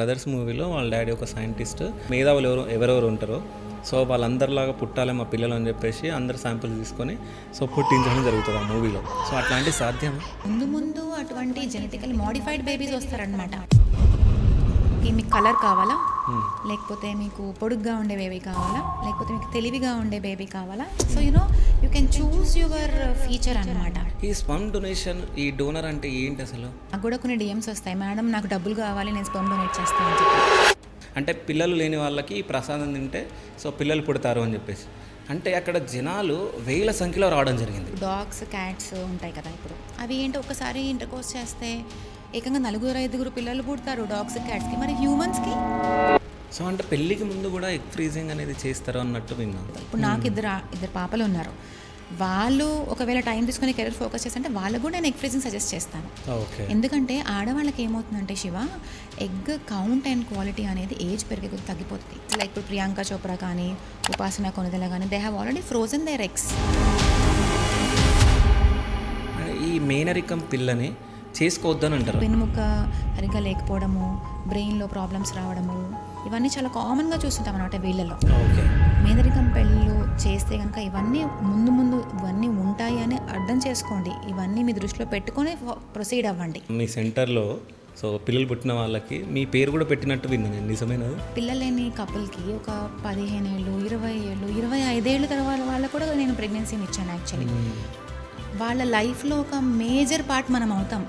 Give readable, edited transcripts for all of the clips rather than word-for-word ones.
Brothers మూవీలో వాళ్ళ daddy ఒక సైంటిస్ట్, మేధావులు ఎవరెవరు ఉంటారో సో వాళ్ళందరిలాగా పుట్టాలి మా పిల్లలు అని చెప్పేసి అందరు శాంపిల్స్ తీసుకొని సో పుట్టించడం జరుగుతుంది ఆ మూవీలో. సో అట్లాంటి సాధ్యం ముందు ముందు అటువంటి జెనెటికల్ మోడిఫైడ్ బేబీస్ వస్తారనమాట. మీకు కలర్ కావాలా, లేకపోతే మీకు పొడుగ్గా ఉండే బేబీ కావాలా, లేకపోతే మీకు తెలివిగా ఉండే బేబీ కావాలా, so you can choose your feature అనమాట. ఈ స్పర్మ్ డొనేషన్, ఈ డోనర్ అంటే ఏంటి అసలు? నాకు కూడా కొన్ని డిఎమ్స్ వస్తాయి, మేడం నాకు డబ్బులు కావాలి, నేను స్పర్మ్ డొనేట్ చేస్తాను అని చెప్పి. అంటే పిల్లలు లేని వాళ్ళకి ఈ ప్రసాదం తింటే సో పిల్లలు పుడతారు అని చెప్పేసి. అంటే అక్కడ జనాలు వేల సంఖ్యలో రావడం జరిగింది. డాగ్స్, క్యాట్స్ ఉంటాయి కదా, ఇప్పుడు అవి ఏంటో ఒకసారి ఇంటర్కోర్స్ చేస్తే ఏకంగా 4-5 పిల్లలు పుడతారు డాగ్స్, క్యాట్స్కి. మరి హ్యూమన్స్కి సో అంటే పెళ్ళికి ముందు కూడా ఎగ్ ఫ్రీజింగ్ అనేది చేస్తారు అన్నట్టు విన్నాను. ఇప్పుడు నాకు ఇద్దరు పాపలు ఉన్నారు. వాళ్ళు ఒకవేళ టైం తీసుకుని కెరీర్ ఫోకస్ చేస్తే వాళ్ళకు కూడా నేను ఎగ్ ఫ్రీజింగ్ సజెస్ట్ చేస్తాను. ఎందుకంటే ఆడవాళ్ళకి ఏమవుతుందంటే Shiva, egg count and quality అనేది ఏజ్ పెరిగే కొద్ది తగ్గిపోతుంది. లైక్ ఇప్పుడు ప్రియాంక చోప్రా కానీ, ఉపాసన కొనిదెల కానీ, they have already frozen their eggs. ఈ మేనరికం పిల్లని చేసుకోవద్దని అంటారు. వెన్నుముక్క సరిగ్గా లేకపోవడము, బ్రెయిన్లో ప్రాబ్లమ్స్ రావడము, ఇవన్నీ చాలా కామన్గా చూస్తుంటాం అన్నమాట వీళ్ళలో. మేనరికం పెళ్ళిళ్ళు చేస్తే కనుక ఇవన్నీ ముందు ఇవన్నీ ఉంటాయి అని అర్థం చేసుకోండి. ఇవన్నీ మీ దృష్టిలో పెట్టుకొని ప్రొసీడ్ అవ్వండి. మీ సెంటర్లో సో పిల్లలు పుట్టిన వాళ్ళకి మీ పేరు కూడా పెట్టినట్టు విన్నాను నేను, నిజమేనా? పిల్లలు లేని కపుల్కి ఒక 15 ఏళ్ళు, 20 ఏళ్ళు, 25 ఏళ్ళ తర్వాత వాళ్ళకు కూడా నేను ప్రెగ్నెన్సీని ఇచ్చాను. యాక్చువల్లీ వాళ్ళ లైఫ్లో ఒక మేజర్ పార్ట్ మనం అవుతాం.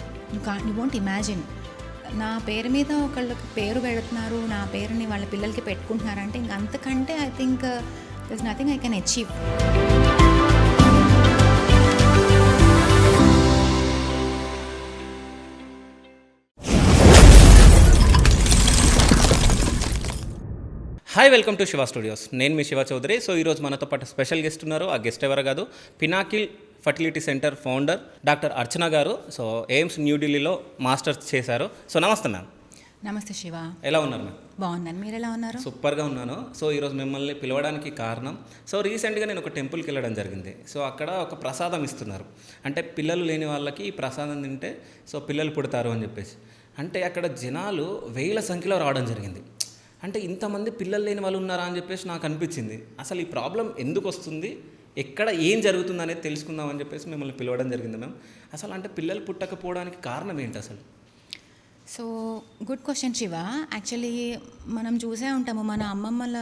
You won't imagine. నా పేరు మీద ఒకళ్ళకి పేరు పెడుతున్నారు, నా పేరుని వాళ్ళ పిల్లలకి పెట్టుకుంటున్నారంటే ఇంక అంతకంటే I think దర్స్ nothing I can achieve. Hi, welcome to Shiva studios. నేను మీ శివ చౌదరి. సో ఈరోజు మనతో పాటు స్పెషల్ గెస్ట్ ఉన్నారు. ఆ గెస్ట్ ఎవరు కాదు, Pinnacle fertility centre founder doctor Archana garu. So AIIMS న్యూఢిల్లీలో మాస్టర్స్ చేశారు. సో నమస్తే మ్యామ్. నమస్తే శివ. ఎలా ఉన్నారు మ్యామ్? బాగున్నాను, మీరు ఎలా ఉన్నారు? సూపర్గా ఉన్నాను. సో ఈరోజు మిమ్మల్ని పిలవడానికి కారణం, సో రీసెంట్గా నేను ఒక టెంపుల్కి వెళ్ళడం జరిగింది. సో అక్కడ ఒక ప్రసాదం ఇస్తున్నారు. అంటే పిల్లలు లేని వాళ్ళకి ఈ ప్రసాదం తింటే సో పిల్లలు పుడతారు అని చెప్పేసి. అంటే అక్కడ జనాలు వేల సంఖ్యలో రావడం జరిగింది. అంటే ఇంతమంది పిల్లలు లేని వాళ్ళు ఉన్నారా అని చెప్పేసి నాకు అనిపించింది. అసలు ఈ ప్రాబ్లం ఎందుకు వస్తుంది, ఎక్కడ ఏం జరుగుతుంది అనేది తెలుసుకుందామని చెప్పేసి మిమ్మల్ని పిలవడం జరిగింది మ్యామ్. అసలు అంటే పిల్లలు పుట్టకపోవడానికి కారణం ఏంటి అసలు? So good question Shiva. Actually మనం చూసే ఉంటాము, మన అమ్మమ్మల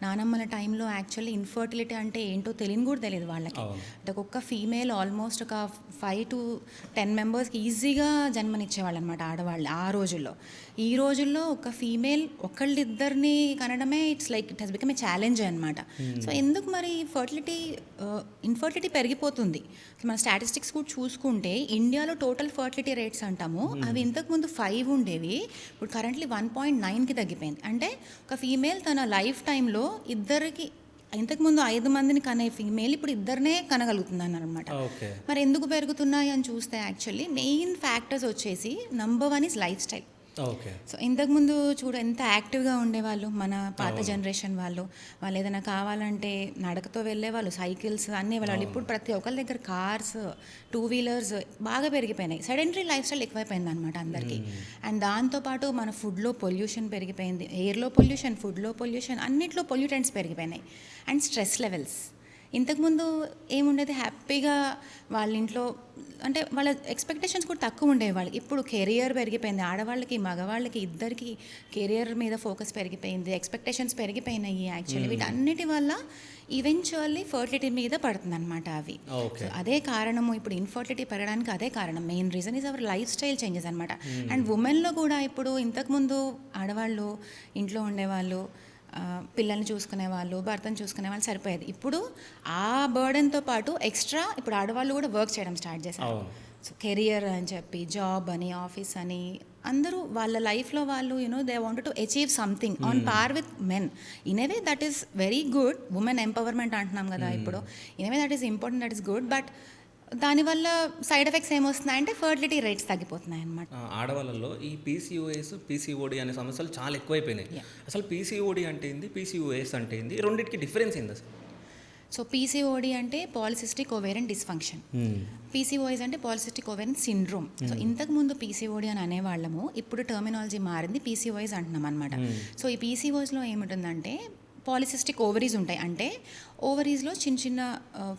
నానమ్మల టైంలో యాక్చువల్లీ ఇన్ఫర్టిలిటీ అంటే ఏంటో తెలియని కూడా తెలియదు వాళ్ళకి. అంటే ఒక్కొక్క ఫీమేల్ ఆల్మోస్ట్ ఒక 5 to 10 మెంబర్స్కి ఈజీగా జన్మనిచ్చేవాళ్ళు అనమాట ఆడవాళ్ళు ఆ రోజుల్లో. ఈ రోజుల్లో ఒక ఫీమేల్ ఒకళ్ళిద్దరిని కనడమే it's has become a challenge అనమాట. సో ఎందుకు మరి ఇన్ఫర్టిలిటీ పెరిగిపోతుంది. మన స్టాటిస్టిక్స్ కూడా చూసుకుంటే ఇండియాలో టోటల్ ఫర్టిలిటీ రేట్స్ అంటాము, అవి ఇంతకుముందు 5 ఉండేవి, ఇప్పుడు కరెంట్లీ 1.9కి తగ్గిపోయింది. అంటే ఒక ఫీమేల్ తన లైఫ్ టైంలో ఇద్దరికి, ఇంతకుముందు 5 మందిని కనే ఫీమేల్ ఇప్పుడు ఇద్దరినే కనగలుగుతుంది అనమాట. మరి ఎందుకు పెరుగుతున్నాయి అని చూస్తే యాక్చువల్లీ మెయిన్ ఫ్యాక్టర్స్ వచ్చేసి number 1 is life style. So ఇంతకుముందు ఎంత యాక్టివ్గా ఉండేవాళ్ళు మన పాత జనరేషన్ వాళ్ళు ఏదైనా కావాలంటే నడకతో వెళ్ళేవాళ్ళు, సైకిల్స్ అన్నీ వాళ్ళు. ఇప్పుడు ప్రతి ఒక్కరి దగ్గర కార్స్, 2 వీలర్స్ బాగా పెరిగిపోయినాయి. సెడెంటరీ లైఫ్ స్టైల్ ఎక్కువైపోయింది అనమాట అందరికీ. అండ్ దాంతోపాటు మన ఫుడ్లో పొల్యూషన్ పెరిగిపోయింది, ఎయిర్లో పొల్యూషన్, ఫుడ్లో పొల్యూషన్, అన్నిట్లో పొల్యూటెంట్స్ పెరిగిపోయినాయి. And stress levels. ఇంతకుముందు ఏముండేది, హ్యాపీగా వాళ్ళ ఇంట్లో అంటే వాళ్ళ ఎక్స్పెక్టేషన్స్ కూడా తక్కువ ఉండేవి వాళ్ళకి. ఇప్పుడు కెరియర్ పెరిగిపోయింది, ఆడవాళ్ళకి మగవాళ్ళకి ఇద్దరికి కెరియర్ మీద ఫోకస్ పెరిగిపోయింది, ఎక్స్పెక్టేషన్స్ పెరిగిపోయినాయి. యాక్చువల్లీ వీటన్నిటి వల్ల ఈవెన్చువల్లీ ఫర్టిలిటీ మీద పడుతుంది అనమాట అవి. అదే కారణము, ఇప్పుడు ఇన్ఫర్టిలిటీ పెరగడానికి అదే కారణం. Main reason is our life style changes అనమాట. అండ్ ఉమెన్లో కూడా ఇప్పుడు ఇంతకుముందు ఆడవాళ్ళు ఇంట్లో ఉండేవాళ్ళు, పిల్లల్ని చూసుకునే వాళ్ళు, భర్తను చూసుకునే వాళ్ళు సరిపోయేది. ఇప్పుడు ఆ బర్డెన్తో పాటు ఎక్స్ట్రా ఇప్పుడు ఆడవాళ్ళు కూడా వర్క్ చేయడం స్టార్ట్ చేశారు. సో కెరియర్ అని చెప్పి, జాబ్ అని, ఆఫీస్ అని, అందరూ వాళ్ళ లైఫ్లో వాళ్ళు they wanted to achieve something on par with men. In a way that is very good. Women empowerment అంటున్నాం కదా ఇప్పుడు. In a way that is important, that is good. But దానివల్ల సైడ్ ఎఫెక్ట్స్ ఏమొస్తున్నాయంటే ఫర్టిలిటీ రేట్స్ తగ్గిపోతున్నాయి అన్నమాట. ఆడవాళ్ళలో ఈ PCOS, PCOD అనే సమస్యలు చాలా ఎక్కువైపోయినాయి. అసలు పీసీఓడి అంటే ఏంది, పీసీఓఎస్ అంటే ఏంది, రెండింటికి డిఫరెన్స్ ఏంది అసలు? సో పీసీఓడి అంటే పాలిసిస్టిక్ ఓవేరియన్ డిస్ఫంక్షన్, పీసీఓఎస్ అంటే పాలిసిస్టిక్ ఓవేరియన్ సిండ్రోమ్. సో ఇంతకుముందు పీసీఓడి అని అనేవాళ్ళము, ఇప్పుడు టర్మినాలజీ మారింది, పీసీఓఎస్ అంటున్నాం అనమాట. సో ఈ పీసీఓఎస్లో ఏముంటుందంటే పాలిసిస్టిక్ ఓవరీస్ ఉంటాయి, అంటే ఓవరీస్లో చిన్న చిన్న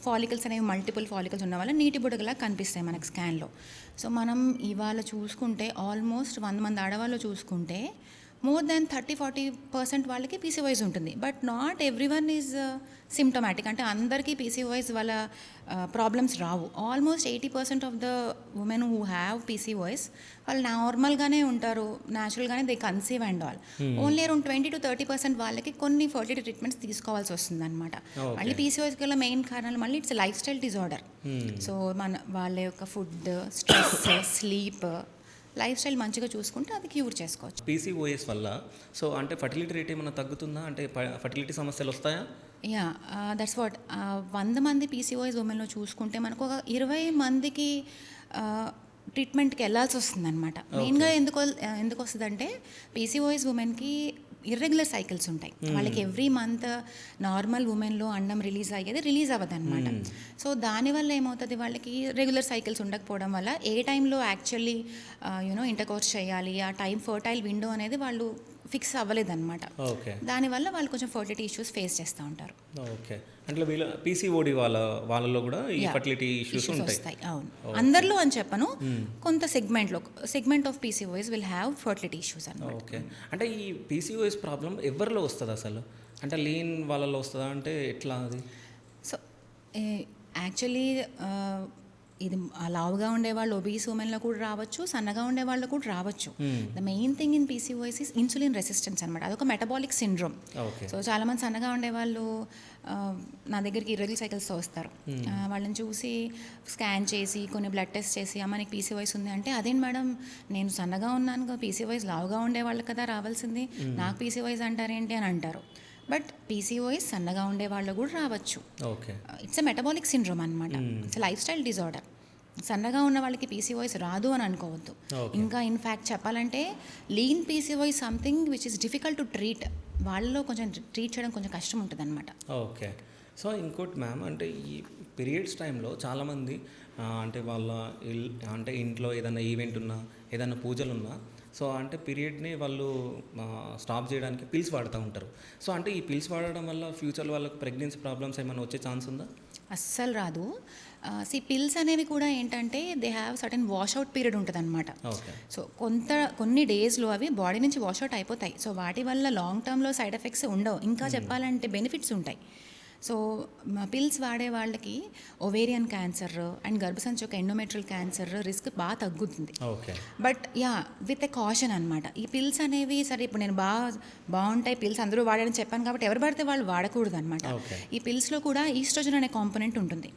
ఫాలికల్స్ అనేవి మల్టిపుల్ ఫాలికల్స్ ఉన్న వల్ల నీటి బుడగలా కనిపిస్తాయి మనకు స్కాన్లో. సో మనం ఇవాళ చూసుకుంటే ఆల్మోస్ట్ 100 మంది ఆడవాళ్ళు చూసుకుంటే మోర్ దాన్ 30-40% వాళ్ళకి పీసీఓఎస్ ఉంటుంది. But not every one is symptomatic, అంటే అందరికీ పీసీఓఎస్ వాళ్ళ ప్రాబ్లమ్స్ రావు. Almost 80% of the women who have PCOS వాళ్ళు నార్మల్గానే ఉంటారు, న్యాచురల్గానే they conceive and all. Only around 20-30% వాళ్ళకి కొన్ని ఫర్టిలిటీ ట్రీట్మెంట్స్ తీసుకోవాల్సి వస్తుంది అనమాట. మళ్ళీ పీసీఓఎస్ గల మెయిన్ కారణాలు మళ్ళీ it's life style disorder. So వాళ్ళ యొక్క food, stress, sleep, life style మంచిగా చూసుకుంటే అది క్యూర్ చేసుకోవచ్చు. పీసీఓఎస్ వల్ల సో అంటే ఫర్టిలిటీ రేట్ ఏమైనా తగ్గుతుందా, అంటే ఫర్టిలిటీ సమస్యలు వస్తాయా? Yeah, that's what. 100 మంది పీసీఓఎస్ ఉమెన్లో చూసుకుంటే మనకు ఒక 20 మందికి ట్రీట్మెంట్కి వెళ్ళాల్సి వస్తుంది అనమాట. మెయిన్గా ఎందుకు వస్తుందంటే పీసీఓఎస్ ఉమెన్కి ఇర్రెగ్యులర్ సైకిల్స్ ఉంటాయి. వాళ్ళకి ఎవ్రీ మంత్ నార్మల్ ఉమెన్లో అండం రిలీజ్ అవ్వదు అనమాట. సో దానివల్ల ఏమవుతుంది, వాళ్ళకి రెగ్యులర్ సైకిల్స్ ఉండకపోవడం వల్ల ఏ టైంలో యాక్చువల్లీ ఇంటర్కోర్స్ చేయాలి, ఆ టైం ఫర్టైల్ విండో అనేది వాళ్ళు ఫిక్స్ అవ్వలేదన్నమాట. దానివల్ల వాళ్ళు కొంచెం ఫర్టిలిటీ ఇష్యూస్ ఫేస్ చేస్తూ ఉంటారు. ఓకే, అంటే వీళ్ళ పీసీఓడి వాళ్ళలో కూడా ఈ ఫర్టిలిటీ ఇష్యూస్ వస్తాయి. అవును, అందరిలో అని చెప్పను, కొంత segment of PCOS will have fertility issues అన్నమాట. ఓకే, అంటే ఈ పీసీఓఎస్ ప్రాబ్లం ఎవరిలో వస్తుంది అసలు, అంటే లీన్ వాళ్ళలో వస్తుందా, అంటే ఎట్లా అది? సో యాక్చువల్లీ ఇది లావుగా ఉండేవాళ్ళు ఒబీస్ ఉమెన్లో కూడా రావచ్చు, సన్నగా ఉండే వాళ్ళు కూడా రావచ్చు. The main thing in PCOS is insulin resistance అనమాట. అదొక మెటబాలిక్ సిండ్రోమ్. సో చాలామంది సన్నగా ఉండేవాళ్ళు నా దగ్గరికి ఇర్రెగ్యులర్ సైకిల్స్తో వస్తారు. వాళ్ళని చూసి స్కాన్ చేసి కొన్ని బ్లడ్ టెస్ట్ చేసి అమ్మ నీకు పీసీఓఎస్ ఉంది అంటే, అదేంటి మేడం నేను సన్నగా ఉన్నాను, పీసీఓఎస్ లావుగా ఉండేవాళ్ళు కదా రావాల్సింది, నాకు పీసీఓఎస్ అంటారేంటి అని అంటారు. బట్ పీసీఓఎస్ సన్నగా ఉండే వాళ్ళు కూడా రావచ్చు. ఇట్స్ ఎ మెటబాలిక్ సిండ్రోమ్ అనమాట. It's life style disorder. సన్నగా ఉన్న వాళ్ళకి పీసీఓఎస్ రాదు అని అనుకోవద్దు. ఇంకా ఇన్ఫ్యాక్ట్ చెప్పాలంటే lean PCOS something which is difficult to treat. వాళ్ళలో కొంచెం ట్రీట్ చేయడం కొంచెం కష్టం ఉంటుంది అనమాట. ఓకే, సో ఇంకోటి మ్యామ్, అంటే ఈ పీరియడ్స్ టైంలో చాలామంది అంటే వాళ్ళ అంటే ఇంట్లో ఏదైనా ఈవెంట్ ఉన్నా, ఏదైనా పూజలు ఉన్నా, సో అంటే పీరియడ్ని వాళ్ళు స్టాప్ చేయడానికి పిల్స్ వాడుతూ ఉంటారు. సో అంటే ఈ పిల్స్ వాడడం వల్ల ఫ్యూచర్లో వాళ్ళకి ప్రెగ్నెన్సీ ప్రాబ్లమ్స్ ఏమైనా వచ్చే ఛాన్స్ ఉందా? అస్సలు రాదు. పిల్స్ అనేవి కూడా ఏంటంటే they have certain washout period ఉంటుంది అనమాట. సో కొన్ని డేస్లో అవి బాడీ నుంచి వాష్అవుట్ అయిపోతాయి. సో వాటి వల్ల లాంగ్ టర్మ్లో సైడ్ ఎఫెక్ట్స్ ఉండవు, ఇంకా చెప్పాలంటే బెనిఫిట్స్ ఉంటాయి. సో పిల్స్ వాడే వాళ్ళకి ఒవేరియన్ క్యాన్సర్ అండ్ గర్భసంచి యొక్క ఎండోమెట్రియల్ క్యాన్సర్ రిస్క్ బాగా తగ్గుతుంది. బట్ విత్ ఎ కాషన్ అనమాట. ఈ పిల్స్ అనేవి సరే ఇప్పుడు నేను బాగుంటాయి పిల్స్ అందరూ వాడని చెప్పాను కాబట్టి ఎవరు పడితే వాళ్ళు వాడకూడదు అనమాట. ఈ పిల్స్లో కూడా ఈస్ట్రోజన్ అనే కాంపోనెంట్ ఉంటుంది.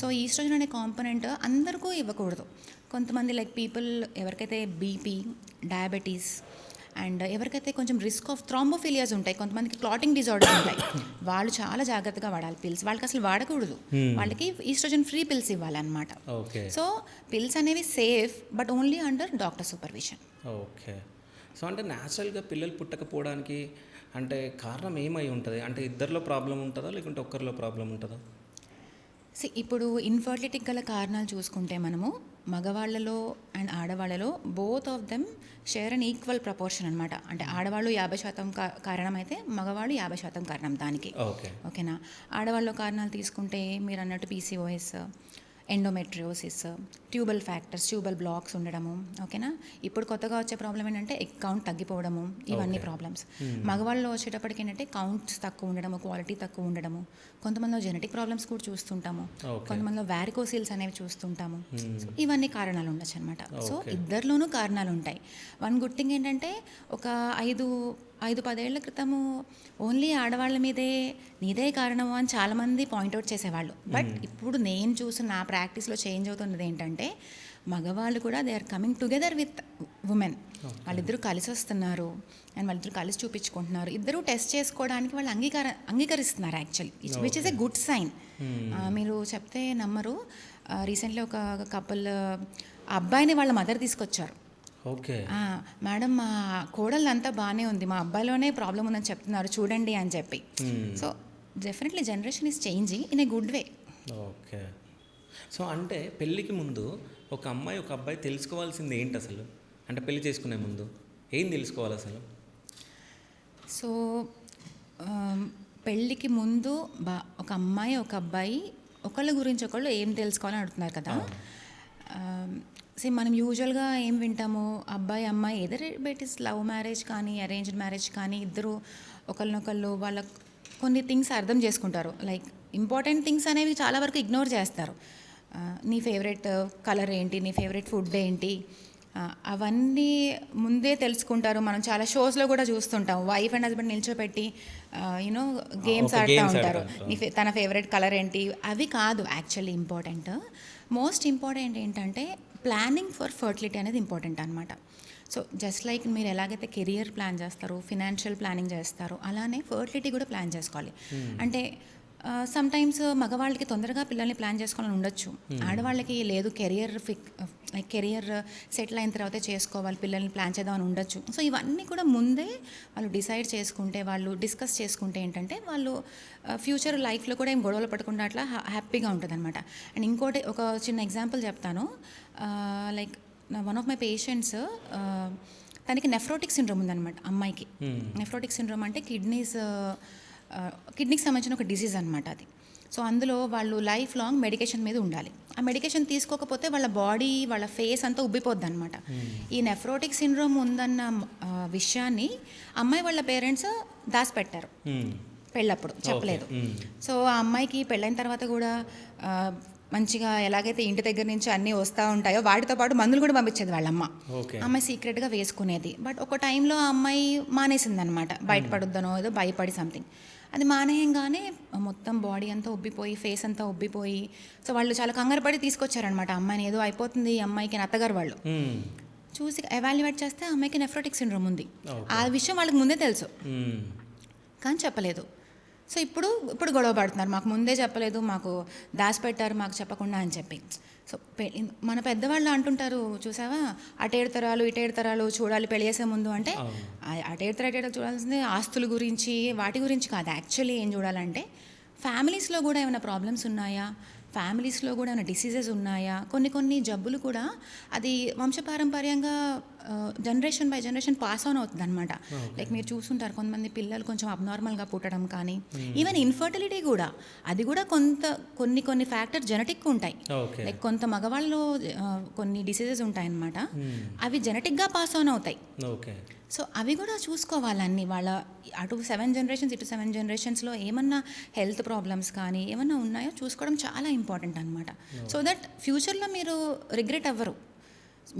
సో ఈస్ట్రోజన్ అనే కాంపోనెంట్ అందరికీ ఇవ్వకూడదు. కొంతమంది లైక్ పీపుల్ ఎవరికైతే బీపీ, డయాబెటీస్ అండ్ ఎవరికైతే కొంచెం రిస్క్ ఆఫ్ థ్రాంబోఫిలియాస్ ఉంటాయి, కొంతమందికి క్లాటింగ్ డిజార్డర్స్ ఉంటాయి, వాళ్ళు చాలా జాగ్రత్తగా వాడాలి పిల్స్. వాళ్ళకి అసలు వాడకూడదు, వాళ్ళకి ఈస్ట్రోజన్ ఫ్రీ పిల్స్ ఇవ్వాలన్నమాట. సో పిల్స్ అనేవి safe but only under doctor supervision. Okay, so అంటే న్యాచురల్గా పిల్లలు పుట్టకపోవడానికి అంటే కారణం ఏమై ఉంటుంది, అంటే ఇద్దరిలో ప్రాబ్లం ఉంటుందా లేకుంటే ఒక్కరిలో ప్రాబ్లం ఉంటుందా? ఇప్పుడు ఇన్ఫర్టిలిటీకి గల కారణాలు చూసుకుంటే మనము మగవాళ్ళలో అండ్ ఆడవాళ్ళలో both of them share and equal proportion అనమాట. అంటే ఆడవాళ్ళు 50% కారణం అయితే మగవాళ్ళు 50% కారణం దానికి. ఓకేనా? ఆడవాళ్ళ కారణాలు తీసుకుంటే మీరు అన్నట్టు PCOS, endometriosis, tubal factors, tubal blocks ఉండడము. ఓకేనా? ఇప్పుడు కొత్తగా వచ్చే ప్రాబ్లం ఏంటంటే ఎగ్ కౌంట్ తగ్గిపోవడము, ఇవన్నీ ప్రాబ్లమ్స్. మగవాళ్ళలో వచ్చేటప్పటికి ఏంటంటే కౌంట్స్ తక్కువ ఉండడము, క్వాలిటీ తక్కువ ఉండడము, కొంతమందిలో జెనెటిక్ ప్రాబ్లమ్స్ కూడా చూస్తుంటాము, కొంతమందిలో వ్యారికోసిల్స్ అనేవి చూస్తుంటాము. ఇవన్నీ కారణాలు ఉండొచ్చు అనమాట. సో ఇద్దరిలోనూ కారణాలు ఉంటాయి. వన్ గుడ్ థింగ్ ఏంటంటే ఒక 5-10 ఏళ్ల క్రితము ఓన్లీ ఆడవాళ్ళ మీదే నీదే కారణము అని చాలామంది పాయింట్అవుట్ చేసేవాళ్ళు. బట్ ఇప్పుడు నేను చూసిన నా ప్రాక్టీస్లో చేంజ్ అవుతున్నది ఏంటంటే మగవాళ్ళు కూడా they are coming together with women. వాళ్ళిద్దరూ కలిసి వస్తున్నారు అండ్ వాళ్ళిద్దరూ కలిసి చూపించుకుంటున్నారు. ఇద్దరూ టెస్ట్ చేసుకోవడానికి వాళ్ళు అంగీకరిస్తున్నారు actually, which is a good sign. మీరు చెప్తే నమ్మరు, రీసెంట్లీ ఒక కపుల్ అబ్బాయిని వాళ్ళ మదర్ తీసుకొచ్చారు. మేడం మా కోడలు అంతా బాగానే ఉంది, మా అబ్బాయిలోనే ప్రాబ్లం ఉందని చెప్తున్నారు చూడండి అని చెప్పి. So definitely generation is changing in a good way. Okay. So అంటే పెళ్ళికి ముందు ఒక అమ్మాయి ఒక అబ్బాయి తెలుసుకోవాల్సింది ఏంటి అసలు? అంటే పెళ్లి చేసుకునే ముందు ఏం తెలుసుకోవాలి అసలు? సో పెళ్ళికి ముందు ఒక అమ్మాయి ఒక అబ్బాయి ఒకళ్ళ గురించి ఒకళ్ళు ఏం తెలుసుకోవాలని అడుగుతున్నారు కదా. మనం యూజువల్గా ఏం వింటాము, అబ్బాయి అమ్మాయి either it is love marriage కానీ అరేంజ్డ్ మ్యారేజ్ కానీ ఇద్దరు ఒకళ్ళనొకళ్ళు వాళ్ళ కొన్ని థింగ్స్ అర్థం చేసుకుంటారు. లైక్ ఇంపార్టెంట్ థింగ్స్ అనేవి చాలా వరకు ఇగ్నోర్ చేస్తారు. నీ ఫేవరెట్ కలర్ ఏంటి, నీ ఫేవరెట్ ఫుడ్ ఏంటి, అవన్నీ ముందే తెలుసుకుంటారు. మనం చాలా షోస్లో కూడా చూస్తుంటాం, వైఫ్ అండ్ హస్బెండ్ నిల్చోపెట్టి యూనో గేమ్స్ ఆడుతూ ఉంటారు. తన ఫేవరెట్ కలర్ ఏంటి, అవి కాదు యాక్చువల్లీ ఇంపార్టెంట్. మోస్ట్ ఇంపార్టెంట్ ఏంటంటే ప్లానింగ్ ఫర్ ఫర్టిలిటీ అనేది ఇంపార్టెంట్ అనమాట. సో జస్ట్ లైక్ మీరు ఎలాగైతే కెరియర్ ప్లాన్ చేస్తారో, ఫినాన్షియల్ ప్లానింగ్ చేస్తారో, అలానే ఫర్టిలిటీ కూడా ప్లాన్ చేసుకోవాలి. అంటే సమ్టైమ్స్ మగవాళ్ళకి తొందరగా పిల్లల్ని ప్లాన్ చేసుకోవాలని ఉండొచ్చు, ఆడవాళ్ళకి లేదు కెరియర్ సెటిల్ అయిన తర్వాతే చేసుకోవాలి, పిల్లల్ని ప్లాన్ చేద్దామని ఉండొచ్చు. సో ఇవన్నీ కూడా ముందే వాళ్ళు డిసైడ్ చేసుకుంటే, వాళ్ళు డిస్కస్ చేసుకుంటే ఏంటంటే వాళ్ళు ఫ్యూచర్ లైఫ్లో కూడా ఏం గొడవలు పడకుండా అట్లా హ్యాపీగా ఉంటుంది అనమాట. అండ్ ఇంకోటి ఒక చిన్న ఎగ్జాంపుల్ చెప్తాను. Like one of my patients, తనకి నెఫ్రోటిక్ సిండ్రోమ్ ఉందన్నమాట అమ్మాయికి. నెఫ్రోటిక్ సిండ్రోమ్ అంటే కిడ్నీకి సంబంధించిన ఒక డిసీజ్ అనమాట అది. సో అందులో వాళ్ళు లైఫ్ లాంగ్ మెడికేషన్ మీద ఉండాలి. ఆ మెడికేషన్ తీసుకోకపోతే వాళ్ళ బాడీ, వాళ్ళ ఫేస్ అంతా ఉబ్బిపోద్ది అనమాట. ఈ నెఫ్రోటిక్ సిండ్రోమ్ ఉందన్న విషయాన్ని అమ్మాయి వాళ్ళ పేరెంట్స్ దాచిపెట్టారు, పెళ్ళప్పుడు చెప్పలేదు. సో ఆ అమ్మాయికి పెళ్ళైన తర్వాత కూడా మంచిగా ఎలాగైతే ఇంటి దగ్గర నుంచి అన్నీ వస్తూ ఉంటాయో వాటితో పాటు మందులు కూడా పంపించేది వాళ్ళమ్మ. అమ్మాయి సీక్రెట్గా వేసుకునేది. బట్ ఒక టైంలో ఆ అమ్మాయి మానేసింది అనమాట, బయటపడుద్దనో ఏదో భయపడి సంథింగ్. అది మానేయంగానే మొత్తం బాడీ అంతా ఉబ్బిపోయి, ఫేస్ అంతా ఉబ్బిపోయి, సో వాళ్ళు చాలా కంగారు పడి తీసుకొచ్చారనమాట అమ్మాయిని. ఏదో అయిపోతుంది ఈ అమ్మాయికి, అత్తగారు వాళ్ళు చూసి ఎవాల్యుయేట్ చేస్తే ఆ అమ్మాయికి నెఫ్రోటిక్ సిండ్రోమ్ ఉంది. ఆ విషయం వాళ్ళకి ముందే తెలుసు కానీ చెప్పలేదు. సో ఇప్పుడు గొడవ పడుతున్నారు, మాకు ముందే చెప్పలేదు, మాకు దాచిపెట్టారు మాకు చెప్పకుండా అని చెప్పి. సో మన పెద్దవాళ్ళు అంటుంటారు చూసావా, అటేడు తరాలు ఇటేడు తరాలు చూడాలి పెళ్లి చేసే ముందు. అంటే అటేడు తరాలు చూడాల్సింది ఆస్తుల గురించి వాటి గురించి కాదు. యాక్చువల్లీ ఏం చూడాలంటే ఫ్యామిలీస్లో కూడా ఏమైనా ప్రాబ్లమ్స్ ఉన్నాయా, ఫ్యామిలీస్లో కూడా ఏమైనా డిసీజెస్ ఉన్నాయా, కొన్ని జబ్బులు కూడా అది వంశపారంపర్యంగా generation by generation pass on అవుతుంది అనమాట. లైక్ మీరు చూస్తుంటారు కొంతమంది పిల్లలు కొంచెం అబ్నార్మల్గా పుట్టడం కానీ, ఈవెన్ ఇన్ఫర్టిలిటీ కూడా, అది కూడా కొన్ని ఫ్యాక్టర్ జెనెటిక్ ఉంటాయి. లైక్ కొంత మగవాళ్ళు కొన్ని డిసీజెస్ ఉంటాయి అన్నమాట, అవి జెనెటిక్గా పాస్ ఆన్ అవుతాయి. సో అవి కూడా చూసుకోవాలన్నీ వాళ్ళ అటు 7 generations ఇటు 7 generations ఏమన్నా హెల్త్ ప్రాబ్లమ్స్ కానీ ఏమన్నా ఉన్నాయో చూసుకోవడం చాలా ఇంపార్టెంట్ అనమాట. సో దట్ ఫ్యూచర్లో మీరు రిగ్రెట్ అవ్వరు.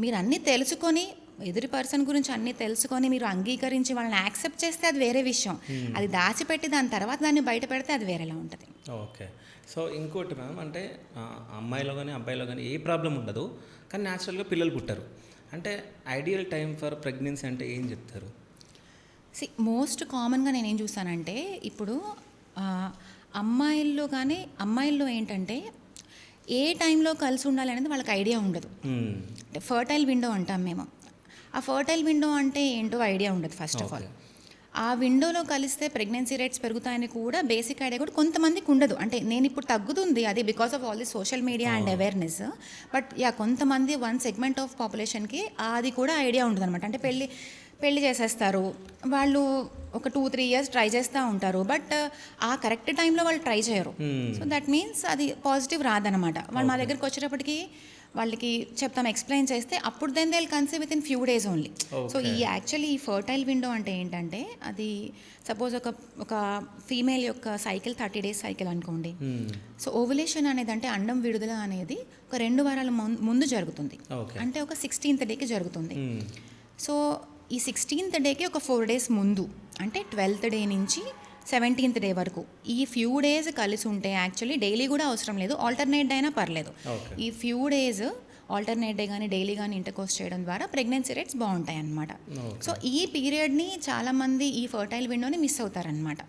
మీరు అన్నీ తెలుసుకొని, ఎదుటి పర్సన్ గురించి అన్నీ తెలుసుకొని మీరు అంగీకరించి వాళ్ళని యాక్సెప్ట్ చేస్తే అది వేరే విషయం. అది దాచిపెట్టి దాని తర్వాత దాన్ని బయట పెడితే అది వేరేలా ఉంటుంది. ఓకే. సో ఇంకోటి మ్యామ్, అంటే అమ్మాయిలో కానీ అబ్బాయిలో కానీ ఏ ప్రాబ్లం ఉండదు కానీ న్యాచురల్గా పిల్లలు పుట్టారు. అంటే ఐడియల్ టైం ఫర్ ప్రెగ్నెన్సీ అంటే ఏం చెప్తారు? మోస్ట్ కామన్గా నేనేం చూస్తానంటే ఇప్పుడు అమ్మాయిల్లో ఏంటంటే ఏ టైంలో కలిసి ఉండాలి అనేది వాళ్ళకి ఐడియా ఉండదు. అంటే ఫర్టైల్ విండో అంటాం మేము. ఆ ఫర్టైల్ విండో అంటే ఏంటో ఐడియా ఉండదు ఫస్ట్ ఆఫ్ ఆల్. ఆ విండోలో కలిస్తే ప్రెగ్నెన్సీ రేట్స్ పెరుగుతాయని కూడా బేసిక్ ఐడియా కూడా కొంతమందికి ఉండదు. అంటే నేను ఇప్పుడు తగ్గుతుంది అది because of all the social media and awareness. But కొంతమంది వన్ సెగ్మెంట్ ఆఫ్ పాపులేషన్కి అది కూడా ఐడియా ఉండదు అనమాట. అంటే పెళ్ళి చేసేస్తారు వాళ్ళు, ఒక 2-3 years ట్రై చేస్తూ ఉంటారు, బట్ ఆ కరెక్ట్ టైంలో వాళ్ళు ట్రై చేయరు. సో దట్ మీన్స్ అది పాజిటివ్ రాదనమాట. వాళ్ళు మా దగ్గరికి వచ్చేటప్పటికి వాళ్ళకి చెప్తాం, ఎక్స్ప్లెయిన్ చేస్తే అప్పుడు then they will conceive within few days only. So actually ఈ ఫర్టైల్ విండో అంటే ఏంటంటే, అది సపోజ్ ఒక ఫీమేల్ యొక్క సైకిల్ 30 days సైకిల్ అనుకోండి. సో ఓవులేషన్ అనేది అంటే అండం విడుదల అనేది ఒక 2 వారాల ముందు జరుగుతుంది. అంటే ఒక 16th డేకి జరుగుతుంది. సో ఈ 16th డేకి ఒక 4 days ముందు, అంటే 12th డే నుంచి 17th డే వరకు ఈ ఫ్యూ డేస్ కలిసి ఉంటే, యాక్చువల్లీ డైలీ కూడా అవసరం లేదు, ఆల్టర్నేట్ డే అయినా పర్లేదు. ఈ ఫ్యూ డేస్ ఆల్టర్నేట్ డే కానీ డైలీ కానీ ఇంటర్కోర్స్ చేయడం ద్వారా ప్రెగ్నెన్సీ రేట్స్ బాగుంటాయి అన్నమాట. సో ఈ పీరియడ్ని చాలామంది ఈ ఫర్టైల్ విండోని మిస్ అవుతారనమాట.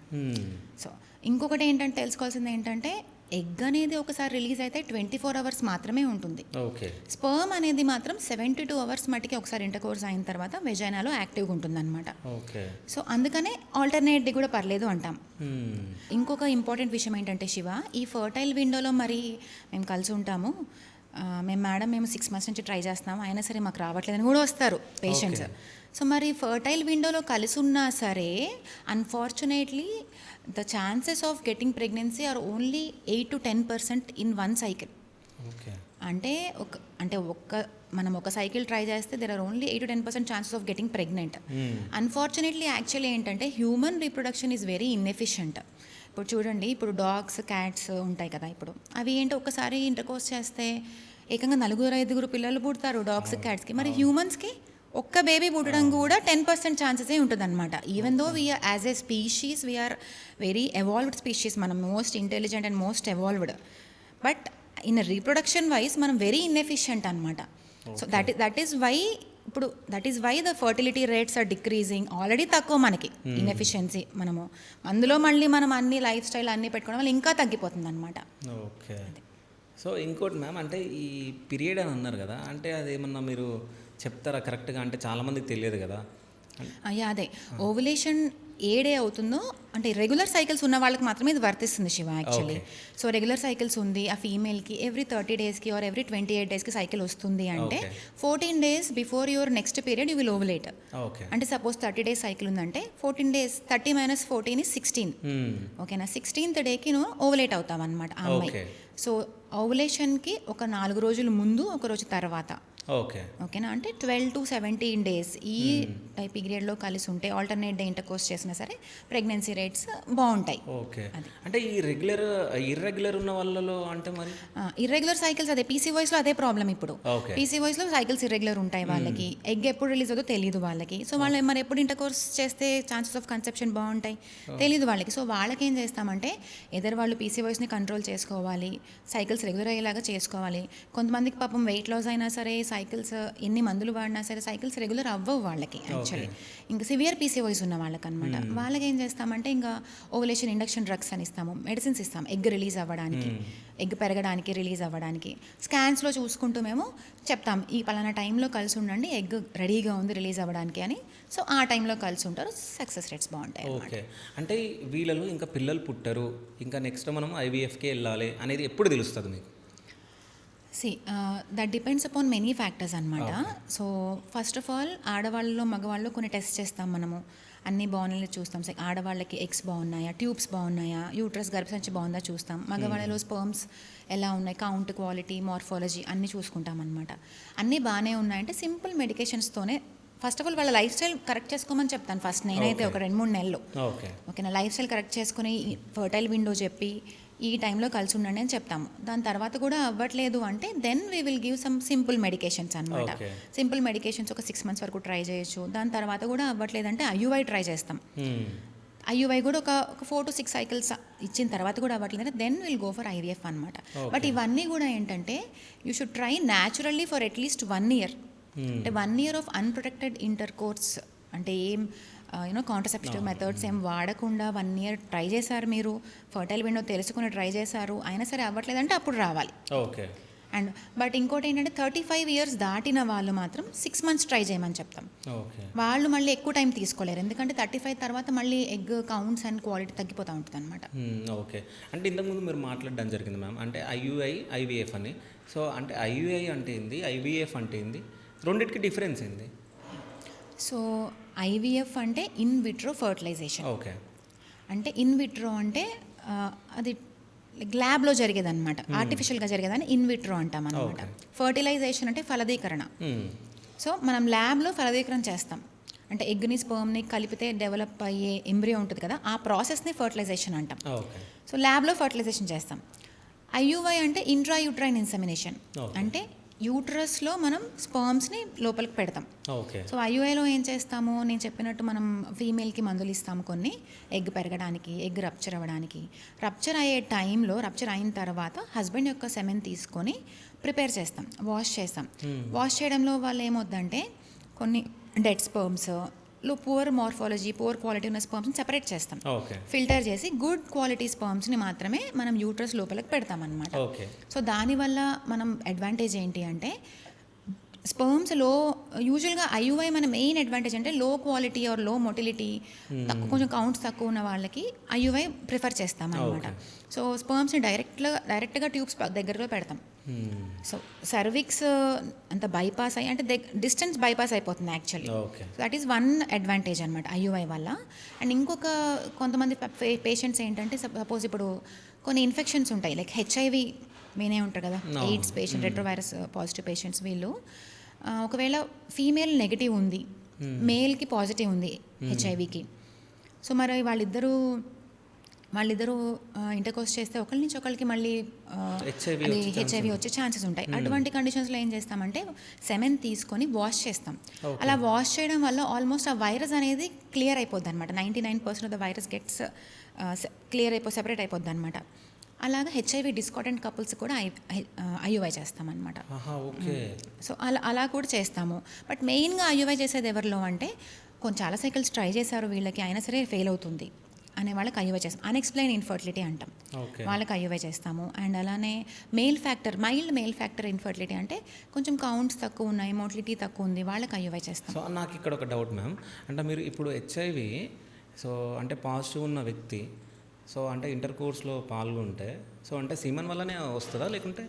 సో ఇంకొకటి ఏంటంటే తెలుసుకోవాల్సింది ఏంటంటే, ఎగ్ అనేది ఒకసారి రిలీజ్ అయితే 24 అవర్స్ మాత్రమే ఉంటుంది. ఓకే. స్పర్మ్ అనేది మాత్రం 72 అవర్స్ మట్టికి ఒకసారి ఇంటర్కోర్స్ అయిన తర్వాత వెజైనాలో యాక్టివ్గా ఉంటుందన్నమాట. ఓకే. సో అందుకనే ఆల్టర్నేట్ డే కూడా పర్లేదు అంటాం. మ్మ్. ఇంకొక ఇంపార్టెంట్ విషయం ఏంటంటే శివ, ఈ ఫర్టైల్ విండోలో మరి మేము కలిసి ఉంటాము, మేము 6 మంత్స్ నుంచి ట్రై చేస్తున్నాము, అయినా సరే మాకు రావట్లేదని కూడా వస్తారు పేషెంట్స్. సో మరి ఫర్టైల్ విండోలో కలిసి ఉన్నా సరే unfortunately the chances of getting pregnancy are only 8 to 10% in one cycle. Okay. అంటే మనం ఒక సైకిల్ ట్రై చేస్తే there are only 8 to 10% chances of getting pregnant. Unfortunately actually ఏంటంటే human reproduction is very inefficient. ఇప్పుడు చూడండి, ఇప్పుడు డాగ్స్, క్యాట్స్ ఉంటాయి కదా, ఇప్పుడు అవి ఏంటో ఒకసారి ఇంటర్కోర్స్ చేస్తే ఏకంగా 4-5 పిల్లలు పుడతారు డాగ్స్, క్యాట్స్కి. మరి హ్యూమన్స్కి ఒక్క బేబీ పుట్టడం కూడా 10% ఛాన్సెసే ఉంటుంది అనమాట. Even though we're as a species we're very evolved species, మనం most intelligent and most evolved, but in reproduction wise మనం వెరీ ఇన్ఎఫిషియంట్ అనమాట. So that is why the fertility rates are decreasing. Already తక్కువ మనకి inefficiency, మనము అందులో మళ్ళీ మనం అన్ని లైఫ్ స్టైల్ అన్నీ పెట్టుకోవడం వల్ల ఇంకా తగ్గిపోతుంది అనమాట. ఓకే. సో ఇంకోటి మ్యామ్, అంటే ఈ పీరియడ్ అని అన్నారు కదా, అంటే అదేమన్నా మీరు చెప్తారా కరెక్ట్గా? అంటే చాలామందికి తెలియదు కదా. అదే ఓవులేషన్ ఏ డే అవుతుందో, అంటే రెగ్యులర్ సైకిల్స్ ఉన్న వాళ్ళకి మాత్రమే ఇది వర్తిస్తుంది Shiva actually. So regular cycles ఉంది ఆ ఫీమేల్కి, ఎవ్రీ 30 డేస్కి ఆర్ ఎవ్రీ 28 డేస్కి సైకిల్ వస్తుంది అంటే 14 days before your next period you will ovulate. అంటే సపోజ్ 30 డేస్ సైకిల్ ఉందంటే 14 డేస్ 30 - 14 is 16. ఓకేనా, 16th డేకి నువ్వు ఓవులేట్ అవుతావు అనమాట ఆ అమ్మాయి. సో ఓవులేషన్కి ఒక 4 రోజులు ముందు, ఒక రోజు తర్వాత. ఓకేనా, అంటే 12 to 17 డేస్ ఈ టైప్ పీరియడ్లో కలిసి ఉంటే ఆల్టర్నేట్ డే ఇంటర్కోర్స్ చేసినా సరే ప్రెగ్నెన్సీ రేట్స్ బాగుంటాయి. ఓకే. అంటే ఈ ఇర్రెగ్యులర్ ఉన్న వాళ్ళలో అంటే మరి ఇర్రెగ్యులర్ సైకిల్స్ అదే పీసీఓఎస్లో అదే ప్రాబ్లం. ఇప్పుడు పీసీఓఎస్లో సైకిల్స్ ఇర్రెగ్యులర్ ఉంటాయి వాళ్ళకి, ఎగ్ ఎప్పుడు రిలీజ్ అవుతుందో తెలియదు వాళ్ళకి. సో వాళ్ళు మరి ఎప్పుడు ఇంటర్కోర్స్ చేస్తే ఛాన్సెస్ ఆఫ్ కన్సెప్షన్ బాగుంటాయి తెలియదు వాళ్ళకి. సో వాళ్ళకి ఏం చేస్తామంటే ఎదర్ వాళ్ళు పీసీఓఎస్ని కంట్రోల్ చేసుకోవాలి, సైకిల్స్ రెగ్యులర్ అయ్యేలాగా చేసుకోవాలి. కొంతమందికి పాపం వెయిట్ లాస్ అయినా సరే సైకిల్స్ ఎన్ని మందులు వాడినా సరే సైకిల్స్ రెగ్యులర్ అవ్వవు వాళ్ళకి యాక్చువల్లీ. ఇంకా సివియర్ పీసీఓఎస్ ఉన్న వాళ్ళకి అనమాట. వాళ్ళకి ఏం చేస్తామంటే ఇంకా ఓవులేషన్ ఇండక్షన్ డ్రగ్స్ అని ఇస్తాము, మెడిసిన్స్ ఇస్తాము ఎగ్ రిలీజ్ అవ్వడానికి, ఎగ్ పెరగడానికి, రిలీజ్ అవ్వడానికి. స్కాన్స్లో చూసుకుంటూ మేము చెప్తాం ఈ పలానా టైంలో కలిసి ఉండండి, ఎగ్ రెడీగా ఉంది రిలీజ్ అవ్వడానికి అని. సో ఆ టైంలో కలిసి ఉంటారు, సక్సెస్ రేట్స్ బాగుంటాయి. ఓకే. అంటే వీళ్ళలో ఇంకా పిల్లలు పుట్టరు, ఇంకా నెక్స్ట్ మనం ఐవీఎఫ్కి వెళ్ళాలి అనేది ఎప్పుడు తెలుస్తుంది మీకు? That depends upon many factors అనమాట. సో ఫస్ట్ ఆఫ్ ఆల్ ఆడవాళ్ళలో మగవాళ్ళు కొన్ని టెస్ట్ చేస్తాం మనము, అన్ని బాగున్నాయో చూస్తాం. ఆడవాళ్ళకి ఎగ్స్ బాగున్నాయా, ట్యూబ్స్ బాగున్నాయా, యూట్రస్ గర్భసంచి బాగుందా చూస్తాం. మగవాళ్ళలో స్పర్మ్స్ ఎలా ఉన్నాయి, కౌంట్, క్వాలిటీ, మార్ఫాలజీ అన్నీ చూసుకుంటాం అనమాట. అన్నీ బాగానే ఉన్నాయంటే సింపుల్ మెడికేషన్స్తోనే ఫస్ట్ ఆఫ్ ఆల్ వాళ్ళ లైఫ్ స్టైల్ కరెక్ట్ చేసుకోమని చెప్తాను ఫస్ట్ నేనైతే. ఒక 2-3 నెలలు ఓకేనా లైఫ్ స్టైల్ కరెక్ట్ చేసుకుని ఫర్టైల్ విండో చెప్పి ఈ టైంలో కలిసి ఉండండి అని చెప్తాము. దాని తర్వాత కూడా అవ్వట్లేదు అంటే then we will give some simple medications అనమాట. సింపుల్ మెడికేషన్స్ ఒక 6 months వరకు ట్రై చేయొచ్చు. దాని తర్వాత కూడా అవ్వట్లేదంటే ఐయుఐ ట్రై చేస్తాం. ఐయుఐ కూడా ఒక 4 to 6 సైకిల్స్ ఇచ్చిన తర్వాత కూడా అవ్వట్లేదంటే then will go for IVF అనమాట. బట్ ఇవన్నీ కూడా ఏంటంటే you should try naturally for at least 1 year. అంటే 1 year ఆఫ్ అన్ప్రొటెక్టెడ్ ఇంటర్కోర్స్, అంటే ఏం కాంట్రసెప్టివ్ మెథడ్స్ ఏం వాడకుండా 1 year ట్రై చేశారు మీరు, ఫర్టైల్ విండో తెలుసుకుని ట్రై చేశారు, అయినా సరే అవ్వట్లేదంటే అప్పుడు రావాలి. అండ్ బట్ ఇంకోటి ఏంటంటే 35 years దాటిన వాళ్ళు మాత్రం 6 months ట్రై చేయమని చెప్తాం. వాళ్ళు మళ్ళీ ఎక్కువ టైం తీసుకోలేరు, ఎందుకంటే 35 తర్వాత మళ్ళీ ఎగ్ కౌంట్స్ అండ్ క్వాలిటీ తగ్గిపోతూ ఉంటుంది అనమాట. ఓకే. అంటే ఇంతకుముందు మీరు మాట్లాడడం జరిగింది మ్యామ్, అంటే ఐయుఐ, ఐవీఎఫ్ అని. సో అంటే ఐయుఐ అంటే ఏంది, ఐవీఎఫ్ అంటే ఏంది, రెండింటికి డిఫరెన్స్ ఏంది? సో ఐవీఎఫ్ అంటే ఇన్ విట్రో ఫర్టిలైజేషన్. ఓకే. అంటే ఇన్ విట్రో అంటే అది ల్యాబ్లో జరిగేదన్నమాట, ఆర్టిఫిషియల్గా జరిగేదని ఇన్ విట్రో అంటాం అనమాట. ఫర్టిలైజేషన్ అంటే ఫలదీకరణ. సో మనం ల్యాబ్లో ఫలదీకరణ చేస్తాం, అంటే ఎగ్ని స్పర్మ్ని కలిపితే డెవలప్ అయ్యే ఎంబ్రియో ఉంటుంది కదా, ఆ ప్రాసెస్ని ఫర్టిలైజేషన్ అంటాం. సో ల్యాబ్లో ఫర్టిలైజేషన్ చేస్తాం. ఐయుఐ అంటే ఇంట్రా యూట్రైన్ ఇన్సెమినేషన్, అంటే యూట్రస్లో మనం స్పర్మ్స్ని లోపలికి పెడతాం. సో ఐయుఐలో ఏం చేస్తాము, నేను చెప్పినట్టు మనం ఫీమేల్కి మందులు ఇస్తాము కొన్ని, ఎగ్ పెరగడానికి, ఎగ్ రప్చర్ అవ్వడానికి. రప్చర్ అయ్యే టైంలో, రప్చర్ అయిన తర్వాత హస్బెండ్ యొక్క సెమెన్ తీసుకొని ప్రిపేర్ చేస్తాం, వాష్ చేస్తాం. వాష్ చేయడంలో వాళ్ళు ఏమవుద్దంటే కొన్ని dead sperms, poor morphology, poor quality ఉన్న స్పర్మ్స్ని సెపరేట్ చేస్తాం. ఓకే. ఫిల్టర్ చేసి గుడ్ క్వాలిటీ స్పర్మ్స్ని మాత్రమే మనం యూట్రస్ లోపలికి పెడతామన్నమాట. ఓకే. సో దానివల్ల మనం అడ్వాంటేజ్ ఏంటి అంటే స్పర్మ్స్ యూజువల్గా ఐయుఐ మన మెయిన్ అడ్వాంటేజ్ అంటే లో క్వాలిటీ ఆర్ లో మొటిలిటీ, కొంచెం కౌంట్స్ తక్కువ ఉన్న వాళ్ళకి ఐయుఐ ప్రిఫర్ చేస్తాం అనమాట. సో స్పర్మ్స్ని డైరెక్ట్గా ట్యూబ్స్ దగ్గరలో పెడతాం. సో సర్విక్స్ అంత బైపాస్ అయ్యి అంటే డిస్టెన్స్ బైపాస్ అయిపోతుంది actually. That is one advantage అనమాట ఐయుఐ వల్ల. అండ్ ఇంకొక కొంతమంది పేషెంట్స్ ఏంటంటే సపోజ్ ఇప్పుడు కొన్ని ఇన్ఫెక్షన్స్ ఉంటాయి, లైక్ హెచ్ఐవి వినే ఉంటారు కదా, AIDS patient, retrovirus positive patients. వీళ్ళు ఒకవేళ ఫీమేల్ నెగిటివ్ ఉంది, మేల్కి పాజిటివ్ ఉంది హెచ్ఐవికి. సో మరి వాళ్ళిద్దరూ ఇంటర్కోర్స్ చేస్తే ఒకరి నుంచి ఒకరికి మళ్ళీ హెచ్ఐవి వచ్చే ఛాన్సెస్ ఉంటాయి. అటువంటి కండిషన్స్లో ఏం చేస్తామంటే సెమెన్ తీసుకొని వాష్ చేస్తాం. అలా వాష్ చేయడం వల్ల ఆల్మోస్ట్ ఆ వైరస్ అనేది క్లియర్ అయిపోద్ది అనమాట. 99% of the virus gets separate అయిపోద్ది అనమాట. అలాగా హెచ్ఐవి డిస్కార్డెంట్ కపుల్స్ కూడా ఐయుఐ చేస్తామన్నమాట. సో అలా కూడా చేస్తాము. బట్ మెయిన్గా ఐయుఐ చేసేది ఎవరిలో అంటే చాలా సైకిల్స్ ట్రై చేశారు వీళ్ళకి, అయినా సరే ఫెయిల్ అవుతుంది అనే వాళ్ళకి ఐయుఐ చేస్తాం. అన్ఎక్స్ప్లెయిన్ ఇన్ఫర్టిలిటీ అంటాం, వాళ్ళకి ఐయుఐ చేస్తాము. అండ్ అలానే మైల్డ్ మేల్ ఫ్యాక్టర్ ఇన్ఫర్టిలిటీ అంటే కొంచెం కౌంట్స్ తక్కువ ఉన్నాయి, మోటిలిటీ తక్కువ ఉంది, వాళ్ళకి ఐయుఐ చేస్తాం. సో నాకు ఇక్కడ ఒక డౌట్ మ్యామ్, అంటే మీరు ఇప్పుడు హెచ్ఐవి సో అంటే పాజిటివ్ ఉన్న వ్యక్తి సో అంటే ఇంటర్ కోర్స్లో పాల్గొంటే సో అంటే సీమన్ వల్లనే వస్తుందా లేకుంటే?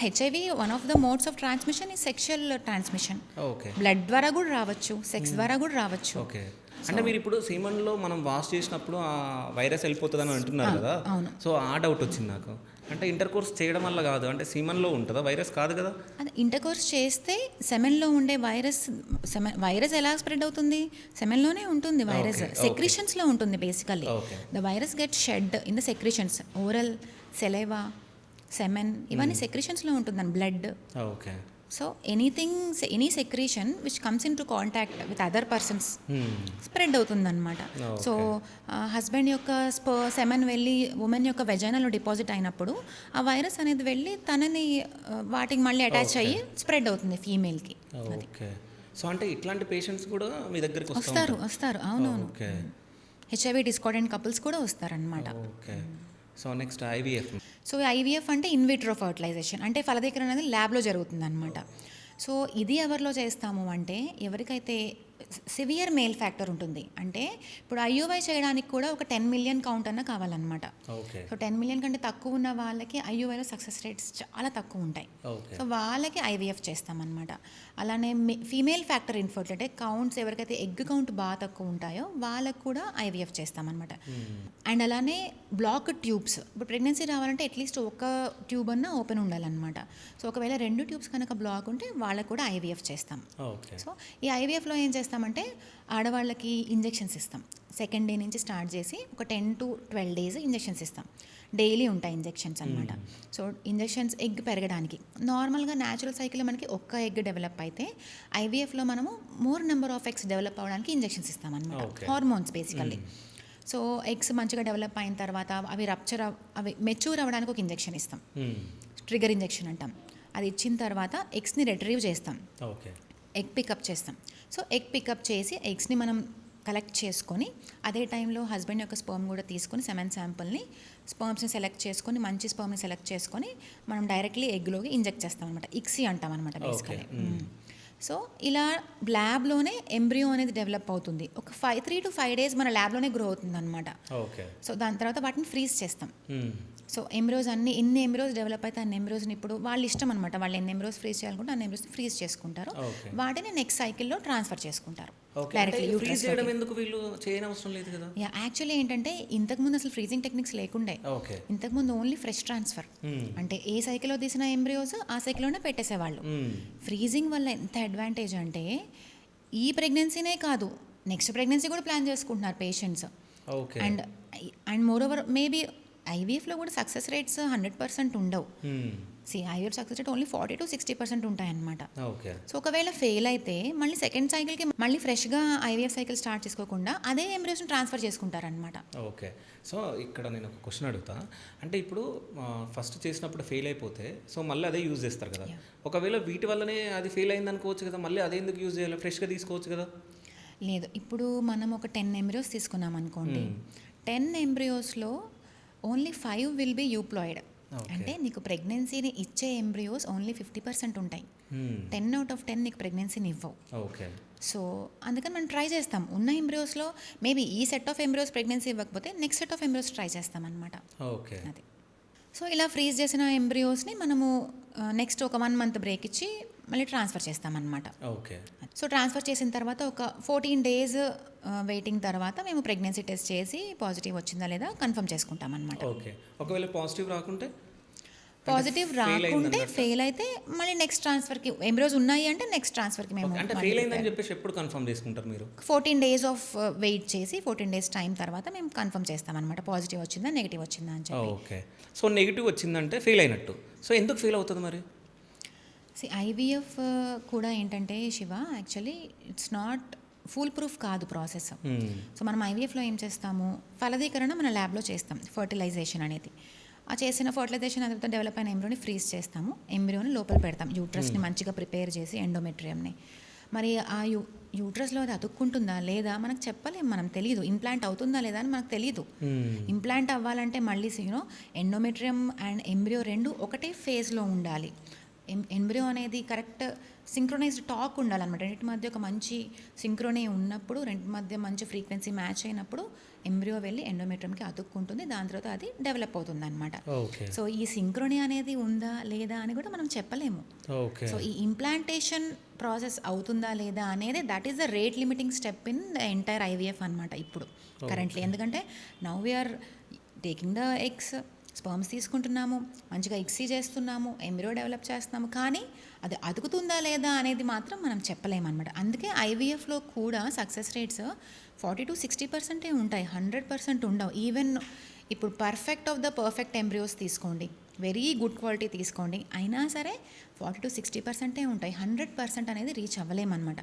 HIV one of the modes of transmission ఈ సెక్షువల్ ట్రాన్స్మిషన్. ఓకే. బ్లడ్ ద్వారా కూడా రావచ్చు, సెక్స్ ద్వారా కూడా రావచ్చు. ఓకే. అంటే మీరు ఇప్పుడు సీమన్లో మనం వాష్ చేసినప్పుడు ఆ వైరస్ వెళ్ళిపోతుందని అంటున్నారు కదా. సో ఆ డౌట్ వచ్చింది నాకు. అంటే ఇంటర్ కోర్స్ చేయడం వల్ల కాదు, అంటే సీమన్లో ఉంటుందా వైరస్? కాదు కదా. అది ఇంటర్ కోర్స్ చేస్తే సెమెన్లో ఉండే వైరస్ ఎలా స్ప్రెడ్ అవుతుంది? సెమెన్లోనే ఉంటుంది వైరస్, సెక్రిషన్స్లో ఉంటుంది basically. The virus get shed in the secretions, oral, saliva, semen, ఇవన్నీ సెక్రిషన్స్లో ఉంటుందని, blood. Okay. So any secretion which comes in to contact with other persons spread అవుతుందన్నమాట. సో హస్బెండ్ యొక్క సెమెన్ వెళ్ళి women యొక్క వెజైనాలో deposit అయినప్పుడు ఆ virus అనేది వెళ్ళి తనని వాటికి మళ్ళీ అటాచ్ అయ్యి స్ప్రెడ్ అవుతుంది ఫీమేల్కి. ఓకే. సో అంటే ఇట్లాంటి పేషెంట్స్ కూడా మీ దగ్గరికి వస్తారు. అవునవును. హెచ్ఐవి డిస్కార్డెంట్ కపుల్స్ కూడా వస్తారనమాట. Okay. So next IVF. So IVF అంటే ఇన్విట్రో ఫర్టిలైజేషన్, అంటే ఫలదీకరణ అనేది ల్యాబ్లో జరుగుతుంది అనమాట. సో ఇది ఎవరిలో చేస్తాము అంటే ఎవరికైతే సివియర్ మేల్ ఫ్యాక్టర్ ఉంటుంది, అంటే ఇప్పుడు ఐయుఐ చేయడానికి కూడా ఒక 10 మిలియన్ కౌంట్ అన్న కావాలన్నమాట. సో 10 మిలియన్ కంటే తక్కువ ఉన్న వాళ్ళకి ఐయుఐలో సక్సెస్ రేట్స్ చాలా తక్కువ ఉంటాయి. సో వాళ్ళకి ఐవీఎఫ్ చేస్తామన్నమాట. అలానే ఫీమేల్ ఫ్యాక్టర్ ఇన్ఫర్టిలిటీ అంటే కౌంట్స్ ఎవరికైతే ఎగ్ కౌంట్ బాగా తక్కువ ఉంటాయో వాళ్ళకు కూడా ఐవీఎఫ్ చేస్తామన్నమాట. అండ్ అలానే బ్లాక్ ట్యూబ్స్, ఇప్పుడు ప్రెగ్నెన్సీ రావాలంటే అట్లీస్ట్ ఒక ట్యూబ్ అన్నా ఓపెన్ ఉండాలన్నమాట. సో ఒకవేళ 2 ట్యూబ్స్ కనుక బ్లాక్ ఉంటే వాళ్ళకు కూడా ఐవీఎఫ్ చేస్తాం. సో ఈ ఐవీఎఫ్లో ఏం చేస్తామంటే ఆడవాళ్ళకి ఇంజెక్షన్స్ ఇస్తాం. సెకండ్ డే నుంచి స్టార్ట్ చేసి ఒక 10 to 12 days ఇంజెక్షన్స్ ఇస్తాం. డైలీ ఉంటాయి ఇంజెక్షన్స్ అనమాట. సో ఇంజెక్షన్స్ ఎగ్ పెరగడానికి, నార్మల్గా న్యాచురల్ సైకిల్లో మనకి ఒక్క ఎగ్ డెవలప్ అయితే ఐవీఎఫ్లో మనము more number of eggs develop అవ్వడానికి ఇంజెక్షన్స్ ఇస్తాం అనమాట. Hormones basically. సో ఎగ్స్ మంచిగా డెవలప్ అయిన తర్వాత అవి మెచ్యూర్ అవ్వడానికి ఒక ఇంజెక్షన్ ఇస్తాం, ట్రిగర్ ఇంజెక్షన్ అంటాం. అది ఇచ్చిన తర్వాత ఎగ్స్ని రిట్రీవ్ చేస్తాం, ఎగ్ పికప్ చేస్తాం. సో ఎగ్ పికప్ చేసి ఎగ్స్ని మనం కలెక్ట్ చేసుకొని అదే టైంలో హస్బెండ్ యొక్క స్పర్మ్ కూడా తీసుకొని సెమెన్ శాంపుల్ని స్పర్మ్స్ని సెలెక్ట్ చేసుకొని మంచి స్పర్మ్ని సెలెక్ట్ చేసుకొని మనం డైరెక్ట్లీ ఎగ్లోకి ఇంజెక్ట్ చేస్తాం అనమాట. ఇక్సీ అంటాం అనమాట బేసికలీ. సో ఇలా ల్యాబ్లోనే ఎంబ్రియో అనేది డెవలప్ అవుతుంది. ఒక 3 to 5 days మన ల్యాబ్లోనే గ్రో అవుతుంది అనమాట. సో దాని తర్వాత వాటిని ఫ్రీజ్ చేస్తాం. సో ఎంబ్రోస్ ఎన్ని ఎంబ్రోస్ డెవలప్ అయితే అన్ని ఎంబ్రోస్ని ఇప్పుడు వాళ్ళ ఇష్టం అనమాట, వాళ్ళు ఎన్ని ఎంబ్రోస్ ఫ్రీజ్ చేయాలనుకుంటే అన్ని ఎంబ్రోస్ని ఫ్రీజ్ చేసుకుంటారు. వాటిని నెక్స్ట్ సైకిల్లో ట్రాన్స్ఫర్ చేసుకుంటారు డైరెక్ట్లీ. యాక్చువల్లీ ఏంటంటే ఇంతకుముందు అసలు ఫ్రీజింగ్ టెక్నిక్స్ లేకుండే. ఇంతకుముందు ఓన్లీ ఫ్రెష్ ట్రాన్స్ఫర్, అంటే ఏ సైకిల్లో తీసిన ఎంబ్రియోస్ ఆ సైకిల్లోనే పెట్టేసేవాళ్ళు. ఫ్రీజింగ్ వల్ల ఎంత అడ్వాంటేజ్ అంటే ఈ ప్రెగ్నెన్సీనే కాదు, నెక్స్ట్ ప్రెగ్నెన్సీ కూడా ప్లాన్ చేసుకుంటున్నారు patients. And moreover maybe ఐవీఎఫ్లో కూడా సక్సెస్ రేట్స్ 100% ఉండవు. IVF success rate only 40 to 60% ఉంటాయన్నమాట. సో ఒకవేళ ఫెయిల్ అయితే మళ్ళీ సెకండ్ సైకిల్కి మళ్ళీ ఫ్రెష్గా ఐవీఎఫ్ సైకిల్ స్టార్ట్ చేసుకోకుండా అదే ఎంబ్రియోస్ని ట్రాన్స్ఫర్ చేసుకుంటారనమాట. ఓకే. సో ఇక్కడ నేను ఒక క్వశ్చన్ అడుగుతా, అంటే ఇప్పుడు ఫస్ట్ చేసినప్పుడు ఫెయిల్ అయిపోతే సో మళ్ళీ అదే యూజ్ చేస్తారు కదా. ఒకవేళ వీటి వల్లనే అది ఫెయిల్ అయింది అనుకోవచ్చు కదా, మళ్ళీ అదే ఎందుకు యూజ్ చేయాలి, ఫ్రెష్గా తీసుకోవచ్చు కదా. లేదు, ఇప్పుడు మనం ఒక 10 ఎంబ్రియోస్ తీసుకున్నాం అనుకోండి, 10 ఎంబ్రియోస్లో ఓన్లీ 5 విల్ బి యూప్లాయిడ్. అంటే నీకు ప్రెగ్నెన్సీని ఇచ్చే ఎంబ్రియోస్ ఓన్లీ 50% ఉంటాయి. 10 అవుట్ ఆఫ్ 10 నీకు ప్రెగ్నెన్సీని ఇవ్వవు. ఓకే. సో అందుకని మనం ట్రై చేస్తాం. ఉన్న ఎంబ్రియోస్లో మేబీ ఈ సెట్ ఆఫ్ ఎంబ్రియోస్ ప్రెగ్నెన్సీ ఇవ్వకపోతే next set of embryos try చేస్తాం అనమాట. ఓకే. అది. సో ఇలా ఫ్రీజ్ చేసిన ఎంబ్రియోస్ని మనము నెక్స్ట్ ఒక 1 మంత్ బ్రేక్ ఇచ్చి మళ్ళీ ట్రాన్స్ఫర్ చేస్తామన్నమాట. ఓకే. సో ట్రాన్స్ఫర్ చేసిన తర్వాత ఒక 14 డేస్ వెయిటింగ్ తర్వాత మేము ప్రెగ్నెన్సీ టెస్ట్ చేసి పాజిటివ్ వచ్చిందా లేదా కన్ఫర్మ్ చేసుకుంటాం అనమాట. ఓకే. ఒకవేళ పాజిటివ్ రాకుంటే, పాజిటివ్ రాకుంటే ఫెయిల్ అయితే మళ్ళీ నెక్స్ట్ ట్రాన్స్ఫర్కి ఎంబ్రియోస్ ఉన్నాయి అంటే నెక్స్ట్ ట్రాన్స్ఫర్కి మేము అంటే ఫెయిల్ అయిందని చెప్పేసి ఎప్పుడు కన్ఫర్మ్ చేసుకుంటారు మీరు? 14 డేస్ ఆఫ్ వెయిట్ చేసి 14 డేస్ టైం తర్వాత మేము కన్ఫర్మ్ చేస్తాం అనమాట, పాజిటివ్ వచ్చిందా నెగిటివ్ వచ్చిందా అని చెప్పి. ఓకే. సో నెగిటివ్ వచ్చిందంటే ఫెయిల్ అయినట్టు. సో ఎందుకు ఫెయిల్ అవుతుంది మరి? ఐవీఎఫ్ కూడా ఏంటంటే Shiva, actually it's not full proof కాదు ప్రాసెస్. సో మనం ఐవీఎఫ్లో ఏం చేస్తాము, ఫలదీకరణ మన ల్యాబ్లో చేస్తాం, ఫర్టిలైజేషన్ అనేది. ఆ చేసిన ఫర్టిలైజేషన్ తర్వాత డెవలప్ అయిన ఎంబ్రియోని ఫ్రీజ్ చేస్తాము, ఎంబ్రియోని లోపల పెడతాం, యూట్రస్ని మంచిగా ప్రిపేర్ చేసి ఎండోమెట్రియంని. మరి ఆ యూట్రస్లో అది అతుక్కుంటుందా లేదా మనకు చెప్పలేము, మనం తెలియదు. ఇంప్లాంట్ అవుతుందా లేదా అని మనకు తెలియదు. ఇంప్లాంట్ అవ్వాలంటే మళ్ళీ ఎండోమెట్రియం అండ్ ఎంబ్రియో రెండు ఒకటే ఫేజ్లో ఉండాలి. ఎంబ్రియో అనేది కరెక్ట్ సింక్రొనైజ్డ్ టాక్ ఉండాలన్నమాట. రెండింటి మధ్య ఒక మంచి సింక్రోనే ఉన్నప్పుడు, రెండింటి మధ్య మంచి ఫ్రీక్వెన్సీ మ్యాచ్ అయినప్పుడు ఎంబ్రియో వెళ్ళి ఎండోమెట్రియంకి అతుక్కుంటుంది, దాని తర్వాత అది డెవలప్ అవుతుంది అనమాట. సో ఈ సింక్రోనీ అనేది ఉందా లేదా అని కూడా మనం చెప్పలేము. సో ఈ ఇంప్లాంటేషన్ ప్రాసెస్ అవుతుందా లేదా అనేది that is the rate limiting step in the entire IVF అనమాట ఇప్పుడు కరెంట్లీ. ఎందుకంటే now we're taking the eggs, sperms తీసుకుంటున్నాము, మంచిగా ఎగ్సీ చేస్తున్నాము, ఎంబ్రియో డెవలప్ చేస్తున్నాము, కానీ అది అతుకుతుందా లేదా అనేది మాత్రం మనం చెప్పలేమన్నమాట. అందుకే ఐవీఎఫ్లో కూడా సక్సెస్ రేట్స్ 40-60% ఉంటాయి, 100% ఉండవు. ఈవెన్ ఇప్పుడు perfect of the perfect embryos తీసుకోండి, వెరీ గుడ్ క్వాలిటీ తీసుకోండి, అయినా సరే 40-60% ఉంటాయి. 100% అనేది రీచ్ అవ్వలేమన్నమాట.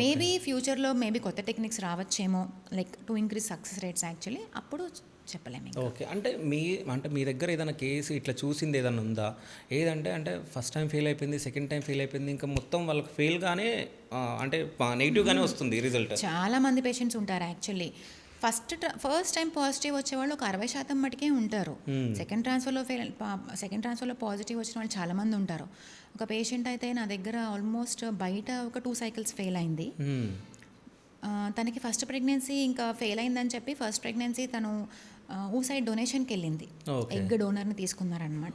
మేబీ ఫ్యూచర్లో మేబీ కొత్త టెక్నిక్స్ రావచ్చేమో, like to increase success rates actually, అప్పుడు చెప్పలేము. ఓకే. అంటే మీ దగ్గర ఏదైనా కేసు ఇట్లా చూసింది ఏదైనా ఉందా? అంటే ఫస్ట్ టైం ఫెయిల్ అయిపోయింది, సెకండ్ టైం ఫెయిల్ అయిపోయింది, ఇంకా మొత్తం వాళ్ళకి ఫెయిల్గానే అంటే నెగిటివ్గానే వస్తుంది రిజల్ట్. చాలా మంది పేషెంట్స్ ఉంటారు యాక్చువల్లీ. ఫస్ట్ టైం పాజిటివ్ వచ్చేవాళ్ళు ఒక 60% మటుకే ఉంటారు. సెకండ్ ట్రాన్స్ఫర్లో పాజిటివ్ వచ్చిన వాళ్ళు చాలామంది ఉంటారు. ఒక పేషెంట్ అయితే నా దగ్గర ఆల్మోస్ట్ బయట ఒక 2 సైకిల్స్ ఫెయిల్ అయింది. తనకి ఫస్ట్ ప్రెగ్నెన్సీ ఇంకా ఫెయిల్ అయిందని చెప్పి ఫస్ట్ ప్రెగ్నెన్సీ తను ఊసైడ్ డొనేషన్కి వెళ్ళింది, ఎగ్ డోనర్ని తీసుకున్నారనమాట.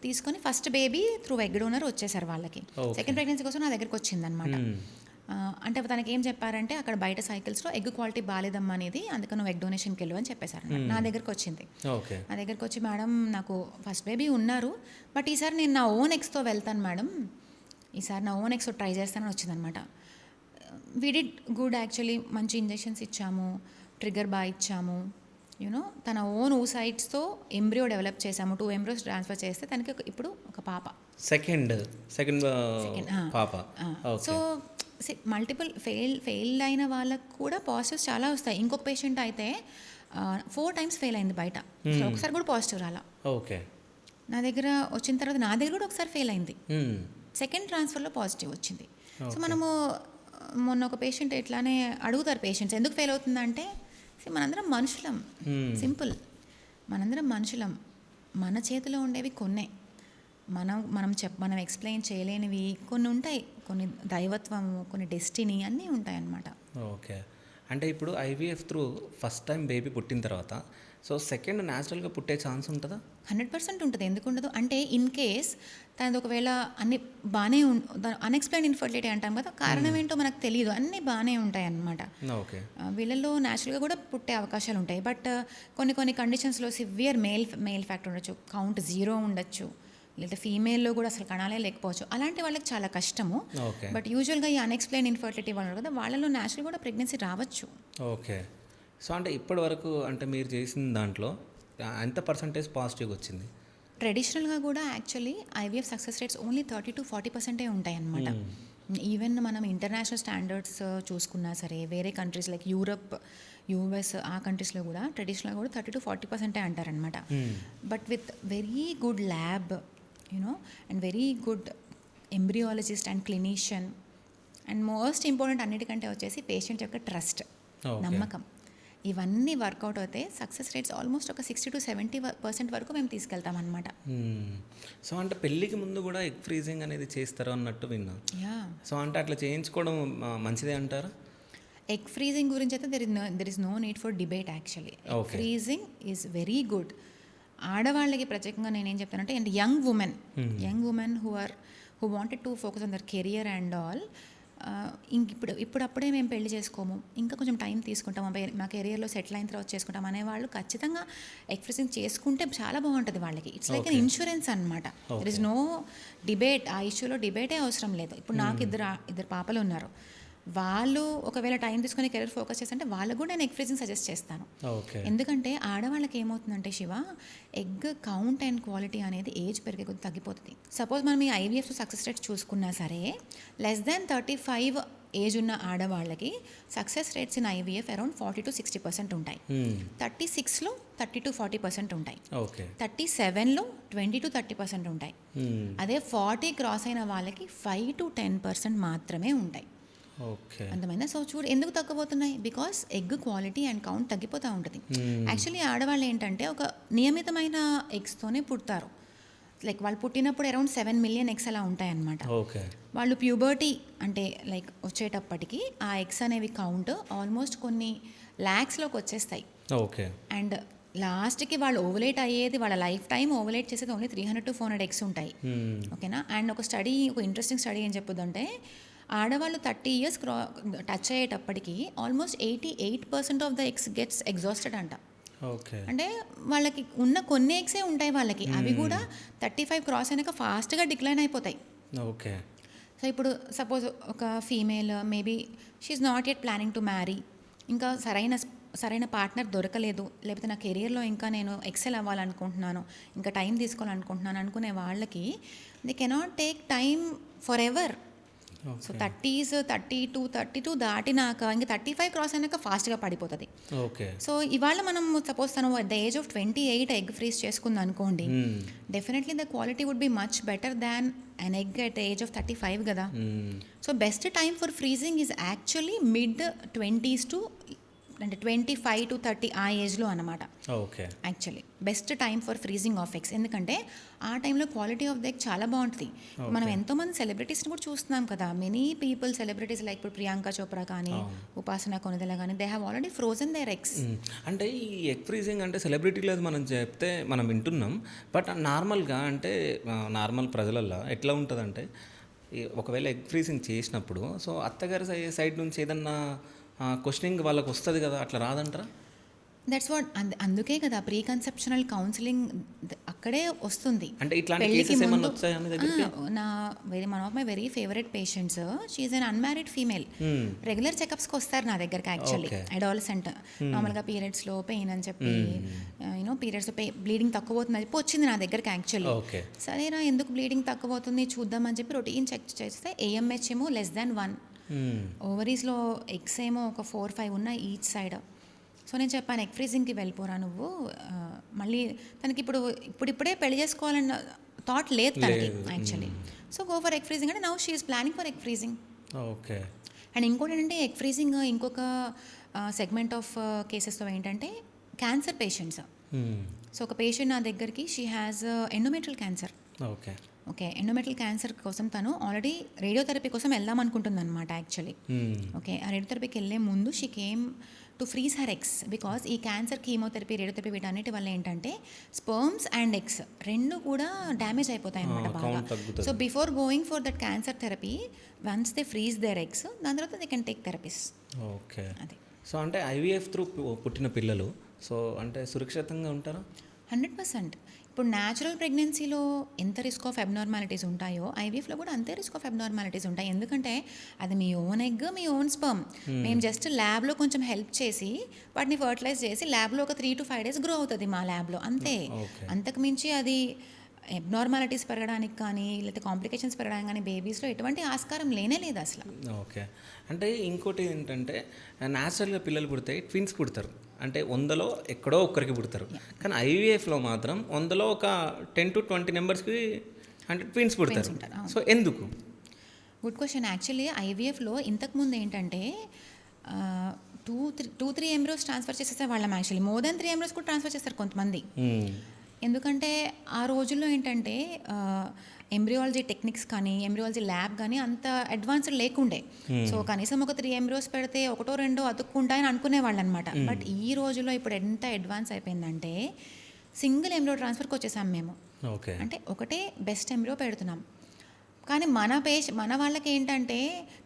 తీసుకొని first baby through egg donor వచ్చేసారు వాళ్ళకి. సెకండ్ ప్రెగ్నెన్సీ కోసం నా దగ్గరికి వచ్చిందనమాట. అంటే తనకి ఏం చెప్పారంటే అక్కడ బయట సైకిల్స్లో ఎగ్ క్వాలిటీ బాగాలేదమ్మా అనేది, అందుకని నువ్వు ఎగ్ డొనేషన్కి వెళ్ళు అని చెప్పేశారు. నా దగ్గరికి వచ్చింది. నా దగ్గరికి వచ్చి, మేడం నాకు ఫస్ట్ బేబీ ఉన్నారు, బట్ ఈసారి నేను నా ఓన్ ఎగ్స్తో వెళ్తాను మేడం, ఈసారి నా ఓన్ ఎగ్స్ ట్రై చేస్తానని వచ్చిందనమాట. వీ డిడ్ గుడ్ యాక్చువల్లీ, మంచి ఇంజెక్షన్స్ ఇచ్చాము, ట్రిగ్గర్ బాగా ఇచ్చాము, తన ఓన్ ఊసైడ్స్తో ఎంబ్రియో డెవలప్ చేసాము. 2 ఎంబ్రియోస్ ట్రాన్స్ఫర్ చేస్తే తనకి ఇప్పుడు ఒక పాప, సెకండ్ పాప. సో మల్టిపుల్ ఫెయిల్ అయిన వాళ్ళకు కూడా పాజిటివ్స్ చాలా వస్తాయి. ఇంకొక పేషెంట్ అయితే 4 times ఫెయిల్ అయింది బయట, ఒకసారి కూడా పాజిటివ్ రాలా. ఓకే. నా దగ్గర వచ్చిన తర్వాత నా దగ్గర కూడా ఒకసారి ఫెయిల్ అయింది, సెకండ్ ట్రాన్స్ఫర్లో పాజిటివ్ వచ్చింది. సో మనము మొన్న ఒక పేషెంట్ ఇట్లానే అడుగుతారు పేషెంట్స్, ఎందుకు ఫెయిల్ అవుతుందంటే, మనందరం మనుషులం, సింపుల్, మనందరం మనుషులం, మన చేతిలో ఉండేవి కొన్నే, మనం ఎక్స్ప్లెయిన్ చేయలేనివి కొన్ని ఉంటాయి, కొన్ని దైవత్వము, కొన్ని డెస్టినీ అన్నీ ఉంటాయి అన్నమాట. ఓకే. అంటే ఇప్పుడు IVF through first time baby పుట్టిన తర్వాత సో సెకండ్ న్యాచురల్గా పుట్టే ఛాన్స్ ఉంటుందా? 100% ఉంటుంది, ఎందుకు ఉండదు అంటే, ఇన్ కేస్ తనది ఒకవేళ అన్ని బాగానే అన్ఎక్స్ప్లెయిన్ ఇన్ఫర్టిలిటీ అంటాం కదా, కారణం ఏంటో మనకు తెలియదు, అన్నీ బాగానే ఉంటాయి అన్నమాట. ఓకే. వీళ్ళల్లో న్యాచురల్గా కూడా పుట్టే అవకాశాలు ఉంటాయి, బట్ కొన్ని కండిషన్స్లో సివియర్ మేల్ ఫ్యాక్టర్ ఉండొచ్చు, కౌంట్ 0 ఉండొచ్చు, లేదా ఫీమేల్లో కూడా అసలు కణాలే లేకపోవచ్చు, అలాంటి వాళ్ళకి చాలా కష్టము. బట్ యూజువల్గా ఈ అన్ఎక్స్ప్లెయిన్ ఇన్ఫర్టిలిటీ వాళ్ళు కదా, వాళ్ళలో న్యాచురల్ కూడా ప్రెగ్నెన్సీ రావచ్చు. ఓకే. సో అంటే ఇప్పటి వరకు అంటే మీరు చేసిన దాంట్లో ఎంత పర్సంటేజ్ పాజిటివ్ వచ్చింది? ట్రెడిషనల్గా కూడా actually IVF success rates only 30-40% ఉంటాయి అన్నమాట. ఈవెన్ మనం ఇంటర్నేషనల్ స్టాండర్డ్స్ చూసుకున్నా సరే, వేరే కంట్రీస్ లైక్ యూరప్, యూఎస్, ఆ కంట్రీస్లో కూడా ట్రెడిషనల్గా కూడా 30-40% అంటారనమాట. But with very good lab and very good embryologist and clinician, and most important అన్నిటికంటే వచ్చేసి పేషెంట్ యొక్క ట్రస్ట్, Okay. నమ్మకం. ఇవన్నీ వర్కౌట్ అవుతే సక్సెస్ రేట్స్ ఆల్మోస్ట్ ఒక 60 to 70% వరకు మేము తీసుకెళ్తాం అనమాట. సో అంటే పెళ్ళికి ముందు కూడా ఎగ్ ఫ్రీజింగ్ అనేది చేస్తారు అన్నట్టు విన్నా. యా, సో అంటే అట్లా చేయించుకోవడం మంచిదే అంటారా? ఎగ్ ఫ్రీజింగ్ గురించి అయితే there is no need for debate actually. Egg Okay. Freezing is very good. ఆడవాళ్ళకి ప్రత్యేకంగా నేనేం చెప్తానంటే, and young women who wanted to focus on their career and all, ఇప్పుడప్పుడే మేము పెళ్లి చేసుకోము, ఇంకా కొంచెం టైం తీసుకుంటాం, మా కెరియర్లో సెటిల్ అయిన తర్వాత చేసుకుంటాం అనేవాళ్ళు ఖచ్చితంగా ఎగ్ ఫ్రీజింగ్ చేసుకుంటే చాలా బాగుంటుంది వాళ్ళకి. ఇట్స్ లైక్ అన్ ఇన్సూరెన్స్ అనమాట. There is no debate. ఆ ఇష్యూలో డిబేటే అవసరం లేదు. ఇప్పుడు నాకు ఇద్దరు పాపలు ఉన్నారు. వాళ్ళు ఒకవేళ టైం తీసుకొని కెరీర్ ఫోకస్ చేస్తుంటే వాళ్ళకు కూడా నేను ఎగ్ ఫ్రీజింగ్ సజెస్ట్ చేస్తాను. ఓకే. ఎందుకంటే ఆడవాళ్ళకి ఏమవుతుందంటే Shiva, egg count and quality అనేది ఏజ్ పెరిగే కొద్ది తగ్గిపోతుంది. సపోజ్ మనం ఈ ఐవీఎఫ్ సక్సెస్ రేట్స్ చూసుకున్నా సరే, లెస్ దాన్ 35 ఏజ్ ఉన్న ఆడవాళ్ళకి success rates in IVF around 40 to 60% ఉంటాయి. 36లో 30 to 40% ఉంటాయి. ఓకే. 37లో 20 to 30% ఉంటాయి. అదే 40 క్రాస్ అయిన వాళ్ళకి 5 to 10% మాత్రమే ఉంటాయి. ఓకే. అంతమైనా. సో చూడు ఎందుకు తగ్గిపోతున్నాయి, because egg quality and count తగ్గిపోతూ ఉంటుంది. యాక్చువల్లీ ఆడవాళ్ళు ఏంటంటే ఒక నియమితమైన ఎగ్స్తోనే పుడతారు. లైక్ వాళ్ళు పుట్టినప్పుడు అరౌండ్ 7 million ఎగ్స్ అలా ఉంటాయన్నమాట. ఓకే. వాళ్ళు ప్యూబర్టీ అంటే లైక్ వచ్చేటప్పటికి ఆ ఎగ్స్ అనేవి కౌంట్ ఆల్మోస్ట్ కొన్ని ల్యాక్స్లోకి వచ్చేస్తాయి. ఓకే. అండ్ లాస్ట్కి వాళ్ళు ఓవలేట్ అయ్యేది, వాళ్ళ లైఫ్ టైం ఓవలేట్ చేసేది ఓన్లీ 300 to 400 ఎగ్స్ ఉంటాయి. ఓకేనా. అండ్ ఒక ఇంట్రెస్టింగ్ స్టడీ ఏం చెప్పుదంటే, ఆడవాళ్ళు 30 years టచ్ అయ్యేటప్పటికి almost 88% of the eggs gets exhausted అంట. ఓకే. అంటే వాళ్ళకి ఉన్న కొన్ని ఎగ్సే ఉంటాయి వాళ్ళకి, అవి కూడా 35 క్రాస్ అయినాక ఫాస్ట్గా డిక్లైన్ అయిపోతాయి. ఓకే. సో ఇప్పుడు సపోజ్ ఒక female maybe she's not yet planning to marry, ఇంకా సరైన పార్ట్నర్ దొరకలేదు, లేకపోతే నా కెరియర్లో ఇంకా నేను ఎక్సెల్ అవ్వాలనుకుంటున్నాను, ఇంకా టైం తీసుకోవాలనుకుంటున్నాను అనుకునే వాళ్ళకి they cannot take time for ever. So 30s 32 దాటినాక ఇంకా 35 క్రాస్ అయినాక ఫాస్ట్గా పడిపోతుంది. ఓకే. సో ఇవాళ మనం సపోజ్ తను at the age of 28 egg freeze చేసుకుంది అనుకోండి, definitely the quality would be much better than an egg at the age of 35 కదా. So best time for freezing is actually mid-20s to అంటే 25 to 30 ఆ ఏజ్లో అనమాట. Okay. Actually best time for freezing of eggs. ఎందుకంటే ఆ టైంలో quality of the egg చాలా బాగుంటుంది. మనం ఎంతోమంది సెలబ్రిటీస్ని కూడా చూస్తున్నాం కదా, మెనీ పీపుల్ సెలబ్రిటీస్ లైక్ ఇప్పుడు ప్రియాంక చోప్రా కానీ, ఉపాసన కొనిదెల కానీ, they have already frozen their eggs. అంటే ఈ ఎగ్ ఫ్రీజింగ్ అంటే సెలబ్రిటీలు మనం చెప్తే మనం వింటున్నాం, బట్ నార్మల్గా అంటే నార్మల్ ప్రజలల్లో ఎట్లా ఉంటుందంటే, ఒకవేళ ఎగ్ ఫ్రీజింగ్ చేసినప్పుడు సో అత్తగారి సైడ్ నుంచి ఏదన్నా క్వశ్చనింగ్ వాళ్ళకి వస్తుంది కదా, అట్లా రాదంటారా? That's what. అందుకే కదా ప్రీ కన్సెప్షనల్ కౌన్సిలింగ్ అక్కడే వస్తుంది. అంటే ఇట్లాంటి కేసెస్ ఏమన్నా వచ్చాయా మీ దగ్గరికి? One of my very favourite patients, she an unmarried female. Regular చెకప్స్కి వస్తారు నా దగ్గరికి యాక్చువల్లీ. అడాలసెంట్ నార్మల్గా పీరియడ్స్లో పెయిన్ అని చెప్పి, పీరియడ్స్లో బ్లీడింగ్ తక్కువ అవుతుంది అని చెప్పి వచ్చింది నా దగ్గరికి యాక్చువల్లీ. సరేనా, ఎందుకు బ్లీడింగ్ తక్కువ అవుతుంది చూద్దామని చెప్పి రొటీన్ చెక్ చేస్తే AMH ఏమో less than 1, ఓవరీస్లో ఎగ్స్ ఏమో ఒక 4-5 ఉన్నాయి ఈచ్ సైడ్. సో నేను చెప్పాను, ఎగ్ ఫ్రీజింగ్కి వెళ్ళిపోరా నువ్వు, మళ్ళీ తనకి ఇప్పుడిప్పుడే పెళ్లి చేసుకోవాలన్న థాట్ లేదు తనకి actually. So go for egg freezing అంటే now she is planning for egg freezing. Okay. And ఇంకోటి ఏంటంటే ఎగ్ ఫ్రీజింగ్ ఇంకొక సెగ్మెంట్ ఆఫ్ కేసెస్లో ఏంటంటే క్యాన్సర్ పేషెంట్స్. సో ఒక పేషెంట్ నా దగ్గరికి, she has endometrial cancer. Okay. Endometrial cancer కోసం తను ఆల్రెడీ రేడియోథెరపీ కోసం వెళ్దాం అనుకుంటుంది అనమాట యాక్చువల్లీ. ఓకే. ఆ రేడియోథెరపీకి వెళ్ళే ముందు she came to freeze her eggs, because ఈ క్యాన్సర్ కీమోథెరపీ, రేడియోథెరపీ వీటన్నిటి వల్ల ఏంటంటే స్పర్మ్స్ అండ్ ఎగ్స్ రెండు కూడా డ్యామేజ్ అయిపోతాయి అనమాట బాగా. So before going for that cancer therapy, once they freeze their eggs, దాని తర్వాత they can take therapies. Okay. అది. సో అంటే IVF త్రూ పుట్టిన పిల్లలు సో అంటే సురక్షితంగా ఉంటారా? 100%. ఇప్పుడు న్యాచురల్ ప్రెగ్నెన్సీలో ఎంత రిస్క్ ఆఫ్ అబ్నార్మాలిటీస్ ఉంటాయో IVFలో కూడా అంతే రిస్క్ ఆఫ్ అబ్నార్మాలిటీస్ ఉంటాయి. ఎందుకంటే అది మీ ఓన్ ఎగ్, మీ ఓన్ స్పర్మ్. మేము జస్ట్ ల్యాబ్లో కొంచెం హెల్ప్ చేసి వాటిని ఫర్టిలైజ్ చేసి ల్యాబ్లో ఒక 3 to 5 days గ్రో అవుతుంది మా ల్యాబ్లో, అంతే. అంతకు మించి అది అబ్నార్మాలిటీస్ పెరగడానికి కానీ లేకపోతే కాంప్లికేషన్స్ పెరగడానికి కానీ బేబీస్లో ఎటువంటి ఆస్కారం లేనే లేదు అసలు. ఓకే. అంటే ఇంకోటి ఏంటంటే న్యాచురల్గా పిల్లలు పుడితే ట్విన్స్ పుడతారు, అంటే 100లో ఎక్కడో ఒక్కరికి పుడతారు. కానీ IVFలో మాత్రం 100లో ఒక 10 to 20 మెంబర్స్కి అంటే ట్విన్స్ పుడతారు. సో ఎందుకు? Good question. యాక్చువల్లీ ఐవీఎఫ్లో ఇంతకుముందు ఏంటంటే 2-3 ఎంబ్రోస్ ట్రాన్స్ఫర్ చేసేసే వాళ్ళం. యాక్చువల్లీ మోర్ దెన్ 3 ఎంబ్రోస్ కూడా ట్రాన్స్ఫర్ చేస్తారు కొంతమంది. ఎందుకంటే ఆ రోజుల్లో ఏంటంటే ఎంబ్రియాలజీ టెక్నిక్స్ కానీ ఎంబ్రియాలజీ ల్యాబ్ కానీ అంత అడ్వాన్స్డ్ లేకుండే. సో కనీసం ఒక 3 ఎంబ్రియోస్ పెడితే ఒకటో రెండో అతుక్కుంటాయని అనుకునేవాళ్ళు అనమాట. బట్ ఈ రోజుల్లో ఇప్పుడు ఎంత అడ్వాన్స్ అయిపోయిందంటే సింగిల్ ఎంబ్రియో ట్రాన్స్ఫర్కి వచ్చేసాం మేము. అంటే ఒకటే బెస్ట్ ఎంబ్రియో పెడుతున్నాం. కానీ మన వాళ్ళకి ఏంటంటే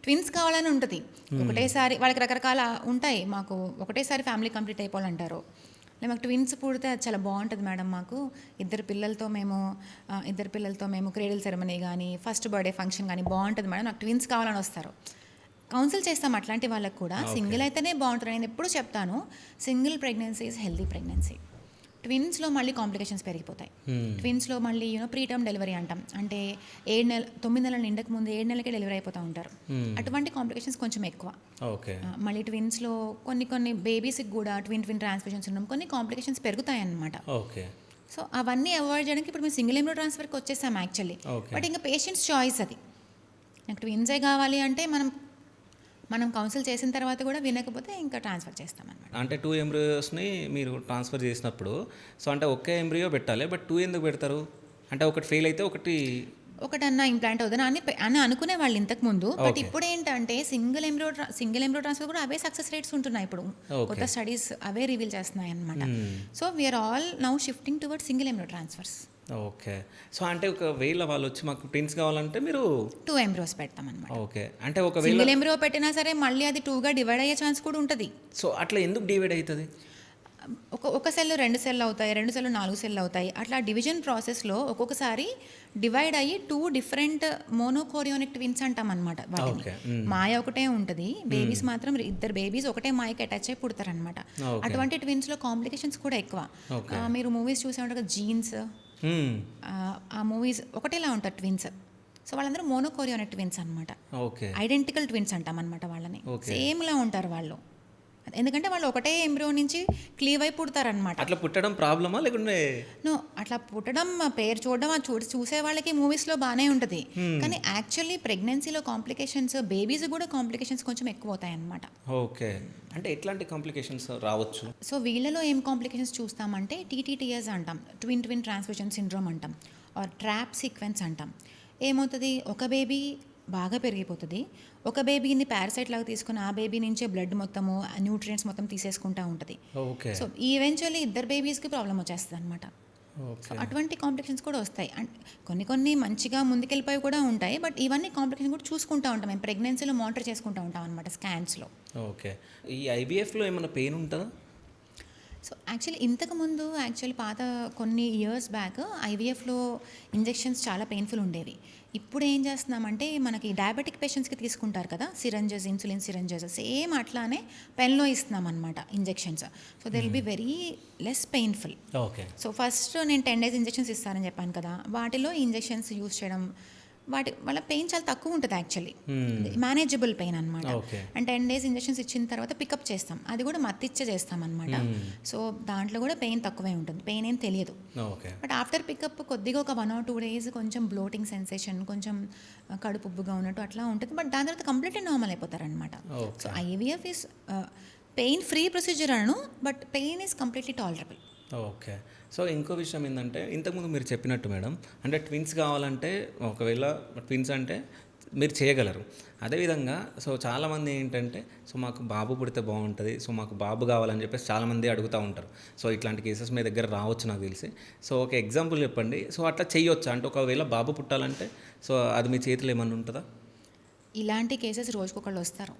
ట్విన్స్ కావాలని ఉంటుంది. ఒకటేసారి వాళ్ళకి రకరకాల ఉంటాయి. మాకు ఒకటేసారి ఫ్యామిలీ కంప్లీట్ అయిపోవాలంటారు. లేదు మాకు ట్విన్స్ పుడితే అది చాలా బాగుంటుంది మేడం, మాకు ఇద్దరు పిల్లలతో మేము క్రేడిల్ సెరమనీ కానీ ఫస్ట్ బర్త్డే ఫంక్షన్ కానీ బాగుంటుంది మేడం, నాకు ట్విన్స్ కావాలని వస్తారు. కౌన్సిల్ చేస్తాం అట్లాంటి వాళ్ళకి కూడా. సింగిల్ అయితేనే బాగుంటుంది. నేను ఎప్పుడు చెప్తాను, single pregnancy is healthy pregnancy. ట్విన్స్లో మళ్ళీ కాంప్లికేషన్స్ పెరిగిపోతాయి. ట్విన్స్లో మళ్ళీ ప్రీటర్మ్ డెలివరీ అంటాం. అంటే 9 నెలల నిండక ముందు 7 నెలలకే డెలివరీ అయిపోతూ ఉంటారు. అటువంటి కాంప్లికేషన్స్ కొంచెం ఎక్కువ. మళ్ళీ ట్విన్స్లో కొన్ని బేబీస్కి కూడా ట్విన్ ట్రాన్స్ఫ్యూజన్స్ ఉండడం కొన్ని కాంప్లికేషన్స్ పెరుగుతాయి అన్నమాట. సో అవన్నీ అవాయిడ్ చేయడానికి ఇప్పుడు మేము సింగిల్ ఎంబ్రియో ట్రాన్స్ఫర్కి వచ్చేసాం యాక్చువల్లీ. బట్ ఇంకా పేషెంట్స్ చాయిస్ అది. నాకు ట్విన్సే కావాలి అంటే మనం కౌన్సిల్ చేసిన తర్వాత కూడా వినకపోతే ఇంకా ట్రాన్స్ఫర్ చేస్తామన్నమాట. అంటే 2 ఎంబ్రియోస్ని మీరు ట్రాన్స్ఫర్ చేసినప్పుడు సో అంటే ఒకే ఎంబ్రియో పెట్టాలి, బట్ 2 ఎందుకు పెడతారు? అంటే ఒకటి ఫెయిల్ అయితే ఒకటన్నా ఇంప్లాంట్ అవుతుంది అని అనుకునే వాళ్ళు ఇంతకు ముందు. బట్ ఇప్పుడు ఏంటంటే సింగిల్ ఎంబ్రియో ట్రాన్స్ఫర్ కూడా అవే సక్సెస్ రేట్స్ ఉంటున్నాయి. ఇప్పుడు కొత్త స్టడీస్ అవే రివీల్ చేస్తున్నాయి అన్నమాట. So we're all now shifting toward single embryo transfers. So అంటే ఒకవేళ వాళ్ళు వచ్చి మాకు ట్విన్స్ కావాలంటే మీరు 2 ఎంబ్రియోస్ పెడతామన్నమాట. అంటే ఒకవేళ సింగిల్ ఎంబ్రియో పెట్టినా సరే మళ్ళీ అది 2గా డివైడ్ అయ్యే ఛాన్స్ కూడా ఉంటుంది. సో అట్లా ఎందుకు డివైడ్ అవుతుంది? ఒక సెల్ 2 సెల్ అవుతాయి, 2 సెల్ 4 సెల్ అవుతాయి. అట్లా డివిజన్ ప్రాసెస్లో ఒక్కొక్కసారి డివైడ్ అయ్యి 2 డిఫరెంట్ మోనోకోరియోనిక్ ట్విన్స్ అంటాం అనమాట. వాటిని మాయ ఒకటే ఉంటుంది, బేబీస్ మాత్రం 2 బేబీస్ ఒకటే మాయకి అటాచ్ అయి పుడతారనమాట. అటువంటి ట్విన్స్లో కాంప్లికేషన్స్ కూడా ఎక్కువ. మీరు మూవీస్ చూసే ఉంటారు కదా, జీన్స్, ఆ మూవీస్ ఒకటేలా ఉంటారు ట్విన్స్. సో వాళ్ళందరూ మోనోకోరియోనిక్ ట్విన్స్ అనమాట. ఐడెంటికల్ ట్విన్స్ అంటాం అనమాట వాళ్ళని. సేమ్లా ఉంటారు వాళ్ళు, ఎందుకంటే వాళ్ళు ఒకటే ఎంబ్రియో నుంచి క్లీవ్ అయి పుడతారనమాట. అట్లా పుట్టడం ప్రాబ్లమా లేకుంటే అట్లా పుట్టడం పేరు చూడడం చూసే వాళ్ళకి మూవీస్లో బాగానే ఉంటుంది. కానీ యాక్చువల్లీ ప్రెగ్నెన్సీలో కాంప్లికేషన్స్, బేబీస్ కూడా కాంప్లికేషన్స్ కొంచెం ఎక్కువ అవుతాయి అన్నమాట. అంటే ఎట్లాంటి కాంప్లికేషన్స్ రావచ్చు? సో వీళ్ళలో ఏం కాంప్లికేషన్స్ చూస్తామంటే TTTS అంటాం, ట్విన్ ట్రాన్స్ఫ్యూజన్ సిండ్రోమ్ అంటాం, ఆర్ ట్రాప్ సీక్వెన్స్ అంటాం. ఏమవుతుంది, ఒక బేబీ బాగా పెరిగిపోతుంది, ఒక బేబీని పారాసైట్ లాగా తీసుకుని ఆ బేబీ నుంచే బ్లడ్ మొత్తము న్యూట్రియంట్స్ మొత్తం తీసేసుకుంటూ ఉంటుంది. సో ఈవెన్చువల్లీ 2 బేబీస్కి ప్రాబ్లం వచ్చేస్తుంది అనమాట. సో అటువంటి కాంప్లికేషన్స్ కూడా వస్తాయి. అండ్ కొన్ని మంచిగా ముందుకెళ్ళిపోయి కూడా ఉంటాయి. బట్ ఇవన్నీ కాంప్లికేషన్ కూడా చూసుకుంటూ ఉంటాం మేము, ప్రెగ్నెన్సీలో మానిటర్ చేసుకుంటూ ఉంటాం అనమాట స్కాన్స్లో. ఈ IVFలో ఏమైనా పెయిన్ ఉంటుందా? సో ఇంతకుముందు పాత కొన్ని ఇయర్స్ బ్యాక్ IVFలో ఇంజెక్షన్స్ చాలా పెయిన్ఫుల్ ఉండేవి. ఇప్పుడు ఏం చేస్తున్నామంటే మనకి డయాబెటిక్ పేషెంట్స్కి తీసుకుంటారు కదా సిరంజెస్, ఇన్సులిన్ సిరంజెస్, సేమ్ అట్లానే పెన్లో ఇస్తున్నాం అనమాట injections. So they will be very less painful. So first నేను 10 days ఇంజెక్షన్స్ ఇస్తానని చెప్పాను కదా, వాటిలో ఇంజెక్షన్స్ యూస్ చేయడం వాళ్ళ పెయిన్ చాలా తక్కువ ఉంటుంది యాక్చువల్లీ, మేనేజబుల్ పెయిన్ అనమాట. అండ్ 10 days ఇంజెక్షన్స్ ఇచ్చిన తర్వాత పికప్ చేస్తాం, అది కూడా మత్తిచ్చే చేస్తాం అనమాట. సో దాంట్లో కూడా పెయిన్ తక్కువే ఉంటుంది, పెయిన్ ఏం తెలియదు. బట్ ఆఫ్టర్ పికప్ కొద్దిగా ఒక 1 or 2 days కొంచెం బ్లోటింగ్ సెన్సేషన్, కొంచెం కడుపు ఉబ్బుగా ఉన్నట్టు అట్లా ఉంటుంది. బట్ దాని తర్వాత కంప్లీట్లీ నార్మల్ అయిపోతారనమాట. So IVF is pain free procedure అను, but pain is completely tolerable. So ఇంకో విషయం ఏంటంటే ఇంతకుముందు మీరు చెప్పినట్టు మేడం, అంటే ట్విన్స్ కావాలంటే ఒకవేళ ట్విన్స్ అంటే మీరు చేయగలరు. అదేవిధంగా సో చాలామంది ఏంటంటే సో మాకు బాబు పుడితే బాగుంటుంది, సో మాకు బాబు కావాలని చెప్పేసి చాలామంది అడుగుతూ ఉంటారు. సో ఇట్లాంటి కేసెస్ మీ దగ్గర రావచ్చు నాకు తెలిసి. సో ఒక ఎగ్జాంపుల్ చెప్పండి, సో అట్లా చేయొచ్చా? అంటే ఒకవేళ బాబు పుట్టాలంటే సో అది మీ చేతిలో ఏమన్నా ఉంటుందా? ఇలాంటి కేసెస్ రోజుకొకళ్ళు వస్తారు.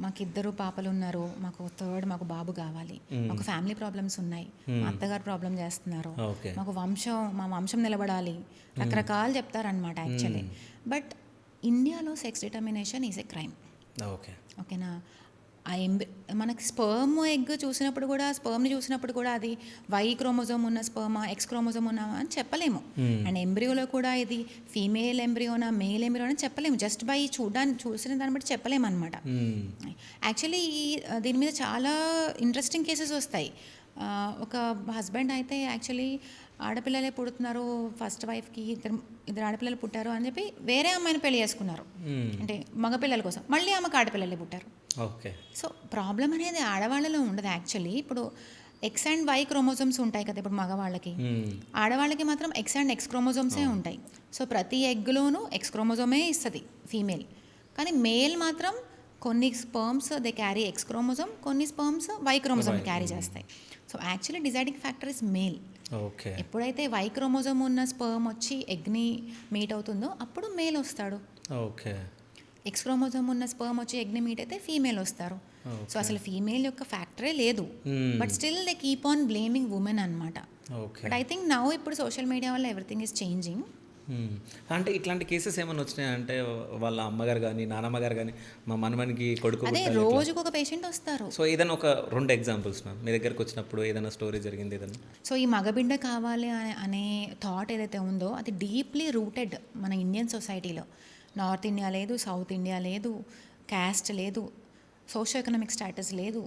మాకు 2 పాపలు ఉన్నారు, మాకు 3rd మాకు బాబు కావాలి, మాకు ఫ్యామిలీ ప్రాబ్లమ్స్ ఉన్నాయి, మా అత్తగారు ప్రాబ్లం చేస్తున్నారు, మాకు మా వంశం నిలబడాలి, రకరకాలు చెప్తారనమాట యాక్చువల్లీ. బట్ ఇండియాలో sex determination is a crime. ఓకేనా? మనకి స్పర్మ్ ఎగ్ చూసినప్పుడు కూడా, స్పర్మ్ని చూసినప్పుడు కూడా అది వై క్రోమోజోమ్ ఉన్న స్పర్మా, ఎక్స్ క్రోమోజోమ్ ఉన్నా అని చెప్పలేము. అండ్ ఎంబ్రియోలో కూడా ఇది ఫీమేల్ ఎంబ్రియోనా, మేల్ ఎంబ్రియోనా చెప్పలేము. జస్ట్ బై చూసిన దాన్ని బట్టి చెప్పలేము అనమాట. యాక్చువల్లీ దీని మీద చాలా ఇంట్రెస్టింగ్ కేసెస్ వస్తాయి. ఒక హస్బెండ్ అయితే యాక్చువల్లీ ఆడపిల్లలే పుడుతున్నారు, ఫస్ట్ వైఫ్కి ఇద్దరు ఆడపిల్లలు పుట్టారు అని చెప్పి వేరే అమ్మాయిని పెళ్లి చేసుకున్నారు, అంటే మగపిల్లల కోసం. మళ్ళీ ఆమెకు ఆడపిల్లలే పుట్టారు. ఓకే. సో ప్రాబ్లం అనేది ఆడవాళ్ళలో ఉండదు యాక్చువల్లీ. ఇప్పుడు ఎక్స్ అండ్ వై క్రోమోజోమ్స్ ఉంటాయి కదా ఇప్పుడు మగవాళ్ళకి, ఆడవాళ్ళకి మాత్రం ఎక్స్ అండ్ ఎక్స్ క్రోమోజోమ్సే ఉంటాయి. సో ప్రతి ఎగ్లోనూ ఎక్స్ క్రోమోజోమే ఇస్తుంది ఫీమేల్, కానీ మేల్ మాత్రం కొన్ని sperms they carry X chromosome, కొన్ని స్పర్మ్స్ వై క్రోమోజోమ్ క్యారీ చేస్తాయి. So actually deciding factor is male. Okay. ఎప్పుడైతే వై క్రోమోజోమ్ ఉన్న స్పర్మ్ వచ్చి ఎగ్ని మీట్ అవుతుందో అప్పుడు మేల్ వస్తాడు. ఓకే. ఎక్స్ క్రోమోజోమ్ ఉన్న స్పర్మ్ వచ్చి ఎగ్ని మీట్ అయితే ఫీమేల్ వస్తారు. సో అసలు ఫీమేల్ యొక్క ఫ్యాక్టరే లేదు, but still they keep on blaming women అనమాట. బట్ ఐ థింక్ నౌ ఇప్పుడు సోషల్ మీడియా వల్ల ఎవ్రీథింగ్ ఈస్ చేంజింగ్. అంటే ఇట్లాంటి కేసెస్ ఏమైనా వచ్చినాయి అంటే వాళ్ళ అమ్మగారు కానీ నానమ్మ గారు కానీ మా మనమనికి కొడుకు అదే రోజుకు ఒక పేషెంట్ వస్తారు. సో ఏదైనా ఒక 2 ఎగ్జాంపుల్స్ మ్యామ్ మీ దగ్గరకు వచ్చినప్పుడు ఏదైనా స్టోరీ జరిగింది ఏదైనా? సో ఈ మగబిడ్డ కావాలి అనే థాట్ ఏదైతే ఉందో అది డీప్లీ రూటెడ్ మన ఇండియన్ సొసైటీలో. నార్త్ ఇండియా లేదు, సౌత్ ఇండియా లేదు, క్యాస్ట్ లేదు, సోషో ఎకనామిక్ స్టాటస్ లేదు,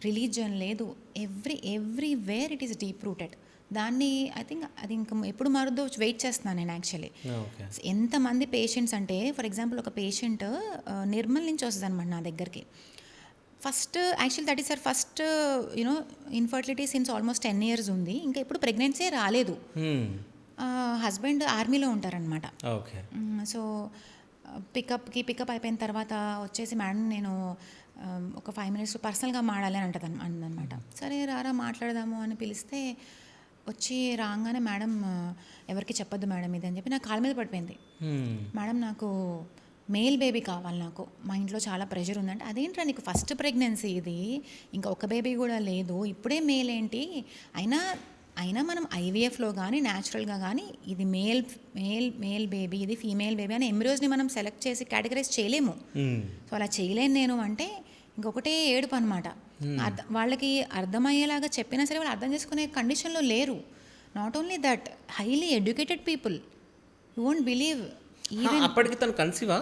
రిలీజియన్ లేదు, everywhere it is deep rooted. దాన్ని ఐ థింక్ అది ఇంకా ఎప్పుడు మారుద్దో వెయిట్ చేస్తున్నాను నేను యాక్చువల్లీ. ఎంతమంది పేషెంట్స్ అంటే ఫర్ ఎగ్జాంపుల్ ఒక పేషెంట్ నిర్మల్ నుంచి వస్తుంది అనమాట నా దగ్గరికి. First actually that is sir first you know infertility since almost 10 years ఉంది, ఇంకా ఎప్పుడు ప్రెగ్నెన్సీ రాలేదు. హస్బెండ్ ఆర్మీలో ఉంటారనమాట. సో పికప్ అయిపోయిన తర్వాత వచ్చేసి మేడం నేను ఒక 5 minutes పర్సనల్గా మాడాలి అని అందనమాట. సరే రారా మాట్లాడదాము అని పిలిస్తే వచ్చి రాగానే మేడం ఎవరికి చెప్పొద్దు మేడం ఇది అని చెప్పి నాకు కాళ్ళ మీద పడిపోయింది. మేడం నాకు మేల్ బేబీ కావాలి, నాకు మా ఇంట్లో చాలా ప్రెషర్ ఉందంటే. అదేంట్రా నీకు ఫస్ట్ ప్రెగ్నెన్సీ ఇది, ఇంకా ఒక బేబీ కూడా లేదు, ఇప్పుడే మేల్ ఏంటి? అయినా మనం ఐవీఎఫ్లో కానీ న్యాచురల్గా కానీ ఇది మేల్ బేబీ, ఇది ఫీమేల్ బేబీ అని ఎంబ్రియోస్ని మనం సెలెక్ట్ చేసి కేటగరైజ్ చేయలేము. సో అలా చేయలేను నేను అంటే ఇంకొకటే ఏడుపు అనమాట. వాళ్ళకి అర్థమయ్యేలాగా చెప్పినా సరే వాళ్ళు అర్థం చేసుకునే కండిషన్లో లేరు. Not only that, highly educated people, you won't believe. Even అప్పటికి తను కన్సీవా?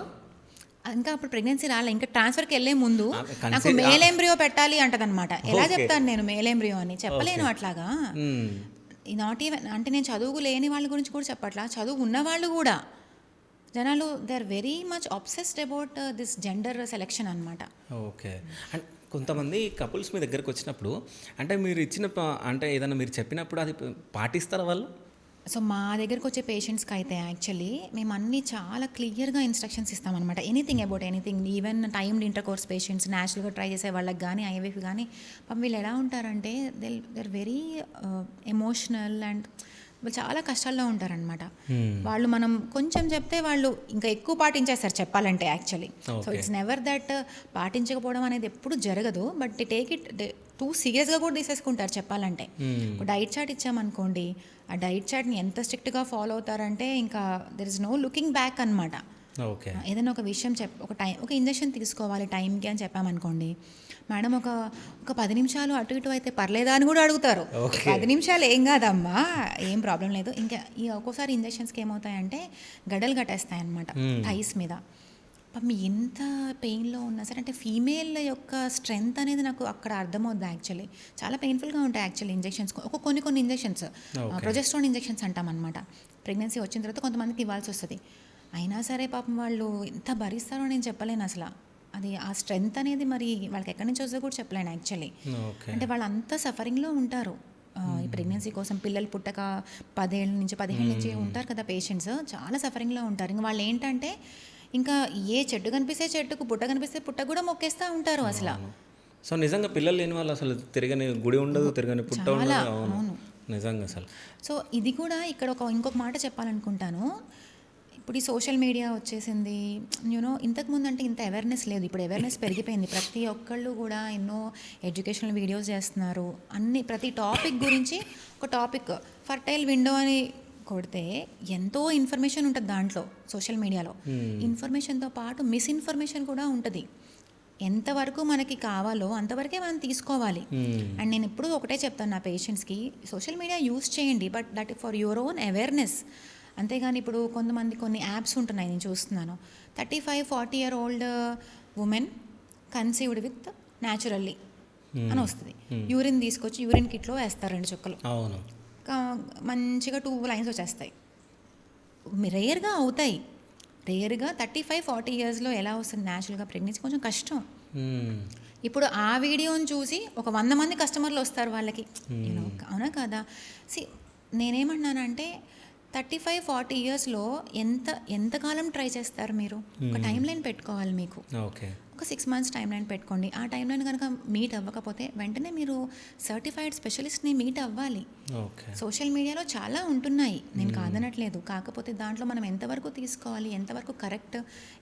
ఇంకా అప్పుడు ప్రెగ్నెన్సీ రాలే, ఇంకా ట్రాన్స్ఫర్కి వెళ్ళే ముందు నాకు మేల్ ఎంబ్రియో పెట్టాలి అంటదనమాట. ఎలా చెప్తాను నేను మేల్ ఎంబ్రియో అని? చెప్పలేను అట్లాగా. నాట్ ఈవెన్ అంటే నేను చదువు లేని వాళ్ళ గురించి కూడా చెప్పట్లా, చదువు ఉన్న వాళ్ళు కూడా జనాలు they are very much obsessed about this gender selection అనమాట. ఓకే. అండ్ కొంతమంది కపుల్స్ మీ దగ్గరకు వచ్చినప్పుడు అంటే మీరు ఇచ్చిన అంటే ఏదైనా మీరు చెప్పినప్పుడు అది పాటిస్తారా వాళ్ళు? సో మా దగ్గరకు వచ్చే పేషెంట్స్కి అయితే యాక్చువల్లీ మేము అన్నీ చాలా క్లియర్గా ఇన్స్ట్రక్షన్స్ ఇస్తామన్నమాట. Anything about anything, even timed intercourse patients, న్యాచురల్గా ట్రై చేసే వాళ్ళకి కానీ ఐవీఎఫ్ కానీ వీళ్ళు ఎలా ఉంటారంటే they are very emotional and వాళ్ళు చాలా కష్టాల్లో ఉంటారనమాట. వాళ్ళు మనం కొంచెం చెప్తే వాళ్ళు ఇంకా ఎక్కువ పాటించేస్తారు చెప్పాలంటే actually. So it's never that పాటించకపోవడం అనేది ఎప్పుడు జరగదు, బట్ టేక్ ఇట్ టూ సీరియస్గా కూడా తీసేసుకుంటారు చెప్పాలంటే. డైట్ చార్ట్ ఇచ్చామనుకోండి, ఆ డైట్ చార్ట్ని ఎంత స్ట్రిక్ట్గా ఫాలో అవుతారంటే ఇంకా there is no looking back అనమాట. ఏదైనా ఒక విషయం ఒక ఇంజెక్షన్ తీసుకోవాలి టైంకి అని చెప్పామనుకోండి, మేడం ఒక 10 నిమిషాలు అటు ఇటు అయితే పర్లేదా అని కూడా అడుగుతారు. 10 నిమిషాలు ఏం కాదమ్మా, ఏం ప్రాబ్లం లేదు. ఇంకా ఒక్కోసారి ఇంజెక్షన్స్కి ఏమవుతాయంటే గడ్డలు కట్టేస్తాయి అనమాట థైస్ మీద. ఎంత పెయిన్లో ఉన్నా సరే, అంటే ఫీమేల్ యొక్క స్ట్రెంగ్త్ అనేది నాకు అక్కడ అర్థమవుద్ది యాక్చువల్లీ. చాలా పెయిన్ఫుల్గా ఉంటాయి యాక్చువల్లీ ఇంజెక్షన్స్. కొన్ని ఇంజెక్షన్స్ ప్రొజెస్ట్రాన్ ఇంజెక్షన్స్ అంటాం అనమాట. ప్రెగ్నెన్సీ వచ్చిన తర్వాత కొంతమందికి ఇవ్వాల్సి వస్తుంది. అయినా సరే పాపం వాళ్ళు ఎంత భరిస్తారో నేను చెప్పలేను అసలు. అది ఆ స్ట్రెంగ్త్ అనేది మరి వాళ్ళకి ఎక్కడి నుంచి వస్తుందో కూడా చెప్పలేను యాక్చువల్లీ. అంటే వాళ్ళు అంతా సఫరింగ్లో ఉంటారు ఈ ప్రెగ్నెన్సీ కోసం. పిల్లలు పుట్టక 10 ఏళ్ళ నుంచి 15 నుంచి ఉంటారు కదా పేషెంట్స్, చాలా సఫరింగ్లో ఉంటారు. ఇంకా వాళ్ళు ఏంటంటే ఇంకా ఏ చెట్టు కనిపిస్తే చెట్టుకు, పుట్ట కనిపిస్తే పుట్ట కూడా మొక్కేస్తూ ఉంటారు అసలు. సో నిజంగా పిల్లలు లేని వాళ్ళు అసలు తిరగని గుడి ఉండదు, తిరగని పుట్ట ఉండదు. అవును నిజంగా అసలు. సో ఇది కూడా ఇక్కడ ఇంకొక మాట చెప్పాలనుకుంటాను. ఇప్పుడు ఈ సోషల్ మీడియా వచ్చేసింది, ఇంతకుముందు అంటే ఇంత అవేర్నెస్ లేదు. ఇప్పుడు అవేర్నెస్ పెరిగిపోయింది. ప్రతి ఒక్కళ్ళు కూడా ఎన్నో ఎడ్యుకేషనల్ వీడియోస్ చేస్తున్నారు. ప్రతి టాపిక్ గురించి ఒక టాపిక్, ఫర్టైల్ విండో అని కొడితే ఎంతో ఇన్ఫర్మేషన్ ఉంటుంది దాంట్లో. సోషల్ మీడియాలో ఇన్ఫర్మేషన్తో పాటు మిస్ఇన్ఫర్మేషన్ కూడా ఉంటుంది. ఎంతవరకు మనకి కావాలో అంతవరకే మనం తీసుకోవాలి. అండ్ నేను ఎప్పుడు ఒకటే చెప్తాను నా పేషెంట్స్కి, సోషల్ మీడియా యూస్ చేయండి but that for your own awareness. అంతేగాని ఇప్పుడు కొంతమంది కొన్ని యాప్స్ ఉంటున్నాయి, నేను చూస్తున్నాను 35-40 year old women conceived with naturally అని వస్తుంది. యూరిన్ తీసుకొచ్చి యూరిన్ కిట్లో వేస్తారు 2 చుక్కలు, అవును, మంచిగా 2 lines వచ్చేస్తాయి. రేర్గా అవుతాయి, రేర్గా 35-40 yearsలో ఎలా వస్తుంది న్యాచురల్గా ప్రెగ్నెన్సీ, కొంచెం కష్టం. ఇప్పుడు ఆ వీడియోని చూసి ఒక 100 మంది కస్టమర్లు వస్తారు వాళ్ళకి, యూనో, అవునా కదా. నేనేమన్నానంటే 35-40 yearsలో ఎంతకాలం ట్రై చేస్తారు మీరు? ఒక టైం లైన్ పెట్టుకోవాలి మీకు. ఓకే, ఒక 6 months టైం లైన్ పెట్టుకోండి. ఆ టైం లైన్ కనుక మీట్ అవ్వకపోతే వెంటనే మీరు సర్టిఫైడ్ స్పెషలిస్ట్ని మీట్ అవ్వాలి. ఓకే. సోషల్ మీడియాలో చాలా ఉంటున్నాయి, నేను కాదనట్లేదు. కాకపోతే దాంట్లో మనం ఎంతవరకు తీసుకోవాలి, ఎంతవరకు కరెక్ట్,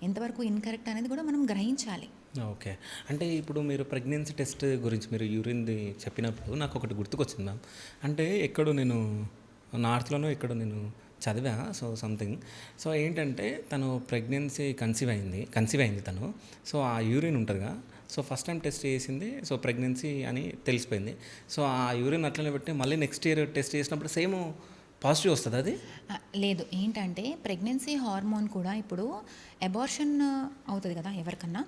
ఎంతవరకు ఇన్కరెక్ట్ అనేది కూడా మనం గ్రహించాలి. ఓకే. అంటే ఇప్పుడు మీరు ప్రెగ్నెన్సీ టెస్ట్ గురించి మీరు యూరిన్ది చెప్పినప్పుడు నాకు ఒకటి గుర్తుకొచ్చింది మ్యామ్. అంటే ఎక్కడో నేను నార్త్లోనో ఎక్కడో నేను చదివా, సో సంథింగ్. సో ఏంటంటే తను ప్రెగ్నెన్సీ కన్సీవ్ అయింది తను. సో ఆ యూరిన్ ఉంటుందిగా, సో ఫస్ట్ టైం టెస్ట్ చేసింది, సో ప్రెగ్నెన్సీ అని తెలిసిపోయింది. సో ఆ యూరిన్ అట్లనే పెట్టి మళ్ళీ నెక్స్ట్ ఇయర్ టెస్ట్ చేసినప్పుడు సేమ్ పాజిటివ్ వస్తుంది అది? లేదు, ఏంటంటే ప్రెగ్నెన్సీ హార్మోన్ కూడా ఇప్పుడు అబార్షన్ అవుతుంది కదా ఎవరికన్నా,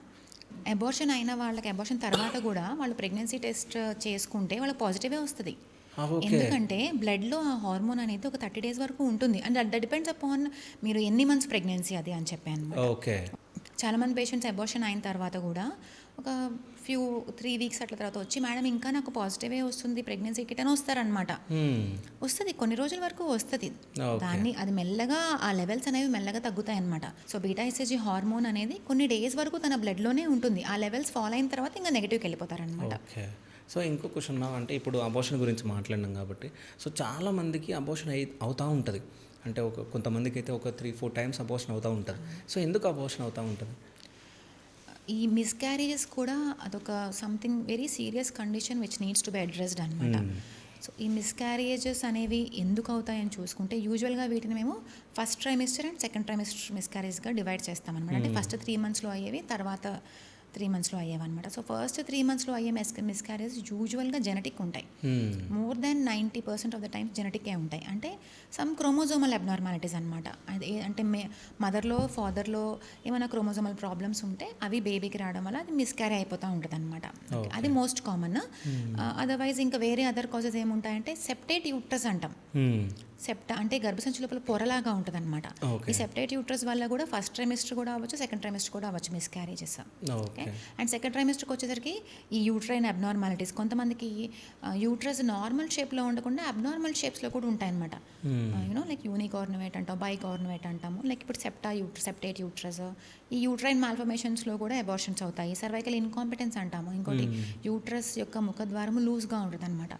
అబార్షన్ అయిన వాళ్ళకి, అబార్షన్ తర్వాత కూడా వాళ్ళు ప్రెగ్నెన్సీ టెస్ట్ చేసుకుంటే వాళ్ళకి పాజిటివే వస్తుంది. ఎందుకంటే బ్లడ్లో ఆ హార్మోన్ అనేది ఒక 30 days వరకు ఉంటుంది. అండ్ దట్ డిపెండ్స్ అపాన్ మీరు ఎన్ని మంత్స్ ప్రెగ్నెన్సీ అది అని చెప్పాను. ఓకే. చాలామంది పేషెంట్స్ అబార్షన్ అయిన తర్వాత కూడా ఒక 3 weeks అట్ల తర్వాత వచ్చి, మేడం ఇంకా నాకు పాజిటివే వస్తుంది ప్రెగ్నెన్సీ కిట్ అని వస్తారనమాట. వస్తుంది, కొన్ని రోజుల వరకు వస్తుంది. దాన్ని అది మెల్లగా ఆ లెవెల్స్ అనేవి మెల్లగా తగ్గుతాయి అనమాట. సో బీటా ఎస్హెచ్జీ హార్మోన్ అనేది కొన్ని డేస్ వరకు తన బ్లడ్లోనే ఉంటుంది. ఆ లెవెల్స్ ఫాలో అయిన తర్వాత ఇంకా నెగిటివ్కి వెళ్ళిపోతారనమాట. ఓకే. సో ఇంకో క్వశ్చన్ అంటే ఇప్పుడు అబార్షన్ గురించి మాట్లాడినాం కాబట్టి, సో చాలామందికి అబార్షన్ అవుతూ ఉంటుంది. అంటే కొంతమందికి అయితే ఒక 3-4 times అబార్షన్ అవుతూ ఉంటుంది. సో ఎందుకు అబార్షన్ అవుతూ ఉంటుంది? ఈ మిస్క్యారేజెస్ కూడా అదొక something very serious condition which needs to be addressed అనమాట. సో ఈ మిస్క్యారేజెస్ అనేవి ఎందుకు అవుతాయని చూసుకుంటే, యూజువల్గా వీటిని మేము first trimester and second trimester మిస్క్యారేజ్గా డివైడ్ చేస్తామన్నమాట. అంటే ఫస్ట్ 3 monthsలో అయ్యేవి, తర్వాత 3 monthsలో అయ్యేవన్నమాట. సో ఫస్ట్ 3 monthsలో అయ్యే మిస్క్యారేజ్ యూజువల్గా జెనెటిక్ ఉంటాయి. More than 90% of the times జెనెటికే ఉంటాయి. అంటే సమ్ క్రోమోజోమల్ అబ్నార్మాలిటీస్ అనమాట. అంటే మదర్లో ఫాదర్లో ఏమైనా క్రోమోజోమల్ ప్రాబ్లమ్స్ ఉంటే అవి బేబీకి రావడం వల్ల అది మిస్క్యారీ అయిపోతూ ఉంటుంది అనమాట. అది మోస్ట్ కామన్. అదర్వైజ్ ఇంకా వేరే అదర్ కాజెస్ ఏముంటాయంటే సెప్టేట్ యూట్రస్ అంటాం. సెప్టా అంటే గర్భసంచి లోపల పొరలాగా ఉంటుంది అనమాట. ఈ సెప్టేట్ యూట్రస్ వల్ల కూడా ఫస్ట్ ట్రైమిస్టర్ కూడా అవ్వచ్చు, సెకండ్ ట్రైమిస్టర్ కూడా అవ్వచ్చు మిస్క్యారేజెస్. ఓకే. అండ్ సెకండ్ ట్రైమిస్టర్కి వచ్చేసరికి ఈ యూట్రైన్ అబ్నార్మాలిటీస్, కొంతమందికి యూట్రస్ నార్మల్ షేప్లో ఉండకుండా అబ్నార్మల్ షేప్స్లో కూడా ఉంటాయన్నమాట. యూనో లైక్ యూనిక్ ఆర్నవేట్ అంటాం, బైక్ ఆర్నవేట్ అంటాము. లైక్ ఇప్పుడు సెప్టేట్ యూట్రస్, ఈ యూట్రైన్ మాల్ఫర్మేషన్స్లో కూడా అబార్షన్స్ అవుతాయి. సర్వైకల్ ఇన్కాంపిటెన్స్ అంటాము. ఇంకోటి యూట్రస్ యొక్క ముఖద్వారము లూజ్గా ఉంటుంది అనమాట.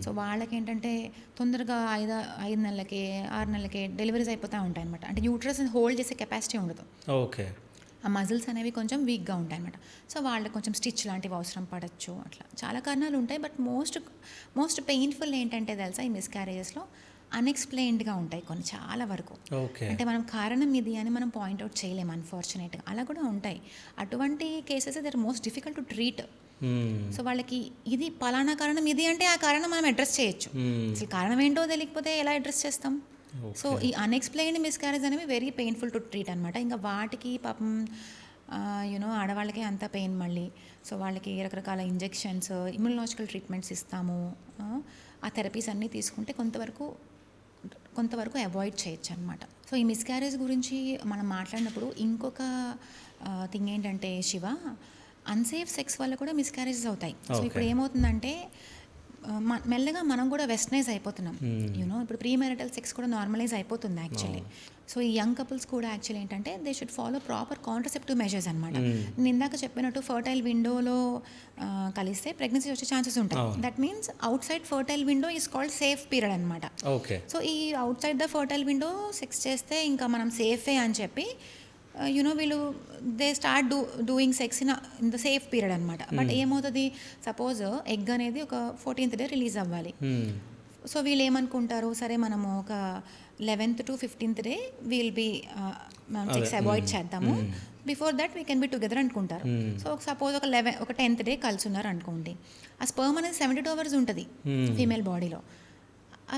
సో వాళ్ళకి ఏంటంటే తొందరగా 5 నెలలకి 6 నెలలకి డెలివరీస్ అయిపోతూ ఉంటాయి అనమాట. అంటే యూట్రస్ హోల్డ్ చేసే కెపాసిటీ ఉండదు. ఓకే. ఆ మజిల్స్ అనేవి కొంచెం వీక్గా ఉంటాయి అనమాట. సో వాళ్ళకి కొంచెం స్టిచ్ లాంటివి అవసరం పడవచ్చు. అట్లా చాలా కారణాలు ఉంటాయి. బట్ మోస్ట్ పెయిన్ఫుల్ ఏంటంటే తెలుసా, ఈ మిస్క్యారేజెస్లో అన్ఎక్స్ప్లెయిన్డ్గా ఉంటాయి కొన్ని చాలా వరకు. అంటే మనం కారణం ఇది అని మనం పాయింట్అవుట్ చేయలేము అన్ఫార్చునేట్గా. అలా కూడా ఉంటాయి. అటువంటి cases they are most difficult to treat. So వాళ్ళకి ఇది పలానా కారణం ఇది అంటే ఆ కారణం మనం అడ్రస్ చేయొచ్చు. అసలు కారణం ఏంటో తెలియకపోతే ఎలా అడ్రస్ చేస్తాం? సో ఈ అన్ఎక్స్ప్లెయిన్డ్ మిస్క్యారేజ్ అనేవి వెరీ పెయిన్ఫుల్ టు ట్రీట్ అనమాట. ఇంకా వాటికి పాపం యూనో ఆడవాళ్ళకే అంత పెయిన్ మళ్ళీ. సో వాళ్ళకి రకరకాల ఇంజెక్షన్స్, ఇమ్యునలాజికల్ ట్రీట్మెంట్స్ ఇస్తాము. ఆ థెరపీస్ అన్నీ తీసుకుంటే కొంతవరకు అవాయిడ్ చేయొచ్చు అనమాట. సో ఈ మిస్క్యారేజ్ గురించి మనం మాట్లాడినప్పుడు ఇంకొక థింగ్ ఏంటంటే శివ, అన్సేఫ్ సెక్స్ వల్ల కూడా మిస్క్యారేజెస్ అవుతాయి. సో ఇప్పుడు ఏమవుతుందంటే మెల్లగా మనం కూడా వెస్టర్నైజ్ అయిపోతున్నాం. యూనో ఇప్పుడు ప్రీ మ్యారిటల్ సెక్స్ కూడా నార్మలైజ్ అయిపోతుంది యాక్చువల్లీ. సో ఈ యంగ్ కపుల్స్ కూడా యాక్చువల్లీ ఏంటంటే they should follow proper contraceptive measures అనమాట. నేను ఇందాక చెప్పినట్టు ఫర్టైల్ విండోలో కలిస్తే ప్రెగ్నెన్సీ వచ్చే ఛాన్సెస్ ఉంటాయి. That means out side fertile window is called safe period అనమాట. సో ఈ out side the fertile window sex చేస్తే ఇంకా మనం సేఫే అని చెప్పి యూనో వీళ్ళు they start doing sex in the safe period అనమాట. బట్ ఏమవుతుంది, సపోజ్ ఎగ్ అనేది ఒక 14th day రిలీజ్ అవ్వాలి. సో వీళ్ళు ఏమనుకుంటారు, సరే మనము ఒక 11th to 15th day will be మనం సెక్స్ అవాయిడ్ చేద్దాము, before that we can be together అనుకుంటారు. సో సపోజ్ ఒక 10th డే కలిసి ఉన్నారు అనుకోండి, ఆ స్పర్మ్ అనేది 72 hours ఉంటుంది ఫీమేల్ బాడీలో. ఆ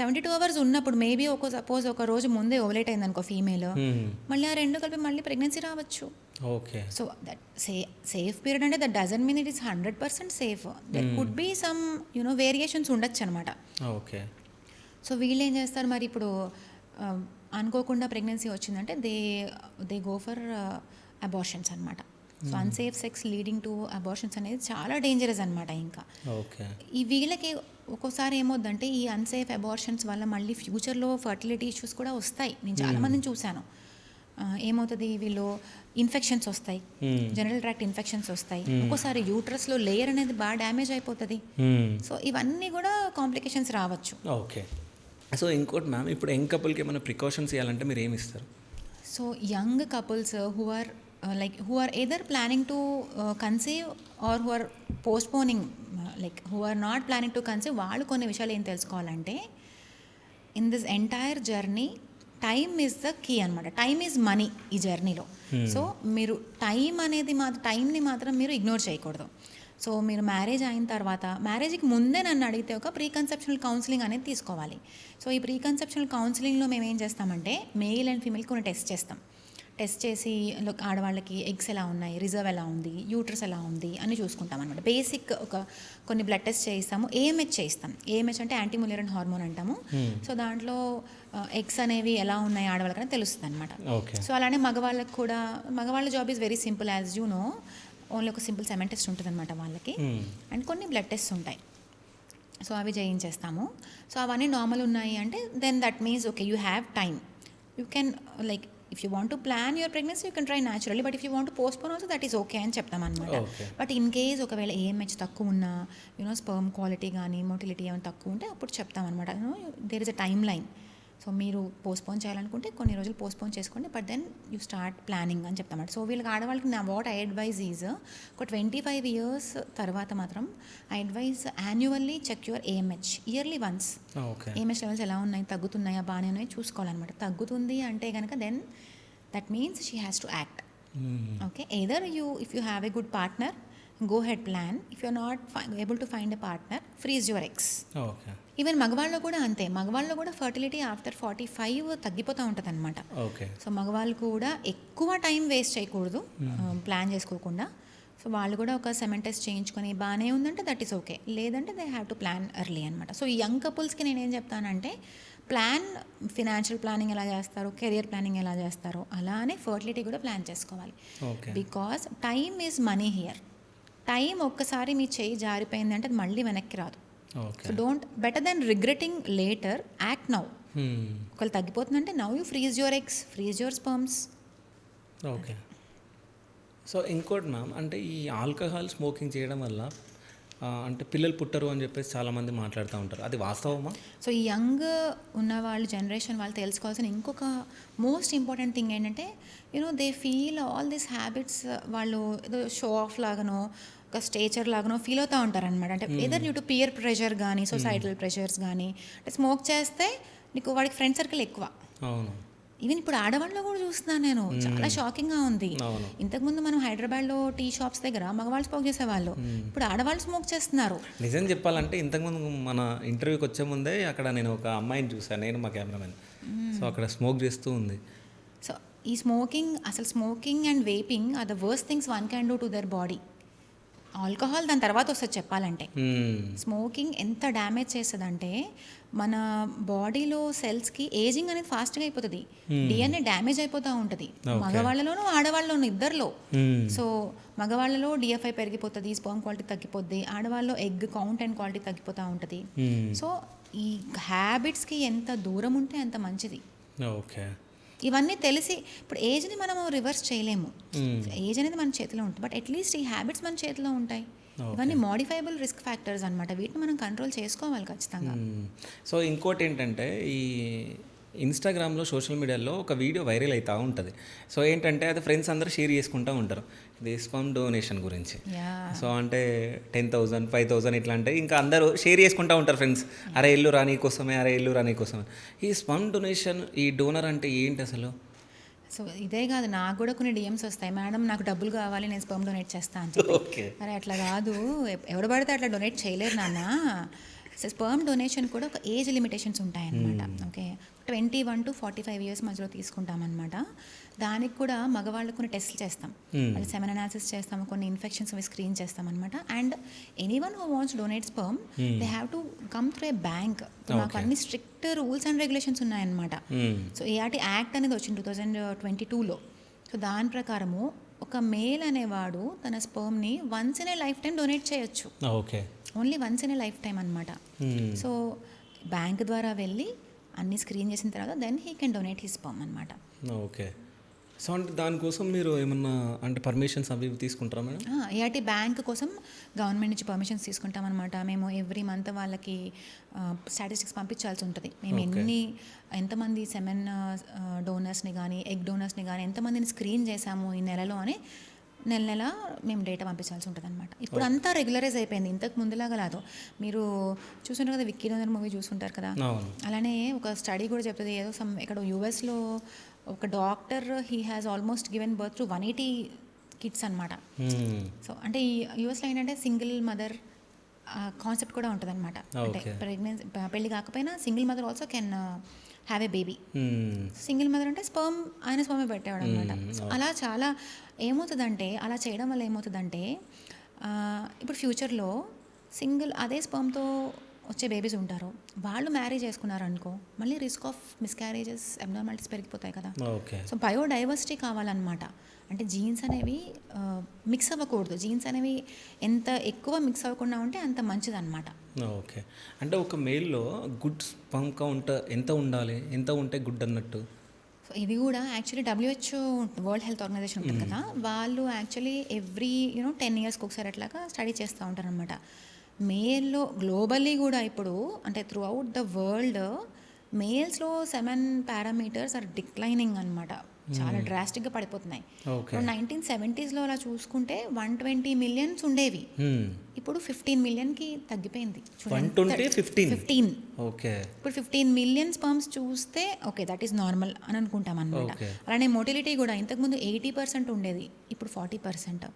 72 hours ఉన్నప్పుడు మేబీ సపోజ్ ఒక రోజు ముందే ఓవలేట్ అయింది అనుకో ఫీమేల్, మళ్ళీ ఆ రెండు కలిపి మళ్ళీ ప్రెగ్నెన్సీ రావచ్చు. Okay. So that safe period అంటే that doesn't mean it is 100% safe. There could be some variations ఉండొచ్చు అనమాట. ఓకే. సో వీళ్ళు ఏం చేస్తారు మరి, ఇప్పుడు అనుకోకుండా ప్రెగ్నెన్సీ వచ్చిందంటే దే గో ఫర్ అబార్షన్స్ అనమాట. So unsafe sex leading to abortions అనేది చాలా డేంజరస్ అనమాట. ఇంకా ఈ వీళ్ళకి ఒక్కోసారి ఏమవుద్దంటే ఈ అన్సేఫ్ అబార్షన్స్ వల్ల మళ్ళీ ఫ్యూచర్లో ఫర్టిలిటీ ఇష్యూస్ కూడా వస్తాయి. నేను చాలామందిని చూశాను. ఏమవుతుంది, వీళ్ళు ఇన్ఫెక్షన్స్ వస్తాయి, జనరల్ ట్రాక్ట్ ఇన్ఫెక్షన్స్ వస్తాయి, ఒక్కోసారి యూట్రస్లో లేయర్ అనేది బాగా డ్యామేజ్ అయిపోతుంది. సో ఇవన్నీ కూడా కాంప్లికేషన్స్ రావచ్చు. ఓకే. సో ఇంకోటి మ్యామ్, ఇప్పుడు యంగ్ కపుల్కి ఏమైనా ప్రికాషన్స్ ఇవ్వాలంటే మీరు ఏమి ఇస్తారు? So young couples who are either planning to conceive or who are postponing, who are not planning to conceive, వాళ్ళు కొన్ని విషయాలు ఏం తెలుసుకోవాలంటే, in this entire journey time is the key అనమాట. టైమ్ ఈజ్ మనీ ఈ జర్నీలో. సో మీరు టైంని మాత్రం మీరు ఇగ్నోర్ చేయకూడదు. సో మీరు మ్యారేజ్ అయిన తర్వాత, మ్యారేజ్కి ముందే నన్ను అడిగితే ఒక ప్రీ కన్సెప్షనల్ కౌన్సిలింగ్ అనేది తీసుకోవాలి. సో ఈ ప్రీ కన్సెప్షనల్ కౌన్సిలింగ్లో మేము ఏం చేస్తామంటే, మెయిల్ అండ్ ఫీమేల్కి కొన్ని టెస్ట్ చేస్తాం. టెస్ట్ చేసి ఆడవాళ్ళకి ఎగ్స్ ఎలా ఉన్నాయి, రిజర్వ్ ఎలా ఉంది, యూట్రస్ ఎలా ఉంది అని చూసుకుంటాం అనమాట. బేసిక్ కొన్ని బ్లడ్ టెస్ట్ చేయిస్తాము, ఏఎంహెచ్ చేయిస్తాం. ఏఎంహెచ్ అంటే యాంటీ ములేరన్ హార్మోన్ అంటాము. సో దాంట్లో ఎగ్స్ అనేవి ఎలా ఉన్నాయి ఆడవాళ్ళకనే తెలుస్తుంది అనమాట. సో అలానే మగవాళ్ళకి కూడా, మగవాళ్ళ job is very simple, as you know. Only ఒక సింపుల్ సెమెన్ టెస్ట్ ఉంటుంది అనమాట వాళ్ళకి, అండ్ కొన్ని బ్లడ్ టెస్ట్ ఉంటాయి. సో అవి చేయించేస్తాము. సో అవన్నీ నార్మల్ ఉన్నాయి అంటే then that means okay, you have time. You can if you want to plan your pregnancy, you can try naturally, but if you want to postpone also, that is okay అని చెప్తాం అనమాట. But in case ఒకవేళ AMH తక్కువ ఉన్నా, sperm quality కానీ motility ఏమైనా తక్కువ ఉంటే అప్పుడు చెప్తాం అనమాట. There is a time line. So మీరు పోస్ట్పోన్ చేయాలనుకుంటే కొన్ని రోజులు పోస్ట్పోన్ చేసుకోండి, but then you start planning అని చెప్తామాట. సో వీళ్ళకి ఆడవాళ్ళకి వాట్ ఐ అడ్వైజ్ ఈజ్, ఒక 25 years తర్వాత మాత్రం I advise annually check your AMH yearly once. AMH levels ఎలా ఉన్నాయి, తగ్గుతున్నాయా, బాగానే ఉన్నాయి చూసుకోవాలన్నమాట. తగ్గుతుంది అంటే కనుక then that means she has to act. Okay, either if you have a good partner, go ahead plan. If you're not able to find a partner, freeze your eggs. Even మగవాళ్ళు కూడా అంతే. మగవాళ్ళు కూడా ఫర్టిలిటీ ఆఫ్టర్ 45 తగ్గిపోతూ ఉంటుంది అనమాట. So మగవాళ్ళు కూడా ఎక్కువ టైం వేస్ట్ చేయకూడదు ప్లాన్ చేసుకోకుండా. సో వాళ్ళు కూడా ఒక సెమెన్ టెస్ట్ చేయించుకొని బాగానే ఉందంటే దట్ ఈస్ ఓకే, లేదంటే they have to plan early అనమాట. సో ఈ యంగ్ కపుల్స్కి నేనేం చెప్తానంటే, ప్లాన్, ఫినాన్షియల్ ప్లానింగ్ ఎలా చేస్తారు, కెరియర్ ప్లానింగ్ ఎలా చేస్తారో అలానే ఫర్టిలిటీ కూడా ప్లాన్ చేసుకోవాలి. Because time is money here. Time ఒక్కసారి మీ చేయి జారిపోయిందంటే అది మళ్ళీ వెనక్కి రాదు. So don't, better than regretting later, act now. ఒకవేళ తగ్గిపోతుందంటే now you freeze your eggs, freeze your sperms. Okay. So ఇంకోటి మ్యామ్, అంటే ఈ ఆల్కహాల్ స్మోకింగ్ చేయడం వల్ల అంటే పిల్లలు పుట్టరు అని చెప్పేసి చాలామంది మాట్లాడుతూ ఉంటారు, అది వాస్తవమా? సో ఈ యంగ్ ఉన్న వాళ్ళు, జనరేషన్ వాళ్ళు తెలుసుకోవాల్సిన ఇంకొక మోస్ట్ ఇంపార్టెంట్ థింగ్ ఏంటంటే, they feel all these habits వాళ్ళు ఏదో షో ఆఫ్ లాగానో, ఒక స్టేచర్ లాగానో ఫీల్ అవుతూ ఉంటారు అనమాట. అంటే ఏదో డ్యూ టు పియర్ ప్రెషర్ కానీ, సొసైటల్ ప్రెషర్స్ కానీ. అంటే స్మోక్ చేస్తే నీకు వాడికి ఫ్రెండ్ సర్కిల్ ఎక్కువ. ఈవెన్ ఇప్పుడు ఆడవాళ్ళలో కూడా చూస్తున్నాను నేను, చాలా షాకింగ్గా ఉంది. ఇంతకుముందు మనం హైదరాబాద్లో టీ షాప్స్ దగ్గర మగవాళ్ళు స్మోక్ చేసేవాళ్ళు, ఇప్పుడు ఆడవాళ్ళు స్మోక్ చేస్తున్నారు. నిజం చెప్పాలంటే ఇంతకుముందు మన ఇంటర్వ్యూకి వచ్చే ముందే అక్కడ నేను ఒక అమ్మాయిని చూసాను, నేను మా కెమెరామెన్. సో అక్కడ స్మోక్ చేస్తూ ఉంది. సో ఈ smoking and vaping are the worst things one can do to their body. Alcohol దాని తర్వాత వస్తుంది చెప్పాలంటే. స్మోకింగ్ ఎంత డ్యామేజ్ చేస్తుందంటే మన బాడీలో సెల్స్కి ఏజింగ్ అనేది ఫాస్ట్గా అయిపోతుంది, డిఎన్ఏ డ్యామేజ్ అయిపోతూ ఉంటుంది మగవాళ్ళలోనూ ఆడవాళ్ళలోనూ ఇద్దరిలో. సో మగవాళ్ళలో డిఎఫ్ఐ పెరిగిపోతుంది, స్పర్మ్ క్వాలిటీ తగ్గిపోద్ది, ఆడవాళ్ళలో ఎగ్ కౌంట్ అండ్ క్వాలిటీ తగ్గిపోతూ ఉంటుంది. సో ఈ హ్యాబిట్స్కి ఎంత దూరం ఉంటే అంత మంచిది. ఓకే. ఇవన్నీ తెలిసి, ఇప్పుడు ఏజ్ని మనం రివర్స్ చేయలేము, ఏజ్ అనేది మన చేతిలో ఉంటుంది, బట్ అట్లీస్ట్ ఈ హ్యాబిట్స్ మన చేతిలో ఉంటాయి. ఇవన్నీ మోడిఫైబుల్ రిస్క్ ఫ్యాక్టర్స్ అనమాట, వీటిని మనం కంట్రోల్ చేసుకోవాలి ఖచ్చితంగా. సో ఇంకోటి ఏంటంటే, ఈ ఇన్స్టాగ్రామ్లో సోషల్ మీడియాలో ఒక వీడియో వైరల్ అవుతూ ఉంటుంది. సో ఏంటంటే అది ఫ్రెండ్స్ అందరూ షేర్ చేసుకుంటూ ఉంటారు ఇది స్పర్మ్ డొనేషన్ గురించి. సో అంటే 10,000 5,000 ఇట్లా అంటే ఇంకా అందరూ షేర్ చేసుకుంటూ ఉంటారు ఫ్రెండ్స్, అరే ఇల్లు రాని కోసమే, అరే ఇల్లు రాని కోసమే. ఈ స్పర్మ్ డొనేషన్, ఈ డోనర్ అంటే ఏంటి అసలు? సో ఇదే కాదు, నాకు కూడా కొన్ని డిఎమ్స్ వస్తాయి, మేడం నాకు డబ్బులు కావాలి, నేను స్పర్మ్ డొనేట్ చేస్తాను అని. ఓకే. అరే అట్లా కాదు, ఎవడు పడితే అట్లా డొనేట్ చేయలేరు నాన్న. సో స్పర్మ్ డొనేషన్ కూడా ఒక ఏజ్ లిమిటేషన్స్ ఉంటాయన్నమాట. ఓకే, 21 to 45 ఇయర్స్ మధ్యలో తీసుకుంటామన్నమాట. దానికి కూడా మగవాళ్ళకు కొన్ని టెస్ట్లు చేస్తాం, వాళ్ళు సెమెన్ అనాలిసిస్ చేస్తాము, కొన్ని ఇన్ఫెక్షన్స్ అవి స్క్రీన్ చేస్తాం అనమాట. And anyone who wants donate sperm they have to come through a bank. మాకు అన్ని స్ట్రిక్ట్ రూల్స్ అండ్ రెగ్యులేషన్స్ ఉన్నాయన్నమాట. సో ఏఆర్టీ యాక్ట్ అనేది వచ్చింది 2022లో. సో దాని ప్రకారము ఒక మేల్ అనేవాడు తన స్పర్మ్ని once in a lifetime donate చేయొచ్చు. Okay, only once in a lifetime అనమాట. సో బ్యాంక్ ద్వారా వెళ్ళి అన్ని స్క్రీన్ చేసిన తర్వాత then he can donate his sperm అనమాట. ఓకే. సో అంటే దానికోసం మీరు ఏమన్నా అంటే పర్మిషన్స్ అవి ఇవి తీసుకుంటారా మేడం? ఏఆర్టీ బ్యాంక్ కోసం గవర్నమెంట్ నుంచి పర్మిషన్స్ తీసుకుంటాం అనమాట. మేము ఎవ్రీ మంత్ వాళ్ళకి స్టాటిస్టిక్స్ పంపించాల్సి ఉంటుంది. మేము ఎంతమంది సెమెన్ డోనర్స్ని కానీ ఎగ్ డోనర్స్ని కానీ ఎంతమందిని స్క్రీన్ చేశాము ఈ నెలలో అని నెల మేము డేటా పంపించాల్సి ఉంటుంది అనమాట. ఇప్పుడు అంతా రెగ్యులరైజ్ అయిపోయింది, ఇంతకు ముందులాగా కాదు. మీరు చూసుంటారు కదా, విక్కీ డోనర్ మూవీ చూసుంటారు కదా, అలానే ఒక స్టడీ కూడా చెప్తుంది, ఏదో ఇక్కడ యూఎస్లో ఒక doctor he has almost given birth to 180 kids అనమాట. సో అంటే ఈ యూఎస్లో ఏంటంటే సింగిల్ మదర్ కాన్సెప్ట్ కూడా ఉంటుంది అనమాట. అంటే ప్రెగ్నెన్సీ పెళ్లి కాకపోయినా single mother also can have a baby. Single mother అంటే ఆయన స్పర్మ్ పెట్టేవాడు అనమాట. అలా చాలా ఏమవుతుందంటే, అలా చేయడం వల్ల ఏమవుతుందంటే ఇప్పుడు ఫ్యూచర్లో అదే స్పర్మ్తో వచ్చే బేబీస్ ఉంటారు, వాళ్ళు మ్యారేజ్ చేసుకున్నారు అనుకో, మళ్ళీ రిస్క్ ఆఫ్ మిస్క్యారేజెస్, అబ్నార్మాలిటీస్ పెరిగిపోతాయి కదా. సో బయోడైవర్సిటీ కావాలన్నమాట. అంటే జీన్స్ అనేవి మిక్స్ అవ్వకూడదు, జీన్స్ అనేవి ఎంత ఎక్కువ మిక్స్ అవ్వకుండా ఉంటే అంత మంచిది అనమాట. ఓకే, అంటే ఒక మేల్లో గుడ్ స్పర్మ్ కౌంట్ ఎంత ఉండాలి, ఎంత ఉంటే గుడ్ అన్నట్టు? సో ఇది కూడా actually WHO World Health Organization ఉంటుంది కదా, వాళ్ళు యాక్చువల్లీ ఎవ్రీ 10 ఇయర్స్కి ఒకసారి అట్లాగా స్టడీ చేస్తూ ఉంటారు అనమాట. మేల్లో గ్లోబల్లీ కూడా ఇప్పుడు అంటే త్రూ అవుట్ ద వరల్డ్ మేల్స్లో సెమెన్ పారామీటర్స్ ఆర్ డిక్లైనింగ్ అనమాట. చాలా డ్రాస్టిక్గా పడిపోతున్నాయి. 1970s అలా చూసుకుంటే 120 మిలియన్స్ ఉండేవి, ఇప్పుడు 15 మిలియన్కి తగ్గిపోయింది. 15 ఇప్పుడు 15 మిలియన్ స్పర్మ్స్ చూస్తే ఓకే దట్ ఈస్ నార్మల్ అని అనుకుంటాం అనమాట. అలానే మోటిలిటీ కూడా ఇంతకుముందు 80% ఉండేది, ఇప్పుడు 40%.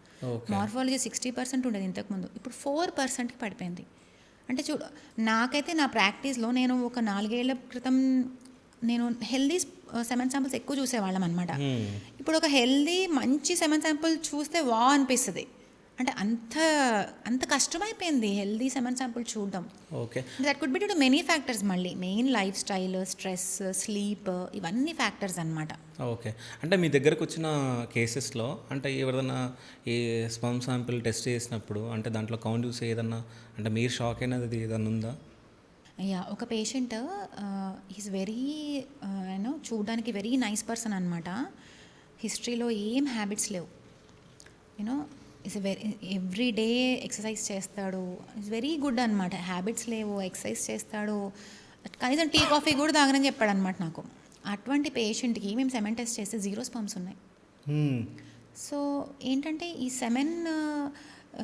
మార్ఫాలజీ 60% ఉండేది ఇంతకుముందు, ఇప్పుడు 4%కి పడిపోయింది. అంటే చూడు, నాకైతే నా ప్రాక్టీస్లో నేను ఒక 4 ఏళ్ల క్రితం నేను హెల్దీ సెమెన్ శాంపుల్స్ ఎక్కువ చూసేవాళ్ళం అనమాట. ఇప్పుడు ఒక హెల్దీ మంచి సెమెన్ శాంపుల్ చూస్తే అనిపిస్తుంది. అంటే అంత కష్టమైపోయింది హెల్దీ సెమెన్ శాంపుల్ చూడడం. Okay, that could be to many factors. మళ్ళీ main lifestyle, stress, sleep, ఇవన్నీ ఫ్యాక్టర్స్ అనమాట. ఓకే, అంటే మీ దగ్గరకు వచ్చిన కేసెస్లో అంటే ఎవరిదన్నా ఈ స్పర్మ్ శాంపిల్ టెస్ట్ చేసినప్పుడు అంటే దాంట్లో కౌంట్ చూసి ఏదన్నా అంటే మీరు షాక్ అయినది ఏదన్నా ఉందా? ఒక పేషెంట్ ఈజ్ వెరీ చూడడానికి వెరీ నైస్ పర్సన్ అనమాట. హిస్టరీలో ఏం హ్యాబిట్స్ లేవు, ఈజ్ ఎవ్రీ డే ఎక్సర్సైజ్ చేస్తాడు, ఈజ్ వెరీ గుడ్ అనమాట. హ్యాబిట్స్ లేవు, ఎక్సర్సైజ్ చేస్తాడు, కనీసం టీ కాఫీ కూడా తాగనని చెప్పాడు అనమాట నాకు. అటువంటి పేషెంట్కి మేము సెమెన్ టెస్ట్ చేస్తే 0 స్పర్మ్స్ ఉన్నాయి. సో ఏంటంటే ఈ సెమెన్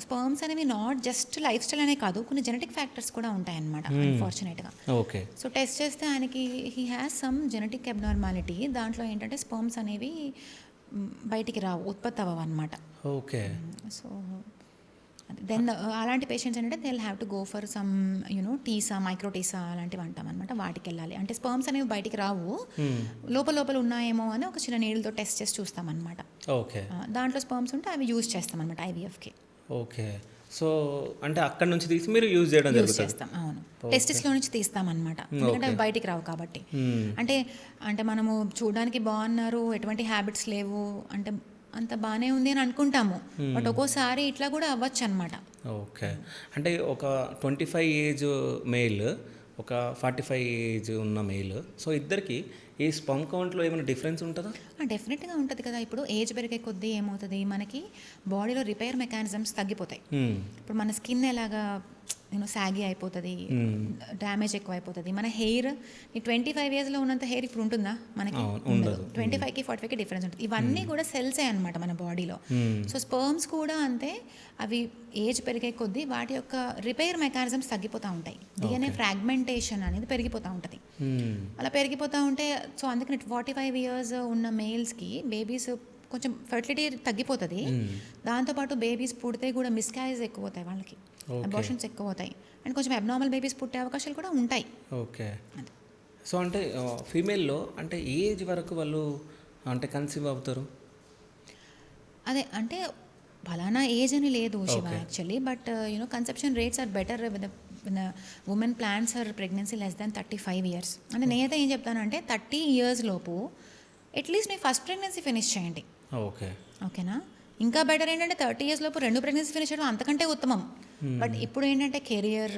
స్పర్మ్స్ అనేవి నాట్ జస్ట్ లైఫ్ స్టైల్ అనే కాదు, కొన్ని జెనెటిక్ ఫ్యాక్టర్స్ కూడా ఉంటాయన్నమాట అన్ఫార్చునేట్గా. ఓకే, సో టెస్ట్ చేస్తే ఆయనకి he has some genetic abnormality. దాంట్లో ఏంటంటే స్పర్మ్స్ అనేవి బయటికి రావు, ఉత్పత్తి అవ్వవు అనమాట. ఓకే, సో దెన్ అలాంటి పేషెంట్స్ ఏంటంటే they will have to go for some TESA, micro TESA అలాంటివి అంటాం అనమాట. వాటికి వెళ్ళాలి. అంటే స్పర్మ్స్ అనేవి బయటికి రావు, లోపల ఉన్నాయేమో అని ఒక చిన్న నీళ్ళతో టెస్ట్ చేసి చూస్తామన్నమాట. ఓకే, దాంట్లో స్పర్మ్స్ ఉంటే అవి యూజ్ చేస్తామన్నమాట IVFకి. ఓకే, సో అంటే అక్కడ నుంచి తీసి మీరు యూజ్ చేయడం చేస్తాం. అవును, టెస్టిస్లో నుంచి తీస్తామన్నమాట, ఎందుకంటే అవి బయటికి రావు కాబట్టి. అంటే మనము చూడడానికి బాగున్నారు, ఎటువంటి హ్యాబిట్స్ లేవు, అంటే అంత బాగానే ఉంది అని అనుకుంటాము, బట్ ఒక్కోసారి ఇట్లా కూడా అవ్వచ్చు అనమాట. ఓకే, అంటే ఒక 25 ఏజ్ మేల్, ఒక 45 ఏజ్ ఉన్న మేల్, సో ఇద్దరికి ఈ స్పర్మ్ కౌంట్లో ఏమైనా డిఫరెన్స్ ఉంటుందా? డెఫినెట్గా ఉంటుంది కదా. ఇప్పుడు ఏజ్ పెరిగే కొద్దీ ఏమవుతుంది, మనకి బాడీలో రిపేర్ మెకానిజమ్స్ తగ్గిపోతాయి. ఇప్పుడు మన స్కిన్ ఎలాగా సాగి అయిపోతుంది, డ్యామేజ్ ఎక్కువ అయిపోతుంది. మన హెయిర్ ఈ 25 yearsలో ఉన్నంత హెయిర్ ఇప్పుడు ఉంటుందా మనకి? ఉండదు. 25కి 45కి డిఫరెన్స్ ఉంటుంది. ఇవన్నీ కూడా సెల్సే అనమాట మన బాడీలో. సో స్పర్మ్స్ కూడా అంతే, అవి ఏజ్ పెరిగే కొద్దీ వాటి యొక్క రిపేర్ మెకానిజమ్స్ తగ్గిపోతూ ఉంటాయి. DNA ఫ్రాగ్మెంటేషన్ అనేది పెరిగిపోతూ ఉంటుంది. అలా పెరిగిపోతూ ఉంటే సో అందుకని 45 years ఉన్న మేల్స్కి బేబీస్ కొంచెం ఫర్టిలిటీ తగ్గిపోతుంది. దాంతోపాటు బేబీస్ పుడితే కూడా మిస్క్యారేజ్ ఎక్కువ అవుతాయి, వాళ్ళకి అబార్షన్స్ ఎక్కువ అవుతాయి, అండ్ కొంచెం అబ్నార్మల్ బేబీస్ పుట్టే అవకాశాలు కూడా ఉంటాయి. ఓకే. సో అంటే ఫీమేల్లో అంటే ఏజ్ వరకు వాళ్ళు అంటే కన్సీవ్ అవుతారు? అదే అంటే ఫలానా ఏజ్ అని లేదు Shiva actually, but conception rates are better with women plans are pregnancy less than 35 years. అంటే నేనైతే ఏం చెప్తానంటే 30 years లోపు అట్లీస్ట్ మీ ఫస్ట్ ప్రెగ్నెన్సీ ఫినిష్ చేయండి. ఓకేనా? ఇంకా బెటర్ ఏంటంటే 30 years లోపు 2 ప్రెగ్నెన్సీ ఫినిష్ చేయడం అంతకంటే ఉత్తమం. బట్ ఇప్పుడు ఏంటంటే career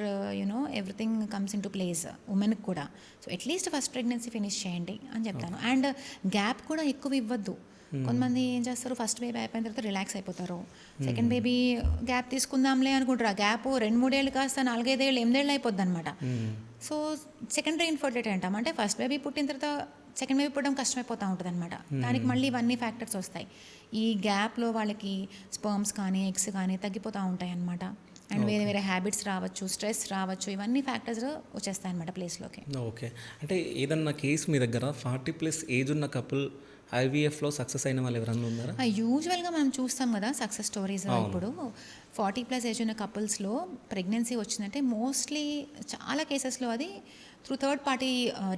everything comes in to place ఉమెన్కి కూడా. So at least first pregnancy finish చేయండి అని చెప్తాను. అండ్ గ్యాప్ కూడా ఎక్కువ ఇవ్వద్దు. కొంతమంది ఏం చేస్తారు, ఫస్ట్ బేబీ అయిపోయిన తర్వాత రిలాక్స్ అయిపోతారు, సెకండ్ బేబీ గ్యాప్ తీసుకుందాంలే అనుకుంటారు. ఆ గ్యాప్ 2-3 ఏళ్ళు కాస్త 4-5 ఏళ్ళు 8 ఏళ్ళు అయిపోద్ది అనమాట. సో సెకండరీ ఇన్ఫర్టిలిటీ అంటాం. అంటే ఫస్ట్ బేబీ పుట్టిన తర్వాత సెకండ్ బేబీ పుట్టడం కష్టమైపోతూ ఉంటుంది అనమాట. దానికి మళ్ళీ ఇవన్నీ ఫ్యాక్టర్స్ వస్తాయి. ఈ గ్యాప్లో వాళ్ళకి స్పర్మ్స్ కానీ ఎగ్స్ కానీ తగ్గిపోతూ ఉంటాయి అనమాట. అండ్ వేరే వేరే హ్యాబిట్స్ రావచ్చు, స్ట్రెస్ రావచ్చు, ఇవన్నీ ఫ్యాక్టర్స్ వచ్చేస్తాయి అనమాట ప్లేస్లోకి. ఓకే. అంటే ఏదన్నా కేసు మీ దగ్గర 40+ ఏజ్ ఉన్న కపుల్ IVFలో సక్సెస్ అయిన వాళ్ళు ఎవరన్నా ఉన్నారా? యూజువల్గా మనం చూస్తాం కదా సక్సెస్ స్టోరీస్. ఇప్పుడు 40+ ఏజ్ ఉన్న కపుల్స్లో ప్రెగ్నెన్సీ వచ్చిందంటే మోస్ట్లీ చాలా కేసెస్లో అది త్రూ థర్డ్ పార్టీ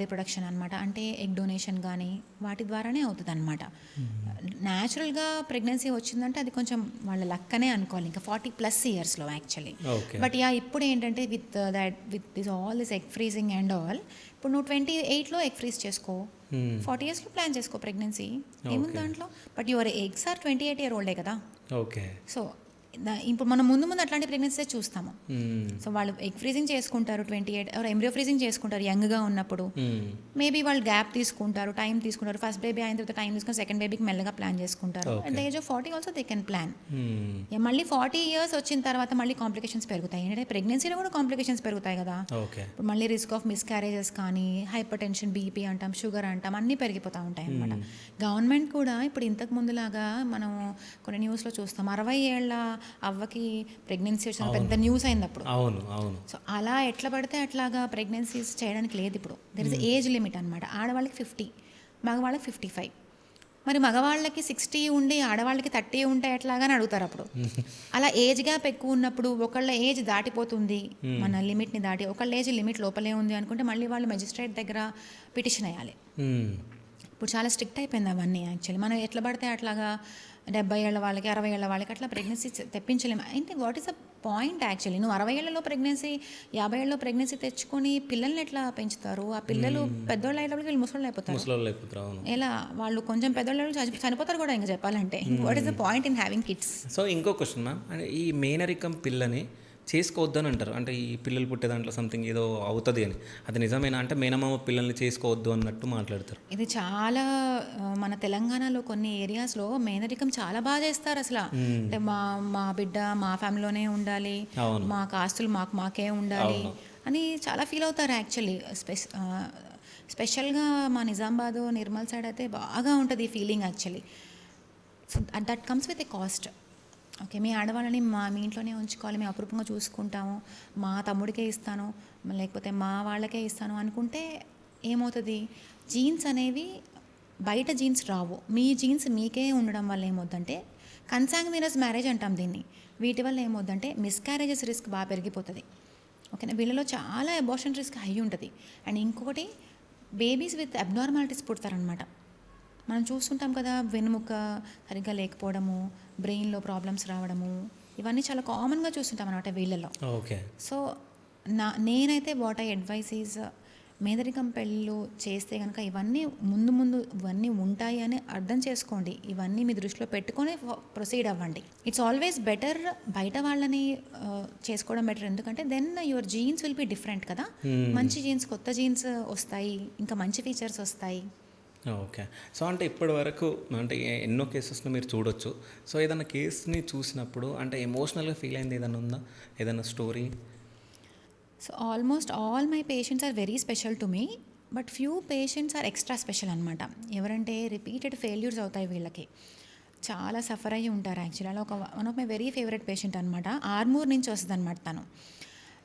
రిప్రొడక్షన్ అనమాట. అంటే ఎగ్ డొనేషన్ కానీ వాటి ద్వారానే అవుతుంది అనమాట. న్యాచురల్గా ప్రెగ్నెన్సీ వచ్చిందంటే అది కొంచెం వాళ్ళ లక్కనే అనుకోవాలి, ఇంకా 40+ yearsలో యాక్చువల్లీ. బట్ ఇప్పుడు ఏంటంటే with this all this egg freezing and all, ఇప్పుడు నువ్వు 28లో ఎగ్ ఫ్రీజ్ చేసుకో, 40 yearsలో ప్లాన్ చేసుకో ప్రెగ్నెన్సీ, ఏముంది దాంట్లో. But your eggs are 28 year old కదా. ఓకే. సో ఇప్పుడు మనం ముందు అట్లాంటి ప్రెగ్నెన్సీ చూస్తాము. సో వాళ్ళు ఎగ్ ఫ్రీజింగ్ చేసుకుంటారు 28, ఎంబ్రియో ఫ్రీజింగ్ చేసుకుంటారు యంగ్గా ఉన్నప్పుడు. మేబీ వాళ్ళు గ్యాప్ తీసుకుంటారు, టైం తీసుకుంటారు. ఫస్ట్ బేబీ అయిన తర్వాత టైం తీసుకుని సెకండ్ బేబీకి మెల్లగా ప్లాన్ చేసుకుంటారు. At the age of 40 also they can plan. మళ్ళీ 40 years వచ్చిన తర్వాత మళ్ళీ కాంప్లికేషన్స్ పెరుగుతాయి. ఏంటంటే ప్రెగ్నెన్సీలో కూడా కాంప్లికేషన్స్ పెరుగుతాయి కదా. ఇప్పుడు మళ్ళీ రిస్క్ ఆఫ్ మిస్క్యారేజెస్ కానీ, హైపర్ టెన్షన్, బీపీ అంటాం, షుగర్ అంటాం, అన్నీ పెరిగిపోతూ ఉంటాయి అనమాట. గవర్నమెంట్ కూడా ఇప్పుడు ఇంతకు ముందులాగా మనం కొన్ని న్యూస్లో చూస్తాం, 60 ఏళ్ళ అవ్వకి ప్రెగ్నెన్సీ వచ్చిన పెద్ద న్యూస్ అయింది అప్పుడు. సో అలా ఎట్లా పడితే అట్లాగా ప్రెగ్నెన్సీస్ చేయడానికి లేదు ఇప్పుడు. దెర్ ఇస్ ఏజ్ లిమిట్ అనమాట. ఆడవాళ్ళకి 50, మగవాళ్ళకి 55. మరి మగవాళ్ళకి 60 ఉండి ఆడవాళ్ళకి 30 ఉంటే ఎట్లాగాని అడుగుతారు అప్పుడు. అలా ఏజ్ గ్యాప్ ఎక్కువ ఉన్నప్పుడు ఒకళ్ళ ఏజ్ దాటిపోతుంది, మన లిమిట్ని దాటి, ఒకళ్ళ ఏజ్ లిమిట్ లోపలే ఉంది అనుకుంటే మళ్ళీ వాళ్ళు మెజిస్ట్రేట్ దగ్గర పిటిషన్ వేయాలి. ఇప్పుడు చాలా స్ట్రిక్ట్ అయిపోయింది అవన్నీ. యాక్చువల్లీ మనం ఎట్లా పడితే అట్లాగా 70 ఏళ్ళ వాళ్ళకి, 60 ఏళ్ళ వాళ్ళకి అట్లా ప్రెగ్నెన్సీ తెప్పించలేము. అంటే what is the point actually? నువ్వు 60 ఏళ్లలో ప్రెగ్నెన్సీ, 50 ఏళ్ళలో ప్రెగ్నెన్సీ తెచ్చుకొని పిల్లల్ని ఎట్లా పెంచుతారు? ఆ పిల్లలు పెద్దోళ్ళు అయ్యేటప్పటికి వీళ్ళు ముసలోళ్ళు అయిపోతారు. ఎలా వాళ్ళు కొంచెం పెద్దోళ్ళు చనిపోతారు కూడా ఇంకా చెప్పాలంటే. What is the point in having kids? So ఇంకో క్వశ్చన్ మ్యామ్, అంటే ఈ మేనరికం పిల్లని చేసుకోవద్దని అంటారు. అంటే ఈ పిల్లలు పుట్టే దాంట్లో సంథింగ్ ఏదో అవుతుంది అని, అది నిజమేనా? అంటే మేనమామ పిల్లల్ని చేసుకోవద్దు అన్నట్టు మాట్లాడతారు. ఇది చాలా మన తెలంగాణలో కొన్ని ఏరియాస్లో మేనరికం చాలా బాగా చేస్తారు అసలు. అంటే మా బిడ్డ మా ఫ్యామిలీలోనే ఉండాలి, మా ఆస్తులు మాకే ఉండాలి అని చాలా ఫీల్ అవుతారు యాక్చువల్లీ. స్పెషల్గా మా నిజామాబాద్, నిర్మల్ సైడ్ అయితే బాగా ఉంటుంది ఈ feeling actually. So that comes with a cost. Okay, మీ ఆడవాళ్ళని మీ ఇంట్లోనే ఉంచుకోవాలి, మేము అపురూపంగా చూసుకుంటాము, మా తమ్ముడికే ఇస్తాను లేకపోతే మా వాళ్ళకే ఇస్తాను అనుకుంటే ఏమవుతుంది? జీన్స్ అనేవి బయట జీన్స్ రావు, మీ జీన్స్ మీకే ఉండడం వల్ల ఏమవుతుందంటే కన్సాంగ్వినస్ మ్యారేజ్ అంటాం దీన్ని. వీటి వల్ల ఏమవుతుందంటే మిస్క్యారేజెస్ రిస్క్ బాగా పెరిగిపోతుంది. ఓకేనా, వీళ్ళలో చాలా అబార్షన్ రిస్క్ హై ఉంటుంది. అండ్ ఇంకొకటి, బేబీస్ విత్ అబ్నార్మాలిటీస్ పుడతారనమాట. మనం చూస్తుంటాం కదా, వెనుముక సరిగ్గా లేకపోవడము, బ్రెయిన్లో ప్రాబ్లమ్స్ రావడము, ఇవన్నీ చాలా కామన్గా చూస్తుంటాం అనమాట వీళ్ళలో. ఓకే. సో నేనైతే వాట్ ఐ అడ్వైస్ ఈజ్, మేనరికం పెళ్ళిళ్ళు చేస్తే కనుక ఇవన్నీ ముందు ఇవన్నీ ఉంటాయి అని అర్థం చేసుకోండి. ఇవన్నీ మీ దృష్టిలో పెట్టుకొని ప్రొసీడ్ అవ్వండి. ఇట్స్ ఆల్వేస్ బెటర్ బయట వాళ్ళని చేసుకోవడం బెటర్. ఎందుకంటే then your genes will be different కదా. మంచి జీన్స్, కొత్త జీన్స్ వస్తాయి, ఇంకా మంచి ఫీచర్స్ వస్తాయి. ఓకే. సో అంటే ఇప్పటి వరకు అంటే ఎన్నో కేసెస్ని మీరు చూడొచ్చు. సో ఏదైనా కేసుని చూసినప్పుడు అంటే ఎమోషనల్గా ఫీల్ అయింది ఏదైనా ఉందా? ఏదైనా story? So almost all my patients are very special to me, but few patients are extra special అనమాట. ఎవరంటే రిపీటెడ్ ఫెయిల్యూర్స్ అవుతాయి వీళ్ళకి, చాలా సఫర్ అయ్యి ఉంటారు యాక్చువల్లీ. అలా ఒక one of my very favourite patient అనమాట. ఆర్మూర్ నుంచి వస్తుంది అనమాట తను.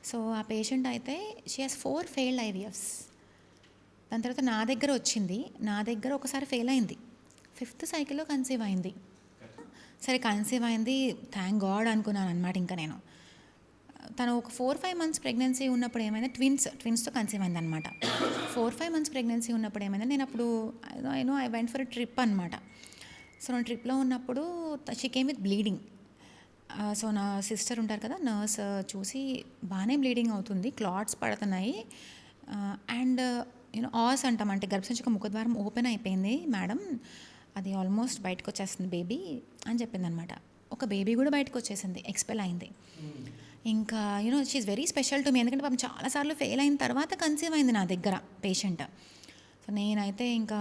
సో ఆ పేషెంట్ అయితే షీ హాస్ 4 ఫెయిల్డ్ ఐవీఎఫ్స్. దాని తర్వాత నా దగ్గర వచ్చింది, నా దగ్గర ఒకసారి ఫెయిల్ అయింది, 5th సైకిల్లో కన్సీవ్ అయింది. సరే కన్సీవ్ అయింది, థ్యాంక్ గాడ్ అనుకున్నాను అనమాట. ఇంకా నేను తను ఒక 4-5 మంత్స్ ప్రెగ్నెన్సీ ఉన్నప్పుడు ఏమైంది, ట్విన్స్తో కన్సీవ్ అయింది అనమాట. 4-5 మంత్స్ ప్రెగ్నెన్సీ ఉన్నప్పుడు ఏమైంది, నేను అప్పుడు ఐ వెంట్ ఫర్ ట్రిప్ అనమాట. సో నేను ట్రిప్లో ఉన్నప్పుడు she came with bleeding. So నా సిస్టర్ ఉంటారు కదా, నర్స్ చూసి బాగానే బ్లీడింగ్ అవుతుంది, క్లాట్స్ పడుతున్నాయి, అండ్ ఆస్ అంటాం, అంటే గర్భసంచిక ముఖద్వారం ఓపెన్ అయిపోయింది మేడం, అది ఆల్మోస్ట్ బయటకు వచ్చేస్తుంది బేబీ అని చెప్పింది అనమాట. ఒక బేబీ కూడా బయటకు వచ్చేసింది, ఎక్స్పెల్ అయింది. ఇంకా షీఈ్ వెరీ స్పెషల్ టు మీ, ఎందుకంటే పాపం చాలాసార్లు ఫెయిల్ అయిన తర్వాత కన్సీవ్ అయింది నా దగ్గర పేషెంట్. సో నేనైతే ఇంకా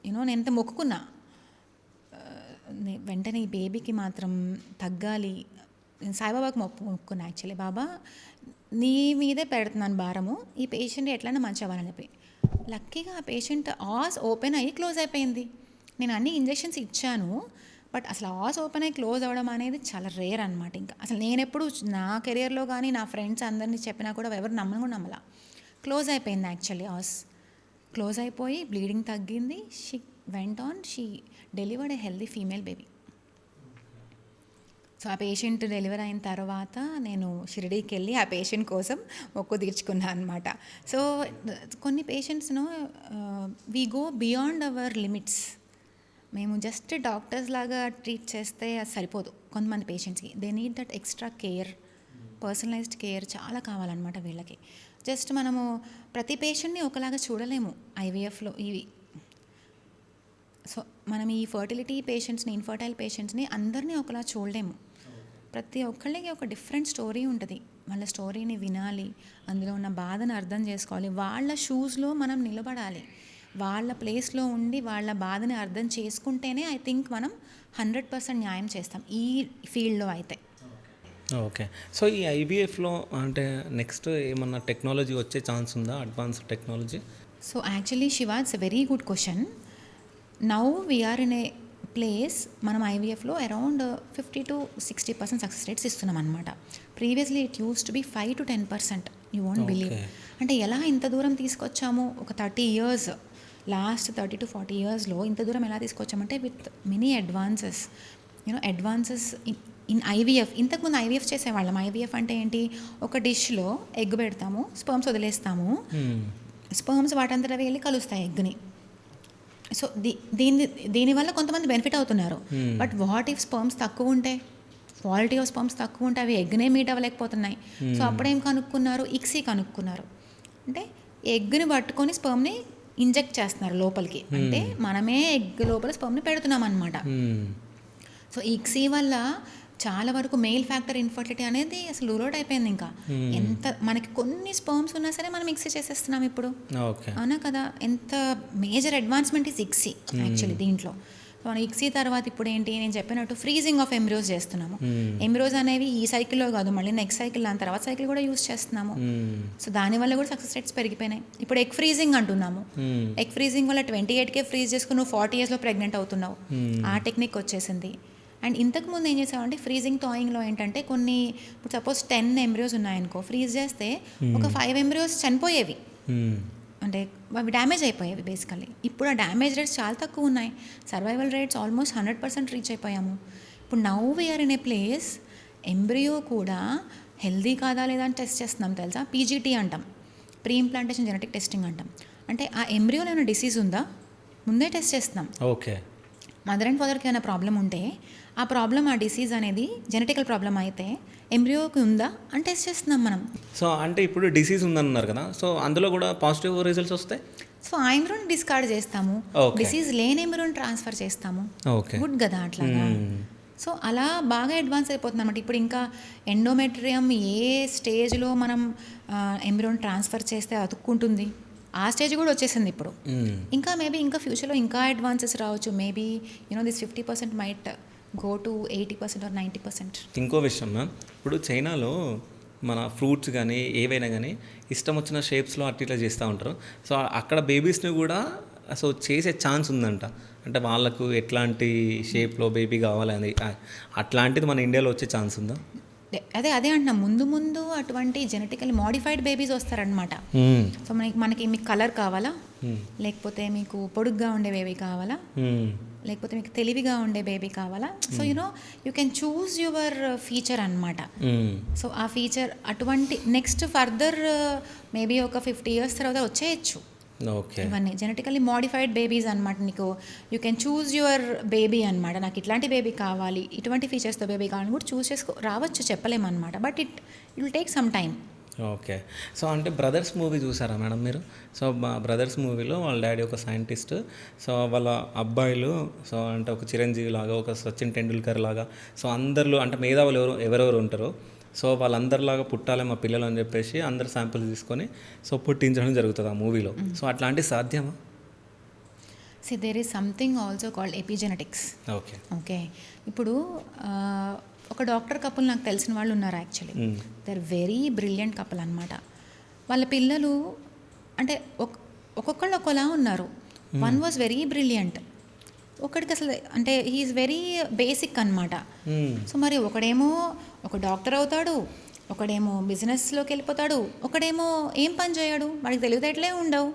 నేనైతే మొక్కుకున్నా, వెంటనే ఈ బేబీకి మాత్రం తగ్గాలి. నేను సాయిబాబాకి మొక్కుకున్నా యాక్చువల్లీ, బాబా నీ మీదే పెడుతున్నాను భారము, ఈ పేషెంట్ ఎట్లయినా మంచి అవ్వాలని చెప్పి. లక్కీగా ఆ పేషెంట్ ఆస్ ఓపెన్ అయ్యి క్లోజ్ అయిపోయింది. నేను అన్ని ఇంజెక్షన్స్ ఇచ్చాను, బట్ అసలు ఆస్ ఓపెన్ అయ్యి క్లోజ్ అవ్వడం అనేది చాలా రేర్ అనమాట. ఇంకా అసలు నేను ఎప్పుడు నా కెరియర్లో కానీ నా ఫ్రెండ్స్ అందరినీ చెప్పినా కూడా ఎవరు నమ్మలా. క్లోజ్ అయిపోయింది యాక్చువల్లీ, ఆస్ క్లోజ్ అయిపోయి బ్లీడింగ్ తగ్గింది. She went on, she delivered A healthy female baby. So ఆ పేషెంట్ డెలివరీ అయిన తర్వాత నేను షిరిడీకి వెళ్ళి ఆ పేషెంట్ కోసం మొక్కు తీర్చుకున్నాను అనమాట. సో కొన్ని పేషెంట్స్ను we go beyond our limits. మేము జస్ట్ డాక్టర్స్ లాగా ట్రీట్ చేస్తే అది సరిపోదు. కొంతమంది పేషెంట్స్కి they need that extra care, personalised care చాలా కావాలన్నమాట వీళ్ళకి. జస్ట్ మనము ప్రతి పేషెంట్ని ఒకలాగా చూడలేము ఐవీఎఫ్లో ఇవి. సో మనం ఈ ఫర్టిలిటీ పేషెంట్స్ని, ఇన్ఫర్టైల్ పేషెంట్స్ని అందరినీ ఒకలా చూడలేము. ప్రతి ఒక్కళ్ళకి ఒక డిఫరెంట్ స్టోరీ ఉంటుంది, వాళ్ళ స్టోరీని వినాలి, అందులో ఉన్న బాధను అర్థం చేసుకోవాలి, వాళ్ళ షూస్లో మనం నిలబడాలి, వాళ్ళ ప్లేస్లో ఉండి వాళ్ళ బాధని అర్థం చేసుకుంటేనే ఐ థింక్ మనం 100% న్యాయం చేస్తాం ఈ ఫీల్డ్లో అయితే. ఓకే. సో ఈ ఐవీఎఫ్లో అంటే నెక్స్ట్ ఏమన్నా టెక్నాలజీ వచ్చే ఛాన్స్ ఉందా, advance technology? So actually Shiva, it's a very good question. Now we're in a place, మనం ఐవీఎఫ్లో అరౌండ్ 50-60% సక్సెస్ రేట్స్ ఇస్తున్నాం అనమాట. Previously it used to be 5-10%. You won't believe. అంటే ఎలా ఇంత దూరం తీసుకొచ్చాము, ఒక 30 years, లాస్ట్ 30 to 40 yearsలో ఇంత దూరం ఎలా తీసుకొచ్చామంటే with many advances, advances in IVF. ఇంతకుముందు ఐవీఎఫ్ చేసేవాళ్ళం. ఐవీఎఫ్ అంటే ఏంటి, ఒక డిష్లో ఎగ్ పెడతాము, స్పర్మ్స్ వదిలేస్తాము, స్పర్మ్స్ వాటంతట వెళ్ళి కలుస్తాయి ఎగ్ని. సో దీనివల్ల కొంతమంది బెనిఫిట్ అవుతున్నారు. బట్ వాట్ ఇఫ్ స్పర్మ్స్ తక్కువ ఉంటే, క్వాలిటీ ఆఫ్ స్పర్మ్స్ తక్కువ ఉంటే అవి ఎగ్నే మీట్ అవ్వలేకపోతున్నాయి. సో అప్పుడేం కనుక్కున్నారు, ఇక్సీ కనుక్కున్నారు. అంటే ఎగ్ని పట్టుకొని స్పర్మ్ని ఇంజెక్ట్ చేస్తున్నారు లోపలికి, అంటే మనమే ఎగ్ లోపల స్పర్మ్ని పెడుతున్నాం అనమాట. సో ఇక్సీ వల్ల చాలా వరకు మెయిల్ ఫ్యాక్టర్ ఇన్ఫర్టిలిటీ అనేది అసలు రూల్ అయిపోయింది. ఇంకా ఎంత మనకి కొన్ని స్పర్మ్స్ ఉన్నా సరే మనం ఇక్సీ చేసేస్తున్నాం ఇప్పుడు, అవునా కదా. ఎంత major advancement is ICSI actually దీంట్లో. సో మనం ఇక్సీ తర్వాత ఇప్పుడు ఏంటి, నేను చెప్పినట్టు ఫ్రీజింగ్ ఆఫ్ ఎంబ్రియోస్ చేస్తున్నాము. ఎంబ్రియోస్ అనేవి ఈ సైకిల్లో కాదు, మళ్ళీ నెక్స్ట్ సైకిల్, దాని తర్వాత సైకిల్ కూడా యూస్ చేస్తున్నాము. సో దానివల్ల కూడా సక్సెస్ రేట్స్ పెరిగిపోయినాయి. ఇప్పుడు ఎగ్ ఫ్రీజింగ్ అంటున్నాము. ఎగ్ ఫ్రీజింగ్ వల్ల 28కే ఫ్రీజ్ చేసుకుని నువ్వు 40 yearsలో ప్రెగ్నెంట్ అవుతున్నావు. ఆ టెక్నిక్ వచ్చేసింది. అండ్ ఇంతకుముందు ఏం చేసామంటే ఫ్రీజింగ్ థాయింగ్లో ఏంటంటే కొన్ని, ఇప్పుడు సపోజ్ 10 ఎంబ్రియోస్ ఉన్నాయనుకో, ఫ్రీజ్ చేస్తే ఒక 5 ఎంబ్రియోస్ చనిపోయేవి, అంటే అవి డ్యామేజ్ అయిపోయేవి బేసికల్లీ. ఇప్పుడు ఆ డ్యామేజ్ రేట్స్ చాలా తక్కువ ఉన్నాయి, సర్వైవల్ రేట్స్ ఆల్మోస్ట్ 100% రీచ్ అయిపోయాము. ఇప్పుడు now we're in a place, embryo కూడా హెల్దీ కాదా లేదా అని టెస్ట్ చేస్తున్నాం తెలుసా. పీజీటీ అంటాం, ప్రీ ఇంప్లాంటేషన్ జెనెటిక్ టెస్టింగ్ అంటాం. అంటే ఆ ఎంబ్రియోలో ఏమైనా డిసీజ్ ఉందా ముందే టెస్ట్ చేస్తున్నాం. ఓకే. మదర్ అండ్ ఫాదర్కి ఏమైనా ప్రాబ్లం ఉంటే ఆ ప్రాబ్లం, ఆ డిసీజ్ అనేది జెనెటికల్ ప్రాబ్లం అయితే ఎంబ్రియోకి ఉందా అని టెస్ట్ చేస్తున్నాం మనం. సో అంటే ఇప్పుడు డిసీజ్ ఉందన్నారు కదా, సో అందులో కూడా పాజిటివ్ రిజల్ట్స్ వస్తాయి. సో ఆ ఎంబ్రియోని డిస్కార్డ్ చేస్తాము, డిసీజ్ లేని ఎంబ్రియోని ట్రాన్స్ఫర్ చేస్తాము. గుడ్ కదా అట్లాగా. సో అలా బాగా అడ్వాన్స్ అయిపోతుంది అనమాట. ఇప్పుడు ఇంకా ఎండోమెట్రియం ఏ స్టేజ్లో మనం ఎంబ్రియోని ట్రాన్స్ఫర్ చేస్తే అతుక్కుంటుంది, ఆ స్టేజ్ కూడా వచ్చేసింది ఇప్పుడు. ఇంకా మేబీ ఇంకా ఫ్యూచర్లో ఇంకా అడ్వాన్సెస్ రావచ్చు. Maybe this 50% might go to 80% or 90%. ఇంకో విషయం మ్యామ్, ఇప్పుడు చైనాలో మన ఫ్రూట్స్ కానీ ఏవైనా కానీ ఇష్టం వచ్చిన షేప్స్లో ఇట్లా చేస్తూ ఉంటారు. సో అక్కడ బేబీస్ని కూడా సో చేసే ఛాన్స్ ఉందంట. అంటే వాళ్ళకు ఎట్లాంటి షేప్లో బేబీ కావాలని అట్లాంటిది మన ఇండియాలో వచ్చే ఛాన్స్ ఉందా? అదే అంటున్నా, ముందు అటువంటి జెనెటికల్లీ మోడిఫైడ్ బేబీస్ వస్తారనమాట. సో మీకు కలర్ కావాలా, లేకపోతే మీకు పొడుగ్గా ఉండే బేబీ కావాలా, లేకపోతే మీకు తెలివిగా ఉండే బేబీ కావాలా, so you can choose your feature అనమాట. సో ఆ ఫీచర్ అటువంటి నెక్స్ట్ ఫర్దర్ మేబీ ఒక 50 years తర్వాత వచ్చేయచ్చు. ఓకే, ఇవన్నీ జెనెటికల్లీ మోడిఫైడ్ బేబీస్ అనమాట. నీకు you can choose your baby అనమాట. నాకు ఇట్లాంటి బేబీ కావాలి, ఇటువంటి ఫీచర్స్తో బేబీ కావాలని కూడా చూస్ రావచ్చు, చెప్పలేమన్నమాట. But it will take some time. Okay. So అంటే బ్రదర్స్ మూవీ చూసారా మేడం మీరు? సో బ్రదర్స్ మూవీలో వాళ్ళ డాడీ ఒక సైంటిస్ట్, సో వాళ్ళ అబ్బాయిలు సో అంటే ఒక చిరంజీవి లాగా, ఒక సచిన్ టెండూల్కర్ లాగా, సో అందరిలో అంటే మేధావులు ఎవరెవరు ఉంటారో సో వాళ్ళందరిలాగా పుట్టాలి మా పిల్లలు అని చెప్పేసి అందరు శాంపుల్స్ తీసుకొని సో పుట్టించడం జరుగుతుంది ఆ మూవీలో. సో అట్లాంటివి సాధ్యమా? There is something also called epigenetics. Okay, ఇప్పుడు ఒక డాక్టర్ కపుల్ నాకు తెలిసిన వాళ్ళు ఉన్నారు. Actually they are very brilliant couple అనమాట. వాళ్ళ పిల్లలు అంటే ఒక్కొక్కళ్ళు ఒకలా ఉన్నారు. వన్ వాజ్ వెరీ బ్రిలియంట్, ఒకడికి అసలు అంటే హీఈస్ వెరీ బేసిక్ అనమాట. సో మరి ఒకడేమో ఒక డాక్టర్ అవుతాడు, ఒకడేమో బిజినెస్లోకి వెళ్ళిపోతాడు, ఒకడేమో ఏం పని చేయడు, వాడికి తెలివితేటలే ఉండవు.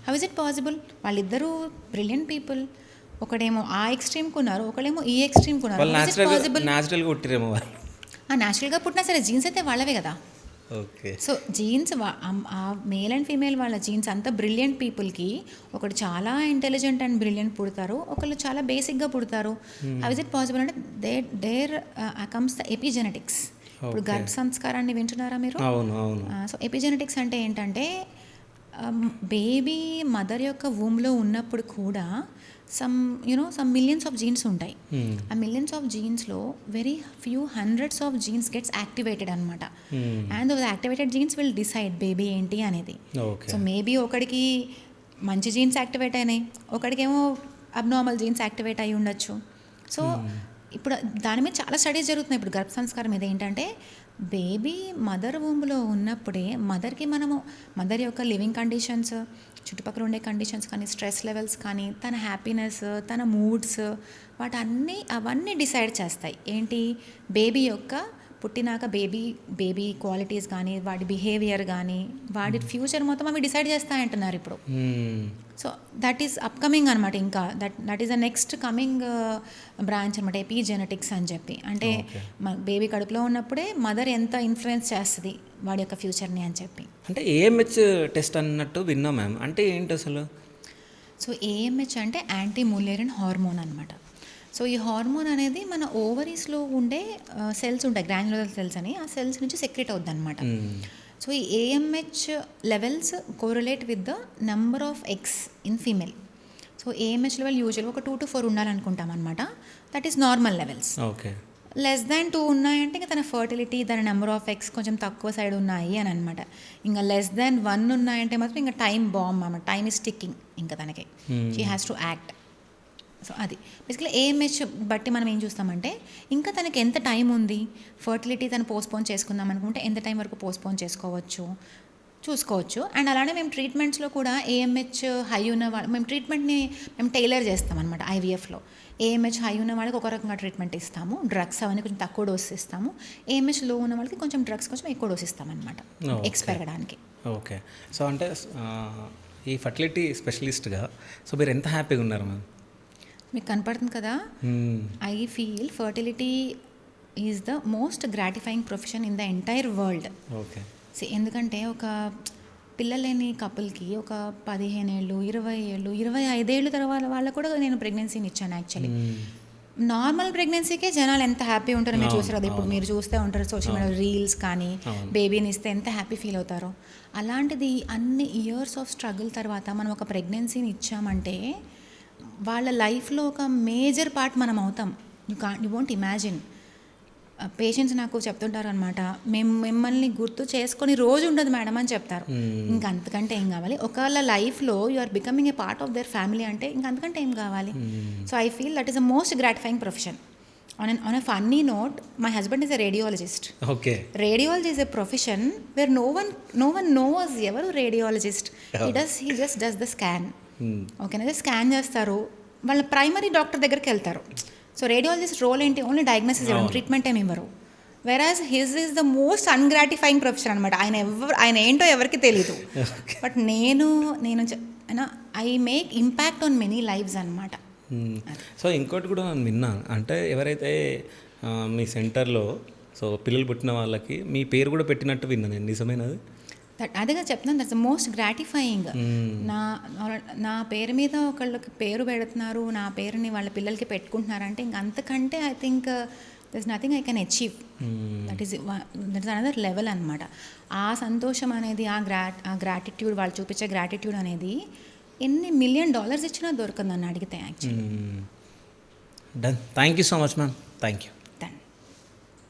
How is it possible? వాళ్ళిద్దరూ బ్రిలియంట్ పీపుల్. ఒకడేమో ఆ ఎక్స్ట్రీమ్కి ఉన్నారు, ఒకడేమో ఈ ఎక్స్ట్రీమ్కి ఉన్నారు. న్యాచురల్గా పుట్టినా సరే జీన్స్ అయితే వాళ్ళవే కదా. ఓకే, సో జీన్స్ ఆ మేల్ అండ్ ఫీమేల్ వాళ్ళ జీన్స్ అంతా బ్రిలియంట్ పీపుల్కి ఒకటి చాలా ఇంటెలిజెంట్ అండ్ బ్రిలియంట్ పుడతారు, ఒకళ్ళు చాలా బేసిక్గా పుడతారు. హౌ ఇస్ ఇట్ పాసిబుల్ అంటే దేర్ కమ్స్ ద ఎపిజెనెటిక్స్. ఇప్పుడు గర్భ సంస్కారాన్ని వింటున్నారా మీరు? సో ఎపిజెనెటిక్స్ అంటే ఏంటంటే బేబీ మదర్ యొక్క వూమ్లో ఉన్నప్పుడు కూడా సమ్ మిలియన్స్ ఆఫ్ జీన్స్ ఉంటాయి. ఆ మిలియన్స్ ఆఫ్ జీన్స్లో very few hundreds of genes gets activated అనమాట. And those activated genes will decide baby ఏంటి అనేది. సో మేబీ ఒకడికి మంచి జీన్స్ యాక్టివేట్ అయినాయి, ఒకడికేమో అబ్నార్మల్ జీన్స్ యాక్టివేట్ అయి ఉండొచ్చు. సో ఇప్పుడు దాని మీద చాలా స్టడీస్ జరుగుతున్నాయి ఇప్పుడు గర్భ సంస్కారం మీద. ఏంటంటే బేబీ మదర్ వూమ్లో ఉన్నప్పుడే మదర్ యొక్క లివింగ్ కండిషన్స్, చుట్టుపక్కల ఉండే కండిషన్స్ కానీ, స్ట్రెస్ లెవెల్స్ కానీ, తన హ్యాపీనెస్, తన మూడ్స్, అవన్నీ డిసైడ్ చేస్తాయి ఏంటి బేబీ యొక్క పుట్టినాక బేబీ క్వాలిటీస్ కానీ, వాడి బిహేవియర్ కానీ, వాడి ఫ్యూచర్ మొత్తం అవి డిసైడ్ చేస్తాయంటున్నారు ఇప్పుడు. సో దట్ ఈస్ అప్కమింగ్ అనమాట. ఇంకా that is the next coming branch అనమాట, ఎపిజెనెటిక్స్ అని చెప్పి. అంటే బేబీ కడుపులో ఉన్నప్పుడే మదర్ ఎంత ఇన్ఫ్లుయెన్స్ చేస్తుంది వాడి యొక్క ఫ్యూచర్ని అని చెప్పి. అంటే ఏఎంహెచ్ టెస్ట్ అన్నట్టు విన్నా మ్యామ్, అంటే ఏంటి అసలు? సో ఏఎంహెచ్ అంటే యాంటీ ములేరియన్ హార్మోన్ అనమాట. సో ఈ హార్మోన్ అనేది మన ఓవరీస్లో ఉండే సెల్స్ ఉంటాయి, గ్రాన్యులర్ సెల్స్ అని, ఆ సెల్స్ నుంచి సెక్రెట్ అవుద్ది అనమాట. సో ఈ AMH levels correlate with the number of eggs in female. So AMH level యూజువల్గా ఒక 2 to 4 ఉండాలనుకుంటాం అనమాట. That is normal levels. Okay, less than 2 ఉన్నాయంటే ఇంకా తన ఫర్టిలిటీ, తన నెంబర్ ఆఫ్ ఎగ్స్ కొంచెం తక్కువ సైడ్ ఉన్నాయి అని అనమాట. ఇంకా లెస్ దాన్ 1 ఉన్నాయంటే మాత్రం ఇంకా టైం బాంబ్ అన్నమాట, టైమ్ ఈస్ టిక్కింగ్ ఇంకా తనకి. She has to act. So అది బేసిక్లీ ఏఎంహెచ్ బట్టి మనం ఏం చూస్తామంటే ఇంకా తనకి ఎంత టైం ఉంది, ఫర్టిలిటీ తను పోస్ట్పోన్ చేసుకుందాం అనుకుంటే ఎంత టైం వరకు పోస్ట్పోన్ చూసుకోవచ్చు. అండ్ అలానే మేము ట్రీట్మెంట్స్లో కూడా ఏఎంహెచ్ హై ఉన్న వాళ్ళు మేము టైలర్ చేస్తాం అనమాట. ఐవీఎఫ్లో ఏఎంహెచ్ హై ఉన్న వాళ్ళకి ఒక రకంగా ట్రీట్మెంట్ ఇస్తాము, డ్రగ్స్ అవన్నీ కొంచెం తక్కువ డోస్ ఇస్తాము. ఏఎంహెచ్ లో ఉన్న వాళ్ళకి కొంచెం డ్రగ్స్ కొంచెం ఎక్కువ డోస్ ఇస్తామన్నమాట, ఎగ్స్ పెరగడానికి. ఓకే, సో అంటే ఈ ఫర్టిలిటీ స్పెషలిస్ట్గా సో మీరు ఎంత హ్యాపీగా ఉన్నారు మ్యామ్? మీకు కనపడుతుంది కదా, I feel fertility is the most gratifying profession in the entire world. Okay, ఎందుకంటే ఒక పిల్లలేని కపుల్కి ఒక 15 ఏళ్ళు, 20 ఏళ్ళు, 25 ఏళ్ళు తర్వాత వాళ్ళకు కూడా నేను ప్రెగ్నెన్సీని ఇచ్చాను. యాక్చువల్లీ నార్మల్ ప్రెగ్నెన్సీకే జనాలు ఎంత హ్యాపీ ఉంటారో మీరు చూసారు కదా, ఇప్పుడు మీరు చూస్తూ ఉంటారు సోషల్ మీడియా రీల్స్ కానీ, బేబీని ఇస్తే ఎంత హ్యాపీ ఫీల్ అవుతారో. అలాంటిది అన్ని ఇయర్స్ ఆఫ్ స్ట్రగుల్ తర్వాత మనం ఒక ప్రెగ్నెన్సీని ఇచ్చామంటే వాళ్ళ లైఫ్లో ఒక మేజర్ పార్ట్ మనం అవుతాం. You won't imagine. పేషెంట్స్ నాకు చెప్తుంటారు అనమాట, మిమ్మల్ని గుర్తు చేసుకొని రోజు ఉండదు మేడం అని చెప్తారు. ఇంకా అంతకంటే ఏం కావాలి? ఒకవేళ లైఫ్లో you are becoming a part of their family అంటే ఇంకా అంతకంటే ఏం కావాలి? So I feel that is the most gratifying profession. on a funny note, my husband is a radiologist. Okay. Radiology is a profession where no one knows ఎవరు radiologist. he just does the scan. ఓకేనా, scan చేస్తారు, వాళ్ళ primary doctor దగ్గరికి వెళ్తారు. So radiologist role ఏంటి, only diagnosis ఇవ్వడం, treatment ఏమి ఇవ్వరు. వెరాజ్ his is the most ungratifying profession అనమాట. ఆయన ఏంటో ఎవరికి తెలీదు. బట్ నేను I make impact on many lives అనమాట. సో ఇంకోటి కూడా నేను విన్నాను, అంటే ఎవరైతే మీ సెంటర్లో సో పిల్లలు పుట్టిన వాళ్ళకి మీ పేరు కూడా పెట్టినట్టు విన్నాను నేను, నిజమేనది? అదేగా చెప్తున్నాను, దట్స్ ద మోస్ట్ గ్రాటిఫైయింగ్. నా పేరు మీద ఒకళ్ళకి పేరు పెడుతున్నారు, నా పేరుని వాళ్ళ పిల్లలకి పెట్టుకుంటున్నారంటే ఇంక అంతకంటే I think దర్స్ nothing I can achieve. That is another level అనమాట. ఆ సంతోషం అనేది, ఆ గ్రాటిట్యూడ్, వాళ్ళు చూపించే గ్రాటిట్యూడ్ అనేది ఎన్ని $1 million ఇచ్చినా దొరకదు నన్ను అడిగితే actually. Done. Thank you so much ma'am. Thank you.